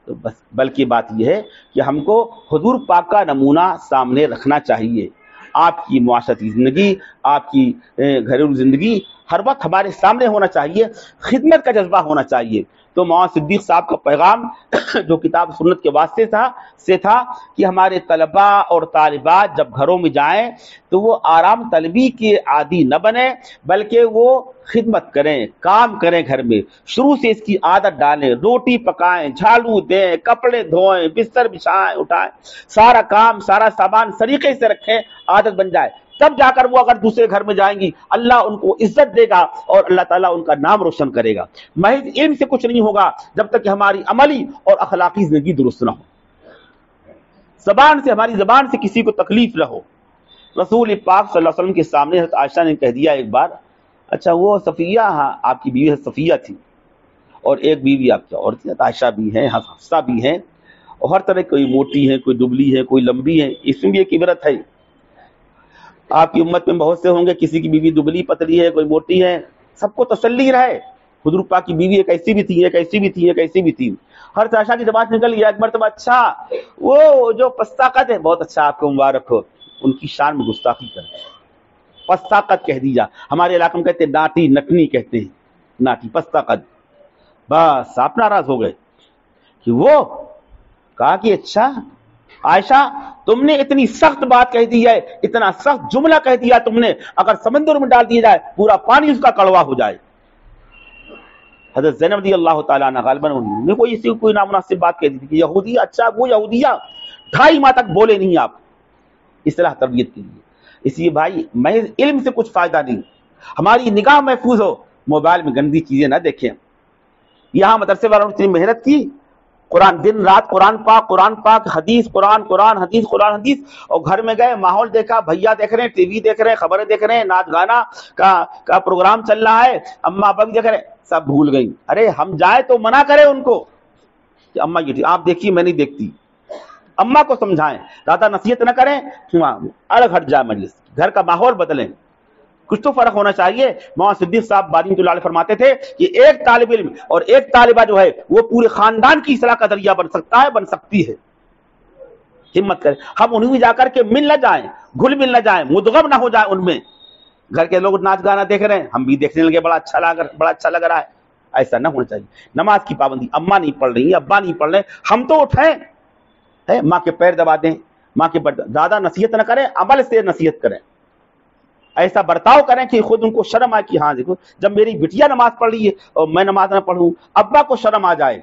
تو بس بلکہ بات یہ ہے کہ ہم کو حضور پاک کا نمونہ سامنے رکھنا چاہیے. آپ کی معاشرتی زندگی, آپ کی گھریلو زندگی ہر وقت ہمارے سامنے ہونا چاہیے, خدمت کا جذبہ ہونا چاہیے. تو مولانا صدیق صاحب کا پیغام جو کتاب سنت کے واسطے تھا کہ ہمارے طلباء اور طالبات جب گھروں میں جائیں تو وہ آرام طلبی کے عادی نہ بنیں, بلکہ وہ خدمت کریں, کام کریں, گھر میں شروع سے اس کی عادت ڈالیں, روٹی پکائیں, جھاڑو دیں, کپڑے دھوئیں, بستر بچھائیں, اٹھائیں, سارا کام, سارا سامان سلیقے سے رکھیں, عادت بن جائے. تب جا کر وہ اگر دوسرے گھر میں جائیں گی اللہ ان کو عزت دے گا اور اللہ تعالیٰ ان کا نام روشن کرے گا. محض علم سے کچھ نہیں ہوگا جب تک کہ ہماری عملی اور اخلاقی زندگی درست نہ ہو, ہماری زبان سے کسی کو تکلیف نہ ہو. رسول پاک صلی اللہ علیہ وسلم کے سامنے حضرت عائشہ نے کہہ دیا ایک بار, اچھا وہ صفیہ, آپ کی بیوی صفیہ تھی, اور ایک بیوی آپ کی اور تھی, عائشہ بھی ہیں, حفصہ بھی ہیں, اور ہر طرح کوئی موٹی ہے, کوئی دبلی ہے, کوئی لمبی ہے, اس میں بھی ایک عبرت ہے. آپ کی امت میں بہت سے ہوں گے, کسی کی بیوی دبلی پتلی ہے, کوئی موٹی ہے, سب کو تسلی رہے. حضور پاک کی بیوی ایک ایسی بھی تھی, ایک ایسی بھی تھی, ایک ایسی بھی تھی. ہر عائشہ کی زبان نکل گیا ایک مرتبہ, اچھا وہ جو پستاقت ہے, بہت اچھا, آپ کو مبارک ہو. ان کی شان میں گستاخی کر, پستاقت کہہ دیا. ہمارے علاقے میں کہتے ہیں ناٹی, نٹنی کہتے ہیں, ناٹی, پستاقت. بس آپ ناراض ہو گئے کہ وہ کہا کہ اچھا عائشہ تم نے اتنی سخت بات کہہ دی ہے, اتنا سخت جملہ کہہ دیا تم نے, اگر سمندر میں ڈال دیا جائے پورا پانی اس کا کڑوا ہو جائے. حضرت زینب رضی اللہ تعالیٰ عنہ غالباً انہوں نے کوئی نامناسب بات کہہ دی تھی کہ یہودی, اچھا وہ یہودیہ 2.5 ماہ تک بولے نہیں آپ اصلاح تربیت کے لیے. اس لیے بھائی محض علم سے کچھ فائدہ نہیں, ہماری نگاہ محفوظ ہو, موبائل میں گندی چیزیں نہ دیکھیں. یہاں مدرسے والوں نے اتنی محنت کی, قرآن دن رات قرآن پاک, حدیث, قرآن حدیث, اور گھر میں گئے ماحول دیکھا, بھیا دیکھ رہے ہیں, ٹی وی دیکھ رہے ہیں, خبریں دیکھ رہے ہیں, ناچ گانا کا پروگرام چل رہا ہے, اماں ابا بھی دیکھ رہے ہیں, سب بھول گئی. ارے ہم جائیں تو منع کریں ان کو کہ اماں یہ آپ دیکھیے میں نہیں دیکھتی, اماں کو سمجھائیں, زیادہ نصیحت نہ کریں, الگ ہٹ جائے مجلس, گھر کا ماحول بدلیں. کچھ تو فرق ہونا چاہیے. مولانا صدیق صاحب باری رحمۃ اللہ علیہ فرماتے تھے کہ ایک طالب علم اور ایک طالبہ جو ہے وہ پورے خاندان کی اصلاح کا ذریعہ بن سکتا ہے, بن سکتی ہے. ہمت کریں, ہم انہیں جا کر کے مل نہ جائیں, گھل مل نہ جائیں, مدغم نہ ہو جائیں ان میں. گھر کے لوگ ناچ گانا دیکھ رہے ہیں, ہم بھی دیکھنے لگے, بڑا اچھا لگ رہا ہے. ایسا نہ ہونا چاہیے. نماز کی پابندی, اماں نہیں پڑھ رہی, ابا نہیں پڑھ رہے, ہم تو اٹھیں, ماں کے پیر دبا دیں, ماں کے زیادہ نصیحت نہ کریں, عمل سے نصیحت کریں. ایسا برتاؤ کریں کہ خود ان کو شرم آئے کہ ہاں دیکھو جب میری بٹیا نماز پڑھ رہی ہے اور میں نماز نہ پڑھوں, ابا کو شرم آ جائے.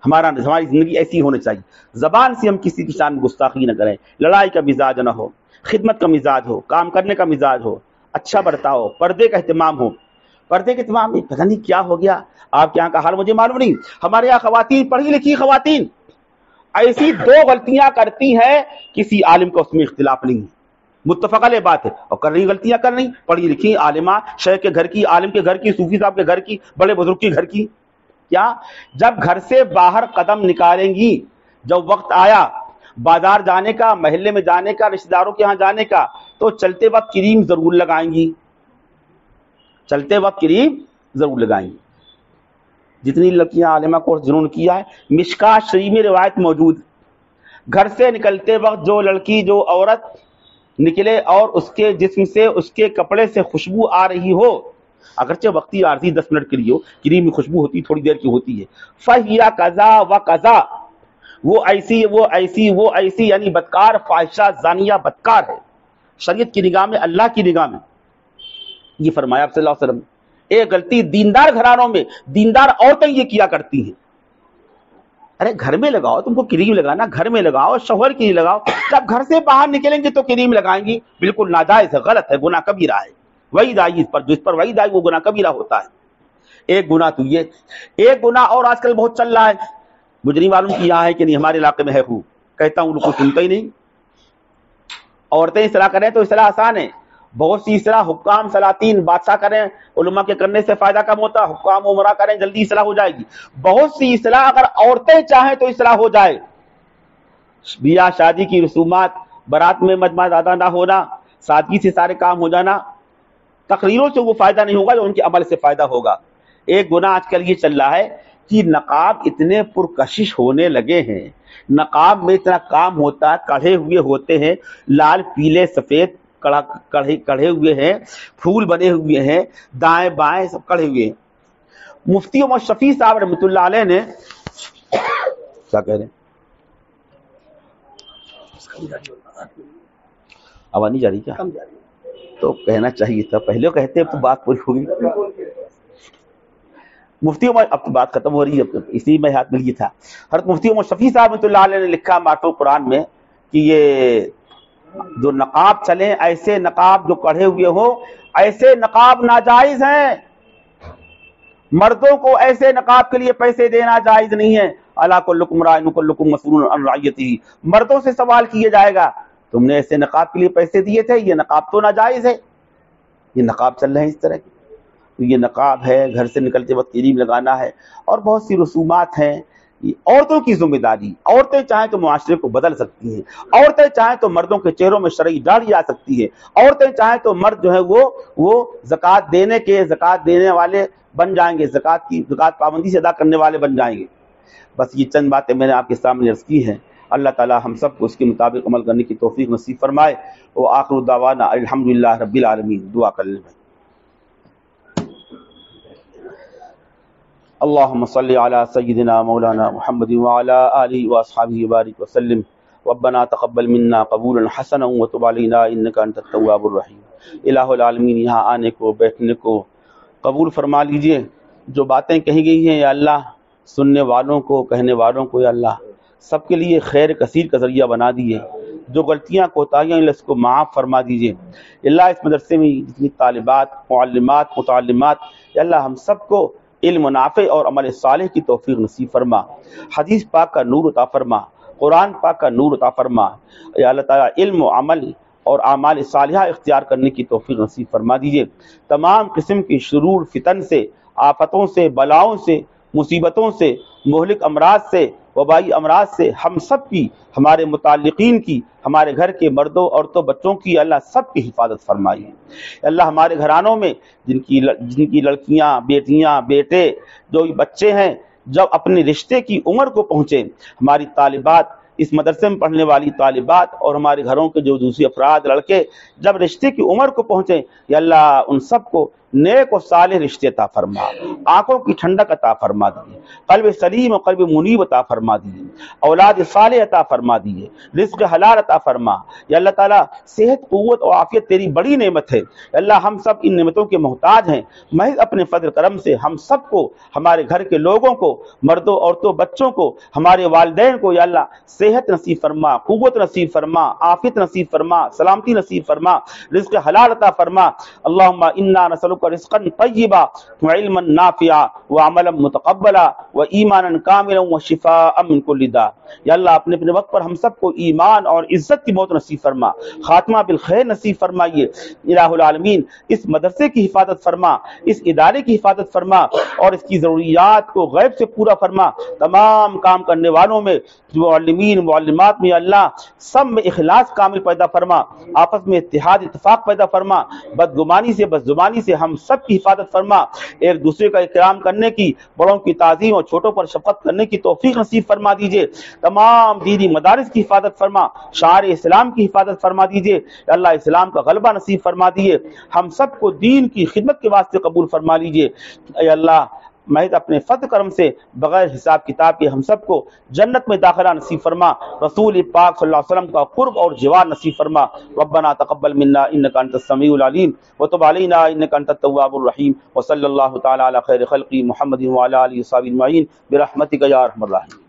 ہماری زندگی ایسی ہونی چاہیے. زبان سے ہم کسی کی شان میں گستاخی نہ کریں, لڑائی کا مزاج نہ ہو, خدمت کا مزاج ہو, کام کرنے کا مزاج ہو, اچھا برتاؤ, پردے کا اہتمام ہو. پردے کے تمام میں پتہ نہیں کیا ہو گیا. آپ کے یہاں کا حال مجھے معلوم نہیں. ہمارے یہاں خواتین, پڑھی لکھی خواتین ایسی 2 غلطیاں کرتی ہیں, کسی عالم کا اس میں اختلاف نہیں ہے, متفق علیہ بات ہے, اور کر رہی غلطیاں کر رہی, پڑھی لکھی عالمہ, شیخ کے گھر کی, عالم کے گھر کی, صوفی صاحب کے گھر کی, بڑے بزرگ کے گھر کی. کیا جب گھر سے باہر قدم نکالیں گی, جب وقت آیا بازار جانے کا, محلے میں جانے کا, رشتہ داروں کے یہاں جانے کا, تو چلتے وقت کریم ضرور لگائیں گی, چلتے وقت کریم ضرور لگائیں گی. جتنی لڑکیاں عالمہ کورس جنہوں نے کیا ہے, مشکات شریف میں روایت موجود, گھر سے نکلتے وقت جو لڑکی, جو عورت نکلے اور اس کے جسم سے, اس کے کپڑے سے خوشبو آ رہی ہو, اگرچہ وقتی عارضی 10 منٹ کے لیے ہو, کریم میں خوشبو ہوتی تھوڑی دیر کی ہوتی ہے, فَهِيَ قَذَا وَقَذَا, وہ ایسی وہ ایسی وہ ایسی, یعنی بدکار, فاحشہ, زانیہ, بدکار ہے شریعت کی نگاہ میں, اللہ کی نگاہ میں. یہ فرمایا آپ صلی اللہ علیہ وسلم. ایک غلطی دیندار گھرانوں میں دیندار عورتیں یہ کیا کرتی ہیں. ارے گھر میں لگاؤ, تم کو کریم لگانا گھر میں لگاؤ, شوہر کی لگاؤ, جب گھر سے باہر نکلیں گے تو کریم لگائیں گی, بالکل ناجائز ہے, غلط ہے, گناہ کبیرہ ہے. وعید آئی اس پر, جو اس پر وعید آئی وہ گناہ کبیرہ ہوتا ہے. ایک گناہ تو یہ, ایک گناہ اور آج کل بہت چل رہا ہے, مجھے نہیں معلوم کیا ہے کہ نہیں, ہمارے علاقے میں ہے خوب, کہتا ہوں لوگ سنتا ہی نہیں. عورتیں اصلاح کریں تو اصلاح آسان ہے, بہت سی اصلاح حکام سلاطین بادشاہ کریں, علماء کے کرنے سے فائدہ کم ہوتا, حکام عمرہ کریں جلدی اصلاح ہو جائے گی. بہت سی اصلاح اگر عورتیں چاہیں تو اصلاح ہو جائے. بیاہ شادی کی رسومات, برات میں مجمع زیادہ نہ ہونا, سادگی سے سارے کام ہو جانا, تقریروں سے وہ فائدہ نہیں ہوگا جو ان کے عمل سے فائدہ ہوگا. ایک گناہ آج کل یہ چل رہا ہے کہ نقاب اتنے پرکشش ہونے لگے ہیں, نقاب میں اتنا کام ہوتا ہے, کڑھے ہوئے ہوتے ہیں, لال پیلے سفید کڑھے ہوئے ہیں, پھول بنے ہوئے ہیں, دائیں بائیں سب کڑھے ہوئے ہیں. مفتی عمر شفیع صاحب رحمۃ اللہ علیہ نے کیا کہہ رہے ہیں, آواز نہیں جا رہی کیا؟ تو کہنا چاہیے تھا, پہلے کہتے تو بات پوری ہوگی. مفتی عمر, اب تو بات ختم ہو رہی ہے, اسی میں ہاتھ میں یہ تھا. حضرت مفتی عمر شفیع صاحب رحمۃ اللہ علیہ نے لکھا ماتو قرآن میں کہ یہ جو نقاب چلیں, ایسے نقاب جو کڑھے ہوئے ہو, ایسے نقاب ناجائز ہیں. مردوں کو ایسے نقاب کے لیے پیسے دینا جائز نہیں ہے. الا کلکم راع وکلکم مسئول عن رعیتہ, مردوں سے سوال کیا جائے گا, تم نے ایسے نقاب کے لیے پیسے دیے تھے, یہ نقاب تو ناجائز ہے. یہ نقاب چل رہے ہیں اس طرح کے, تو یہ نقاب ہے, گھر سے نکلتے وقت کریم لگانا ہے, اور بہت سی رسومات ہیں. عورتوں کی ذمہ داری, عورتیں چاہیں تو معاشرے کو بدل سکتی ہیں, عورتیں چاہیں تو مردوں کے چہروں میں شرعی داڑھی آ سکتی ہے, عورتیں چاہیں تو مرد جو ہے وہ زکوٰۃ دینے والے بن جائیں گے, زکوٰۃ پابندی سے ادا کرنے والے بن جائیں گے. بس یہ چند باتیں میں نے آپ کے سامنے عرض کی ہیں. اللہ تعالی ہم سب کو اس کے مطابق عمل کرنے کی توفیق نصیب فرمائے. وآخر دعوانا الحمدللہ رب العالمین. دعا کر لیں. اللهم صل على سيدنا مولانا محمد وعلى آله وأصحابه وبارك وسلم. ربنا تقبل منا قبولا حسنا وتب علينا إنك أنت التواب الرحيم. الہ العالمین, یہاں آنے کو بیٹھنے کو قبول فرما لیجئے. جو باتیں کہی گئی ہیں یا اللہ, سننے والوں کو, کہنے والوں کو یا اللہ سب کے لیے خیر کثیر کا ذریعہ بنا دیے. جو غلطیاں کوتاہیاں اس کو معاف فرما دیجئے. اللہ اس مدرسے میں جتنی طالبات, معلمات, متعلمات, یا اللہ ہم سب کو علم نافع اور عمل صالح کی توفیق نصیب فرما. حدیث پاک کا نور عطا فرما, قرآن پاک کا نور عطا فرما. یا اللہ تعالیٰ علم و عمل اور اعمال صالحہ اختیار کرنے کی توفیق نصیب فرما دیجئے. تمام قسم کی شرور فتن سے, آفتوں سے, بلاؤں سے, مصیبتوں سے, مہلک امراض سے, وبائی امراض سے ہم سب کی, ہمارے متعلقین کی, ہمارے گھر کے مردوں, عورتوں, بچوں کی اللہ سب کی حفاظت فرمائیے. اللہ ہمارے گھرانوں میں جن کی لڑکیاں, بیٹیاں, بیٹے, جو بچے ہیں, جب اپنے رشتے کی عمر کو پہنچے, ہماری طالبات, اس مدرسے میں پڑھنے والی طالبات, اور ہمارے گھروں کے جو دوسری افراد, لڑکے جب رشتے کی عمر کو پہنچے, یا اللہ ان سب کو نیک و صالح رشتے عطا فرما, آنکھوں کی ٹھنڈک عطا فرما دیے, قلب سلیم و قلب منیب عطا فرما دیے, اولاد صالح عطا فرما دیے, رزق حلال عطا فرما. یا اللہ تعالیٰ صحت, قوت اور عافیت تیری بڑی نعمت ہے. اللہ ہم سب ان نعمتوں کے محتاج ہیں. محض اپنے فضل کرم سے ہم سب کو, ہمارے گھر کے لوگوں کو, مردوں, عورتوں, بچوں کو, ہمارے والدین کو, یا اللہ صحت نصیب فرما, قوت نصیب فرما, عافیت نصیب فرما, سلامتی نصیب فرما, رزق حلال عطا فرما. اللہم انا نسألک نسألک رزقا طیبا وعلما نافعا وعملا متقبلا وایمانا کاملا وشفاء من کل داء۔ یا اللہ اپنے اپنے وقت پر ہم سب کو ایمان اور عزت کی موت نصیب فرما، خاتمہ بالخیر نصیب فرمائیے۔ الہ العالمین اس مدرسے کی حفاظت فرما، اس ادارے کی حفاظت فرما اور اس کی ضروریات کو غیب سے پورا فرما۔ تمام کام کرنے والوں میں، معلمین معلمات میں اللہ سب میں اخلاص کامل پیدا فرما، آپس میں اتحاد اتفاق پیدا فرما، بدگمانی سے بدزبانی سے ہم سب کی حفاظت فرما، ایک دوسرے کا اکرام کرنے کی، بڑوں کی تعظیم اور چھوٹوں پر شفقت کرنے کی توفیق نصیب فرما دیجیے۔ تمام دینی مدارس کی حفاظت فرما، شعائر اسلام کی حفاظت فرما دیجیے۔ اللہ اسلام کا غلبہ نصیب فرما دیجیے، ہم سب کو دین کی خدمت کے واسطے قبول فرما لیجیے۔ اے اللہ محض اپنے فضل کرم سے بغیر حساب کتاب کے ہم سب کو جنت میں داخلہ نصیب فرما، رسول پاک صلی اللہ علیہ وسلم کا قرب اور جوار نصیب فرما۔ ربنا تقبل منا انک انت السمیع العلیم وتب علینا انک انت التواب الرحیم، وصلی اللہ تعالی علی خیر خلقہ محمد وعلی آلہ وصحبہ اجمعین برحمتک یا ارحم الراحمین۔